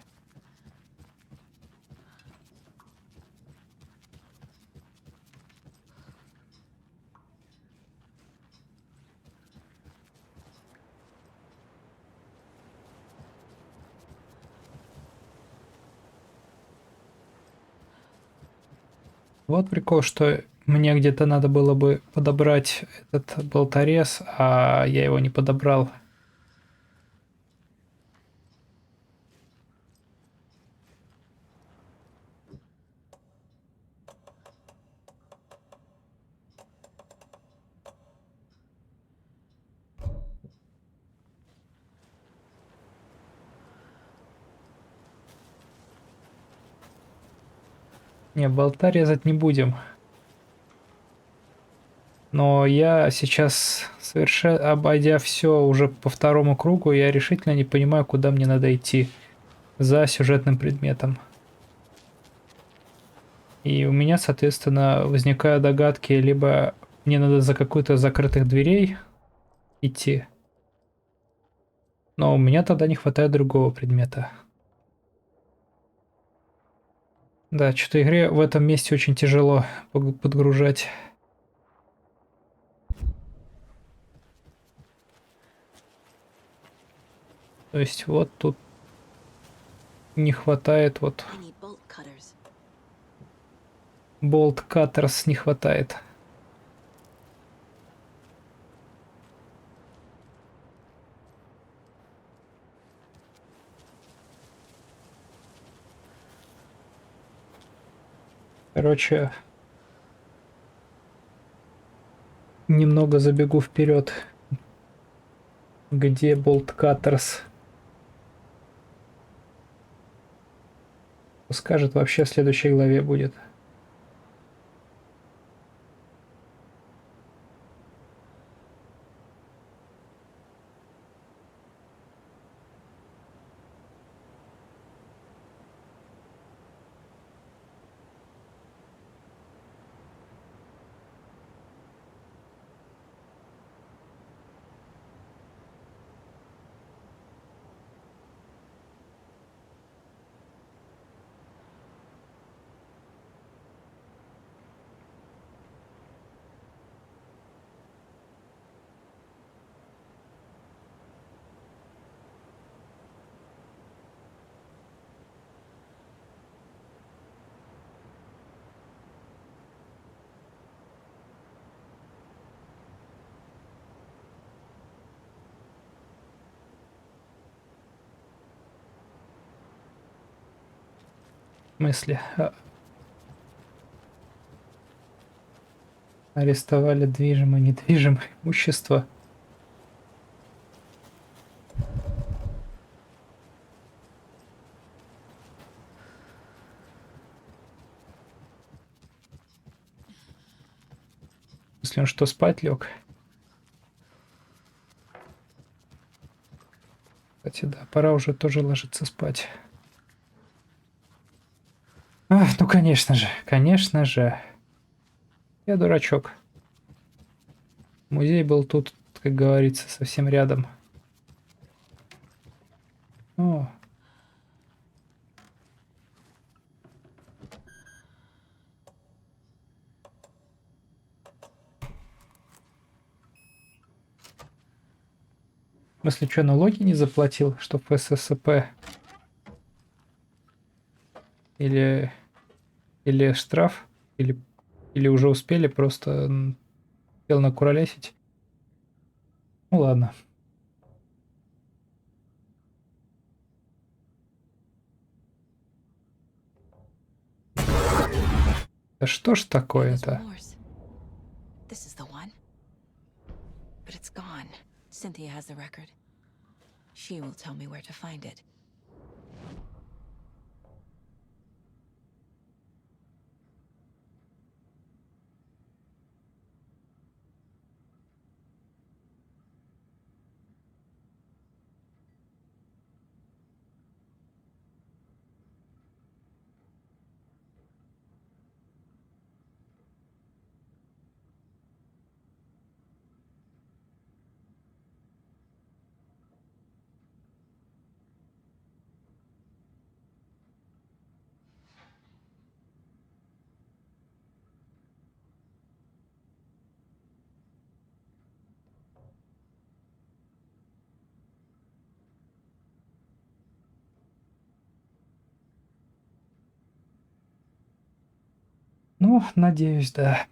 Вот прикол, что мне где-то надо было бы подобрать этот болторез, а я его не подобрал. Не, болта резать не будем. Но я сейчас, совершенно обойдя все уже по второму кругу, я решительно не понимаю, куда мне надо идти за сюжетным предметом. И у меня, соответственно, возникают догадки, либо мне надо за какую-то закрытых дверей идти, но у меня тогда не хватает другого предмета. Да, что-то игре в этом месте очень тяжело подгружать. То есть вот тут не хватает вот болт каттерс не хватает. Короче, немного забегу вперед. Где болт каттерс? Скажет, вообще в следующей главе будет. смысле? Арестовали движимое, недвижимое имущество. Если он что, спать лег? Кстати, да, пора уже тоже ложиться спать. Ну конечно же, конечно же. Я дурачок. Музей был тут, как говорится, совсем рядом. О. В смысле, что, налоги не заплатил, что в СССП? Или штраф? Или уже успели, просто хотел накуролесить? Ну ладно. Да что ж такое-то? This is the one. But it's gone. Cynthia has the record. She will tell me where to find it. Ну, надеюсь, да.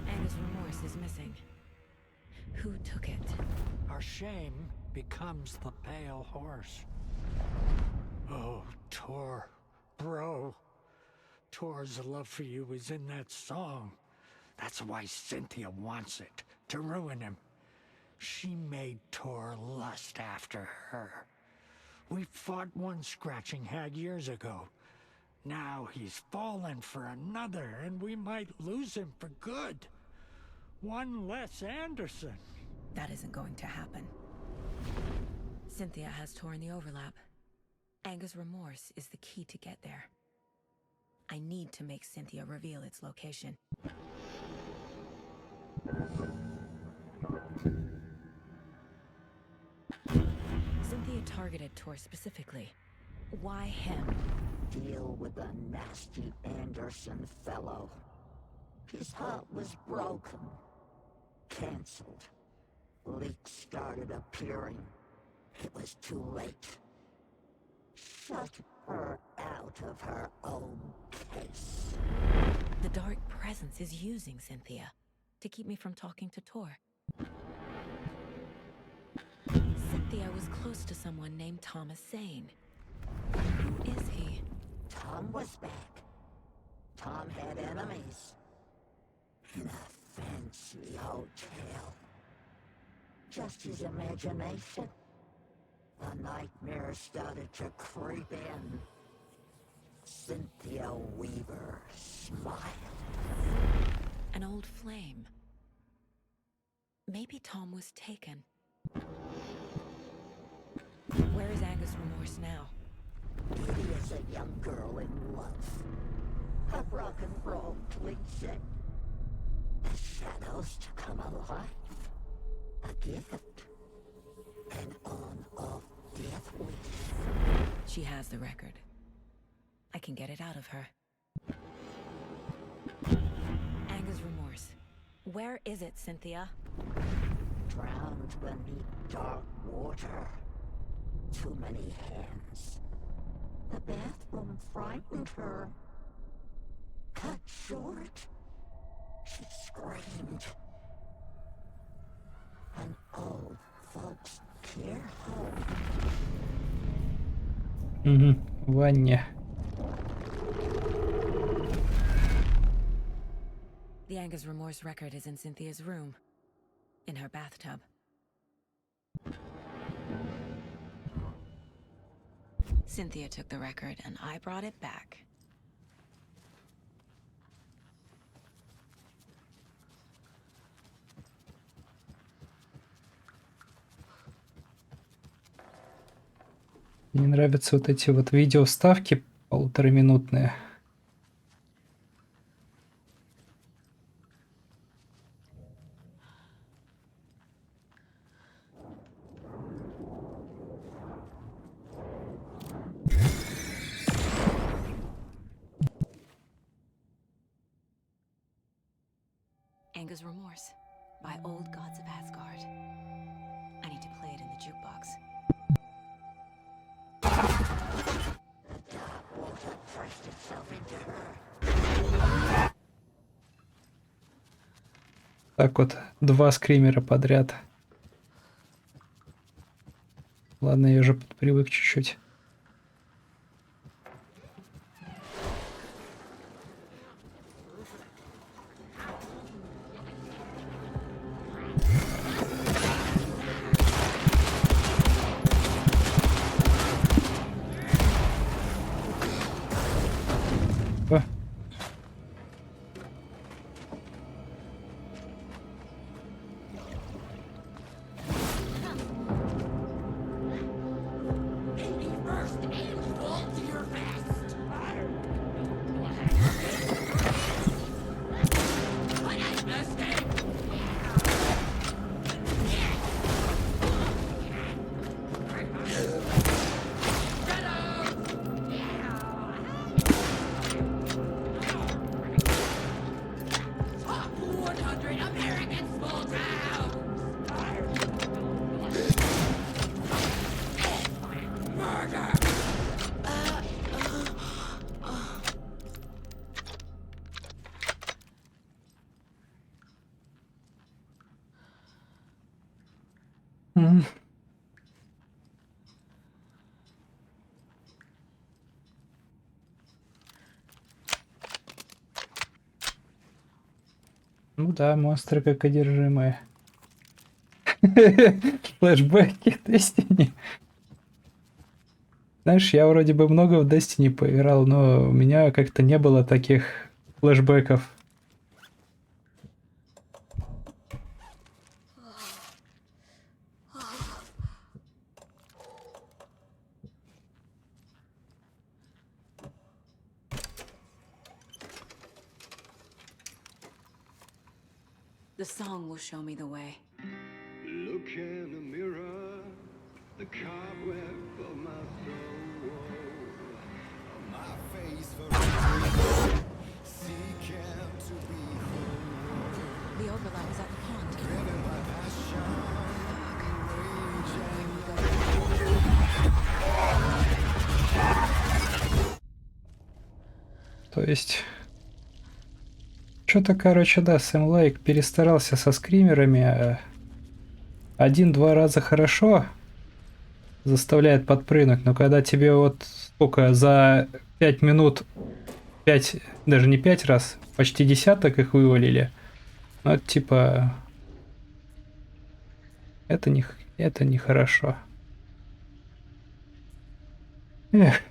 Angus' remorse is missing. Who took it? Our shame becomes the pale horse. Oh, Tor, bro. Tor's love for you is in that song. That's why Cynthia wants it, to ruin him. She made Tor lust after her. We fought one scratching hag years ago. Now he's fallen for another, and we might lose him for good. One less Anderson. That isn't going to happen. Cynthia has Tor in the overlap. Angus' remorse is the key to get there. I need to make Cynthia reveal its location. Cynthia targeted Tor specifically. Why him? Deal with the nasty Anderson fellow. His heart was broken. Cancelled. Leaks started appearing. It was too late. Shut her out of her own case. The dark presence is using Cynthia to keep me from talking to Tor. Maybe I was close to someone named Thomas Zane. Who is he? Tom was back. Tom had enemies. In a fancy hotel. Just his imagination. The nightmare started to creep in. Cynthia Weaver smiled. An old flame. Maybe Tom was taken. Where is Angus Remorse now? Diddy is a young girl in love. A rock and roll cliche. The shadows to come alive. A gift. An on-off death wish. She has the record. I can get it out of her. Angus Remorse. Where is it, Cynthia? Drowned beneath dark water. Too many hands. The bathroom frightened her. Cut short. She screamed. An old folks care home. В ванне. The Angus Remorse record is in Cynthia's room. In her bathtub. Cynthia took the record and I brought it back. Мне нравятся вот эти вот видео вставки полутораминутные. Angus Remorse by Old Gods of Asgard. I need to play it in the jukebox. The dark water pressed itself into her. Так вот, 2 скримера подряд. Ладно, я уже привык чуть-чуть. Ну да, монстры как одержимые. Флэшбэки Destiny. Знаешь, я вроде бы много в Destiny поиграл, но у меня как-то не было таких флэшбэков. The song will show me the way. Look in the mirror, the cobweb of my soul. My face for seeking to be whole. The overlap is at the pond. Driven by passion, То есть... Что-то, короче, да, Сэм Лайк перестарался со скримерами. 1-2 раза хорошо, заставляет подпрыгнуть. Но когда тебе вот сколько, за 5 минут, 5, даже не 5 раз, почти десяток их вывалили. Ну, это типа... Это не хорошо. Эх.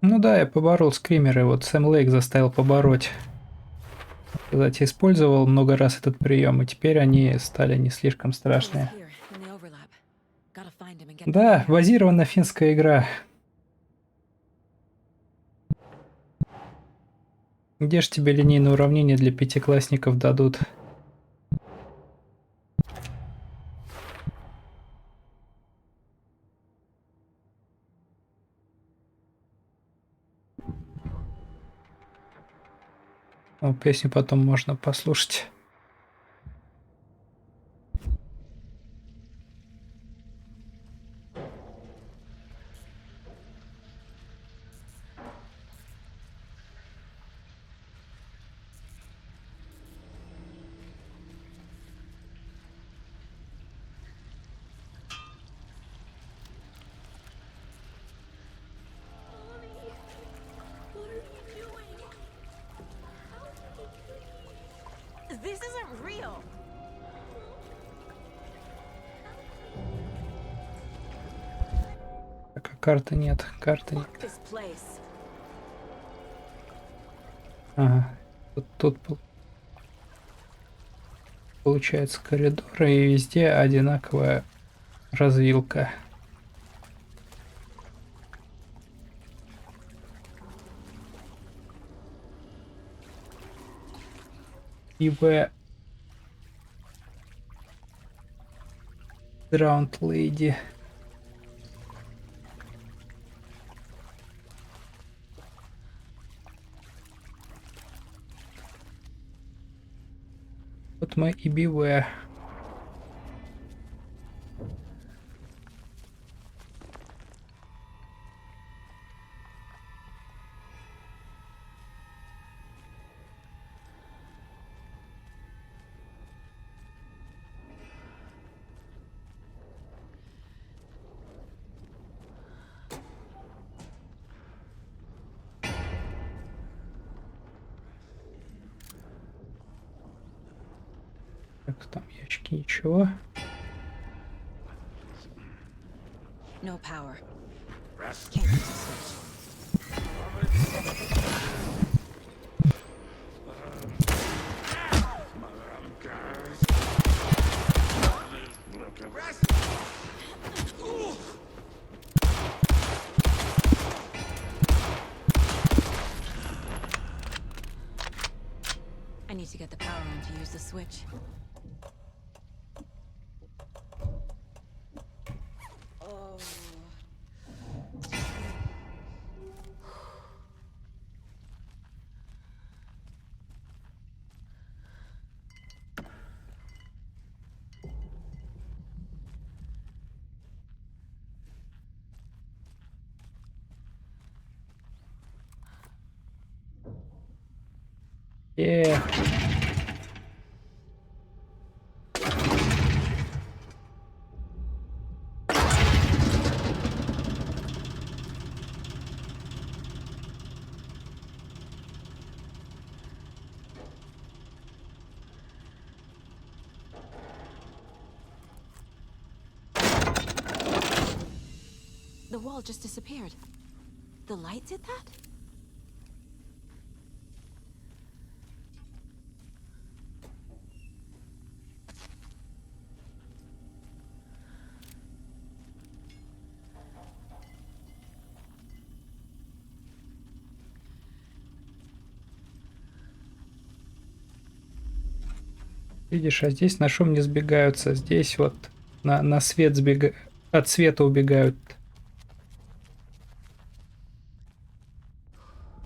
Ну да, я поборол скримеры. Вот Сэм Лейк заставил побороть. Сказать, использовал много раз этот прием, и теперь они стали не слишком страшные. Да, базирована финская игра. Где ж тебе линейное уравнение для пятиклассников дадут? О, песню потом можно послушать. This isn't real. Так, а карты нет, карты нет. This place. Ага, тут получается коридоры, и везде одинаковая развилка. Ибо Drowned Lady. Вот мы и бивэ. Так, там ящики, ничего. No power. Can't use the switch. I need to get the power on to use the switch. Oh. Yeah. The wall just disappeared. The light did that? Видишь, а здесь на шум не сбегаются. Здесь вот на свет от света убегают.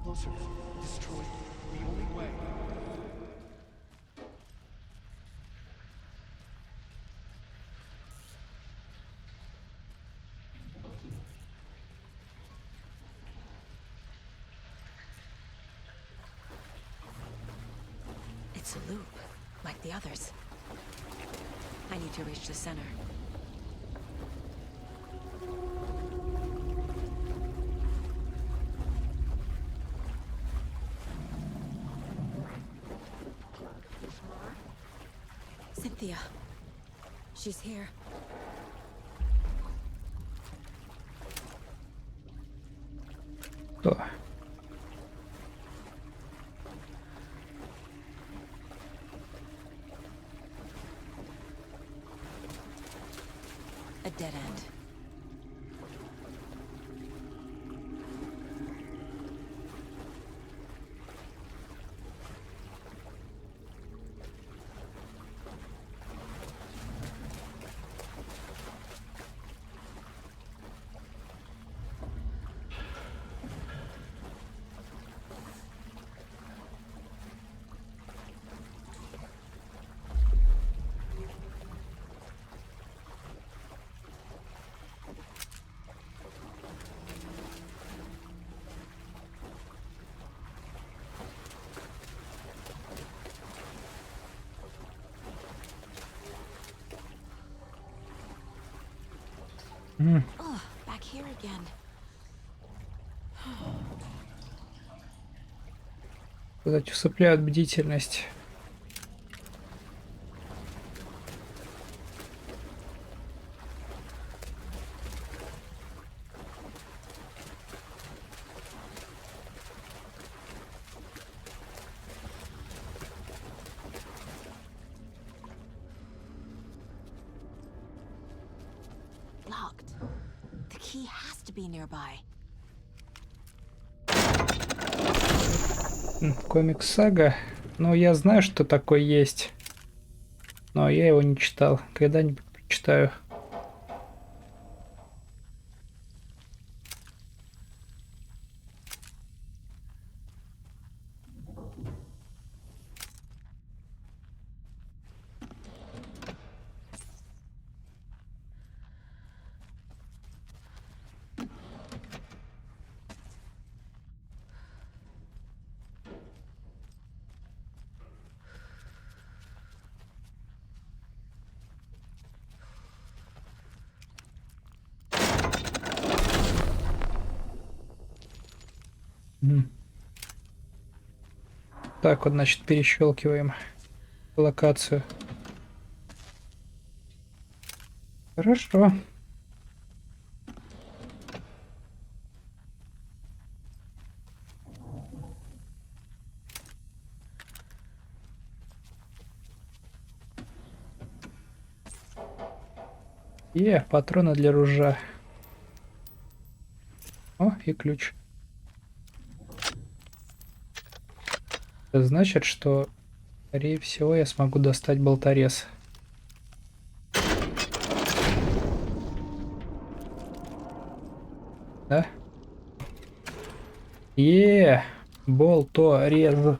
Closer. It's a loop, like the others. I need to reach the center. Cynthia. She's here. Кто? A dead end. Oh, back here again. Сказать, усыпляют бдительность. Locked. The key has to be nearby. Комикс-сага. Ну, я знаю, что такое есть. Но я его не читал. Когда-нибудь прочитаю. Так вот, значит, перещелкиваем локацию. Хорошо. Патроны для ружья. О, и ключ. Это значит, что, скорее всего, я смогу достать болторез. Да? Болторез.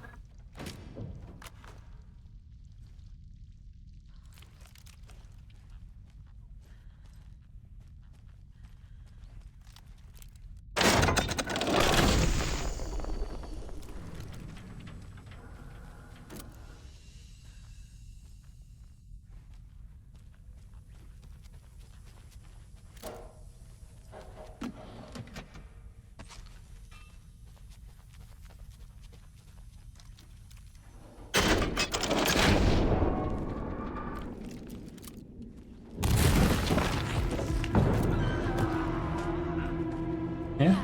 Не?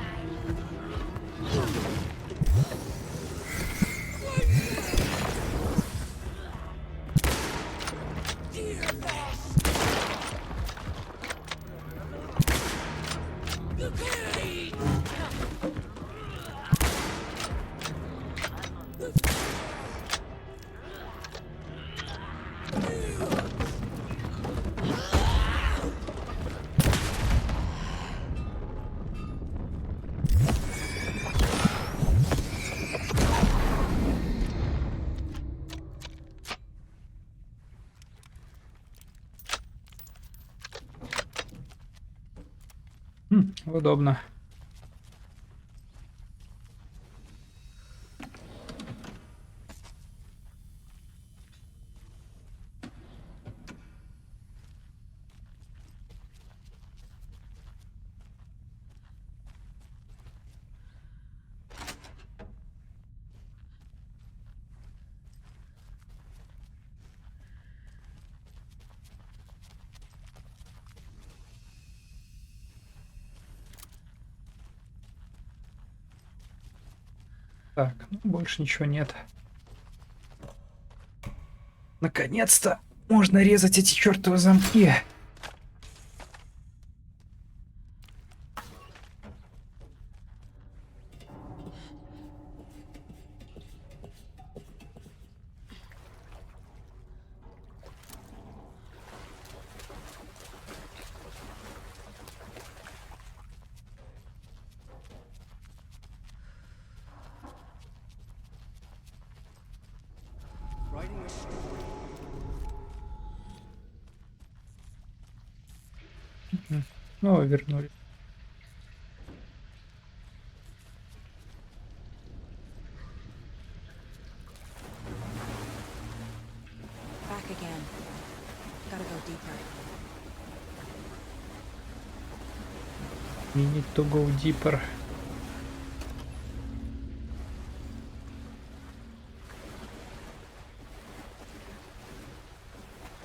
Удобно. Так, ну, больше ничего нет. Наконец-то можно резать эти чертовы замки. Writing a story. О, вернули. Back again. Gotta go deeper. We need to go deeper.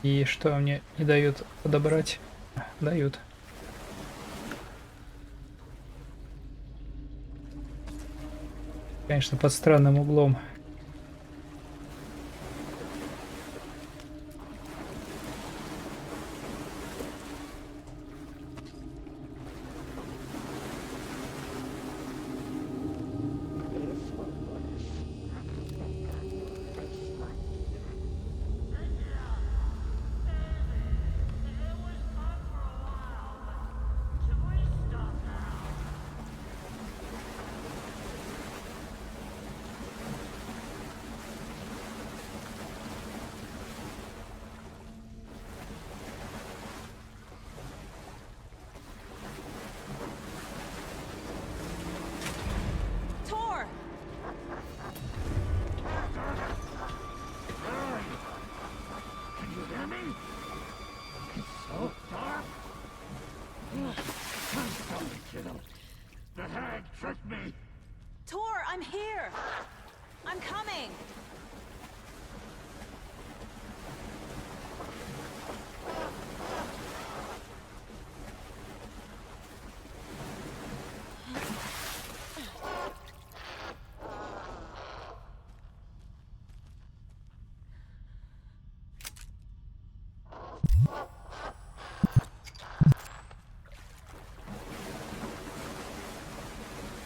И что мне не дают подобрать? Дают. Конечно, под странным углом. Tor! Can you hear me? It's so dark. I'm sorry, kiddo. The hag tricked me. Tor, I'm here! I'm coming!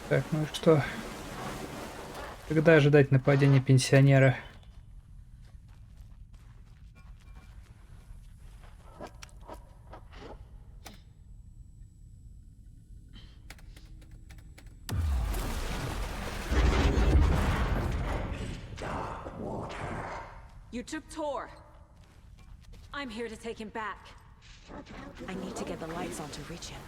Так, ну и что? Когда ожидать нападения пенсионера? You took Tor. I'm here to take him back. I need to get the lights on to reach him.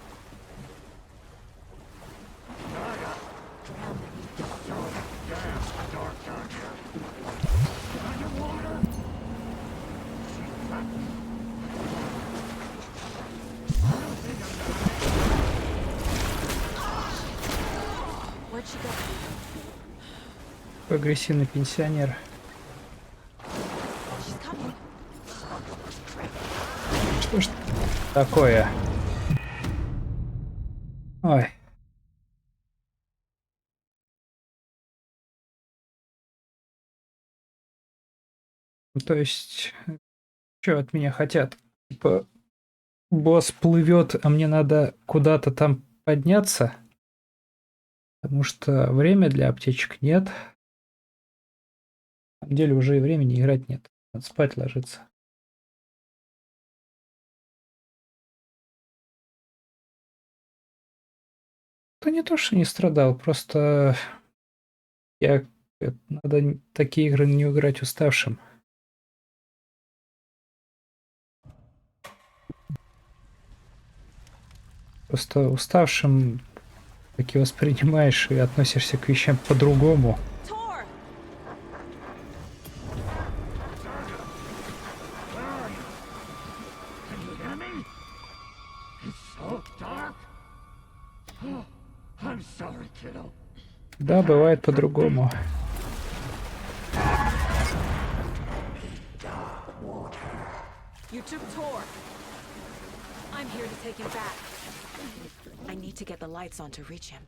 Where'd she go? Агрессивный пенсионер. She's coming. Что ж такое? Ой. Ну, то есть, что от меня хотят? Типа, босс плывет, а мне надо куда-то там подняться? Потому что время для аптечек нет. На самом деле уже и времени играть нет. Надо спать ложиться. Да не то, что не страдал, просто надо такие игры не играть уставшим. Просто уставшим таки воспринимаешь и относишься к вещам по-другому. Да, бывает по-другому. You took Tor. I'm here to take him back. I need to get the lights on to reach him.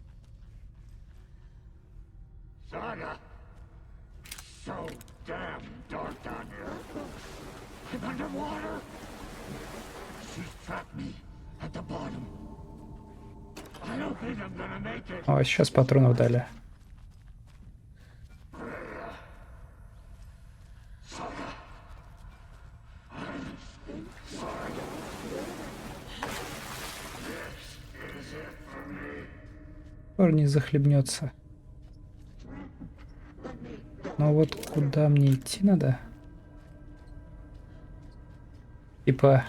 Saga. So damn dark down here. I'm underwater. She's trapped me at the bottom. I don't think I'm gonna make it. О, сейчас патронов дали. Скоро не захлебнется. Но вот куда мне идти надо? Типа...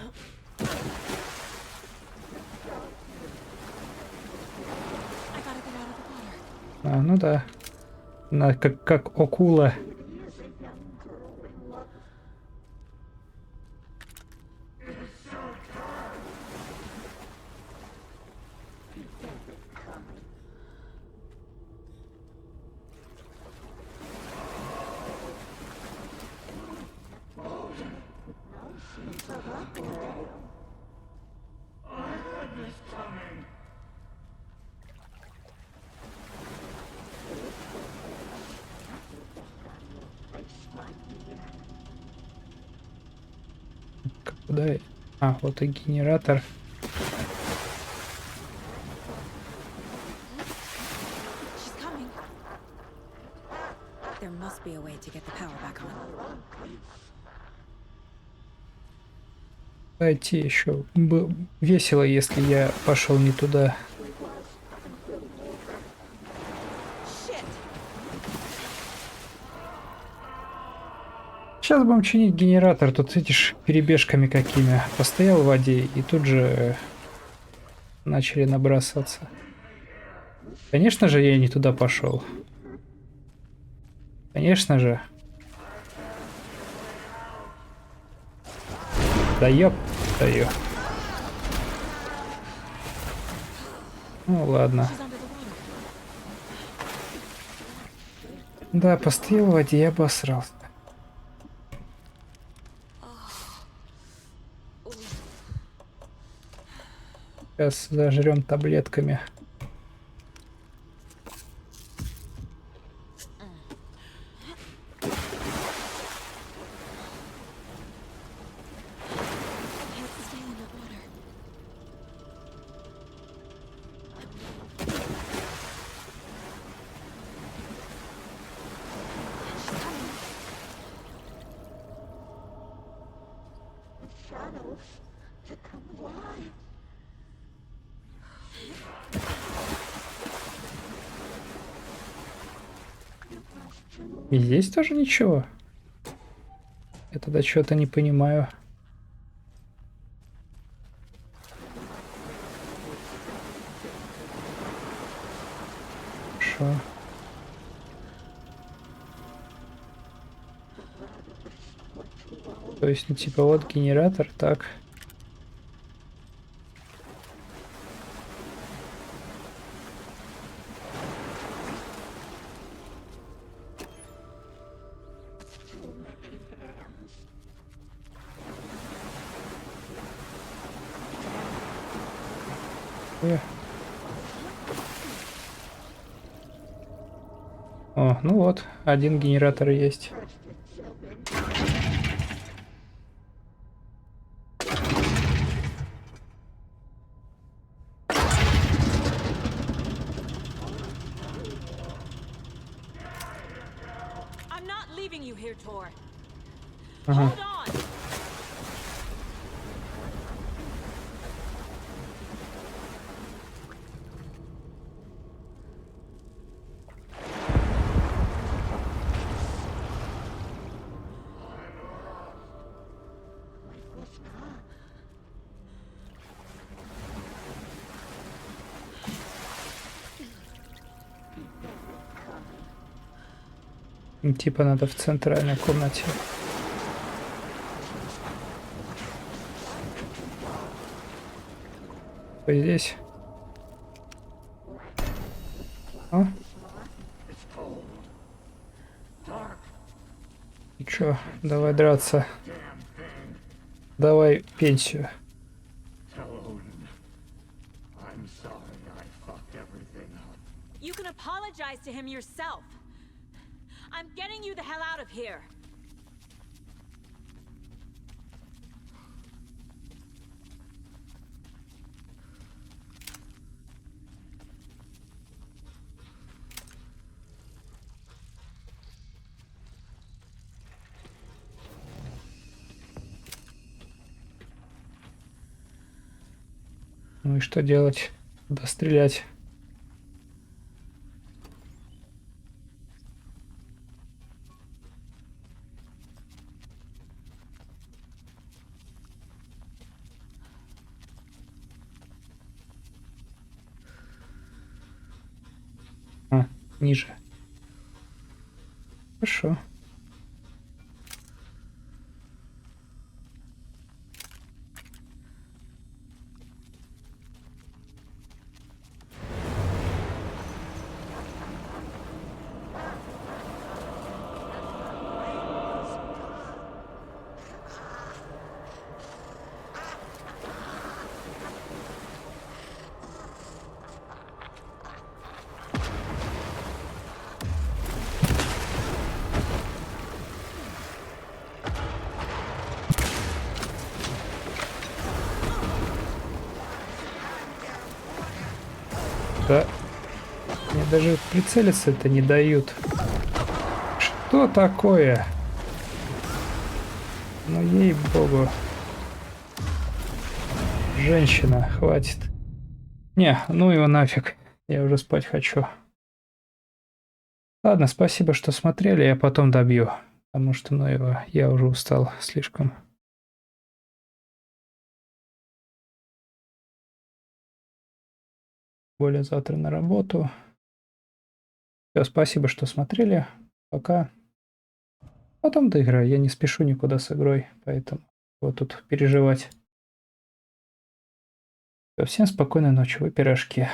ну да. Как акула. Куда? А, вот и генератор. Дайте еще. Весело, если я пошел не туда. Сейчас будем чинить генератор. Тут, видишь, перебежками какими. Постоял в воде и тут же начали набрасываться. Конечно же, я не туда пошел. Конечно же. Да ёп твою. Ну ладно. Да, постоял в воде и обосрался. Сейчас зажрем таблетками. И здесь тоже ничего. Я тогда что-то не понимаю. Хорошо. То есть, ну типа вот генератор, так. О, ну вот, один генератор есть. Ага. Типа надо в центральной комнате. Здесь. О. И чё, давай драться. Давай пенсию. You can apologize to him yourself. I'm getting you the hell out of here. Ну и что делать? Куда стрелять? А, ниже. Хорошо. Да. Мне даже прицелиться это не дают. Что такое? Ну ей-богу. Женщина, хватит. Не, ну его нафиг. Я уже спать хочу. Ладно, спасибо, что смотрели, я потом добью. Потому что, ну его, я уже устал слишком. Более завтра на работу. Все, спасибо, что смотрели. Пока. Потом доиграю. Я не спешу никуда с игрой, поэтому вот тут переживать. Всё, всем спокойной ночи, вы пирожки.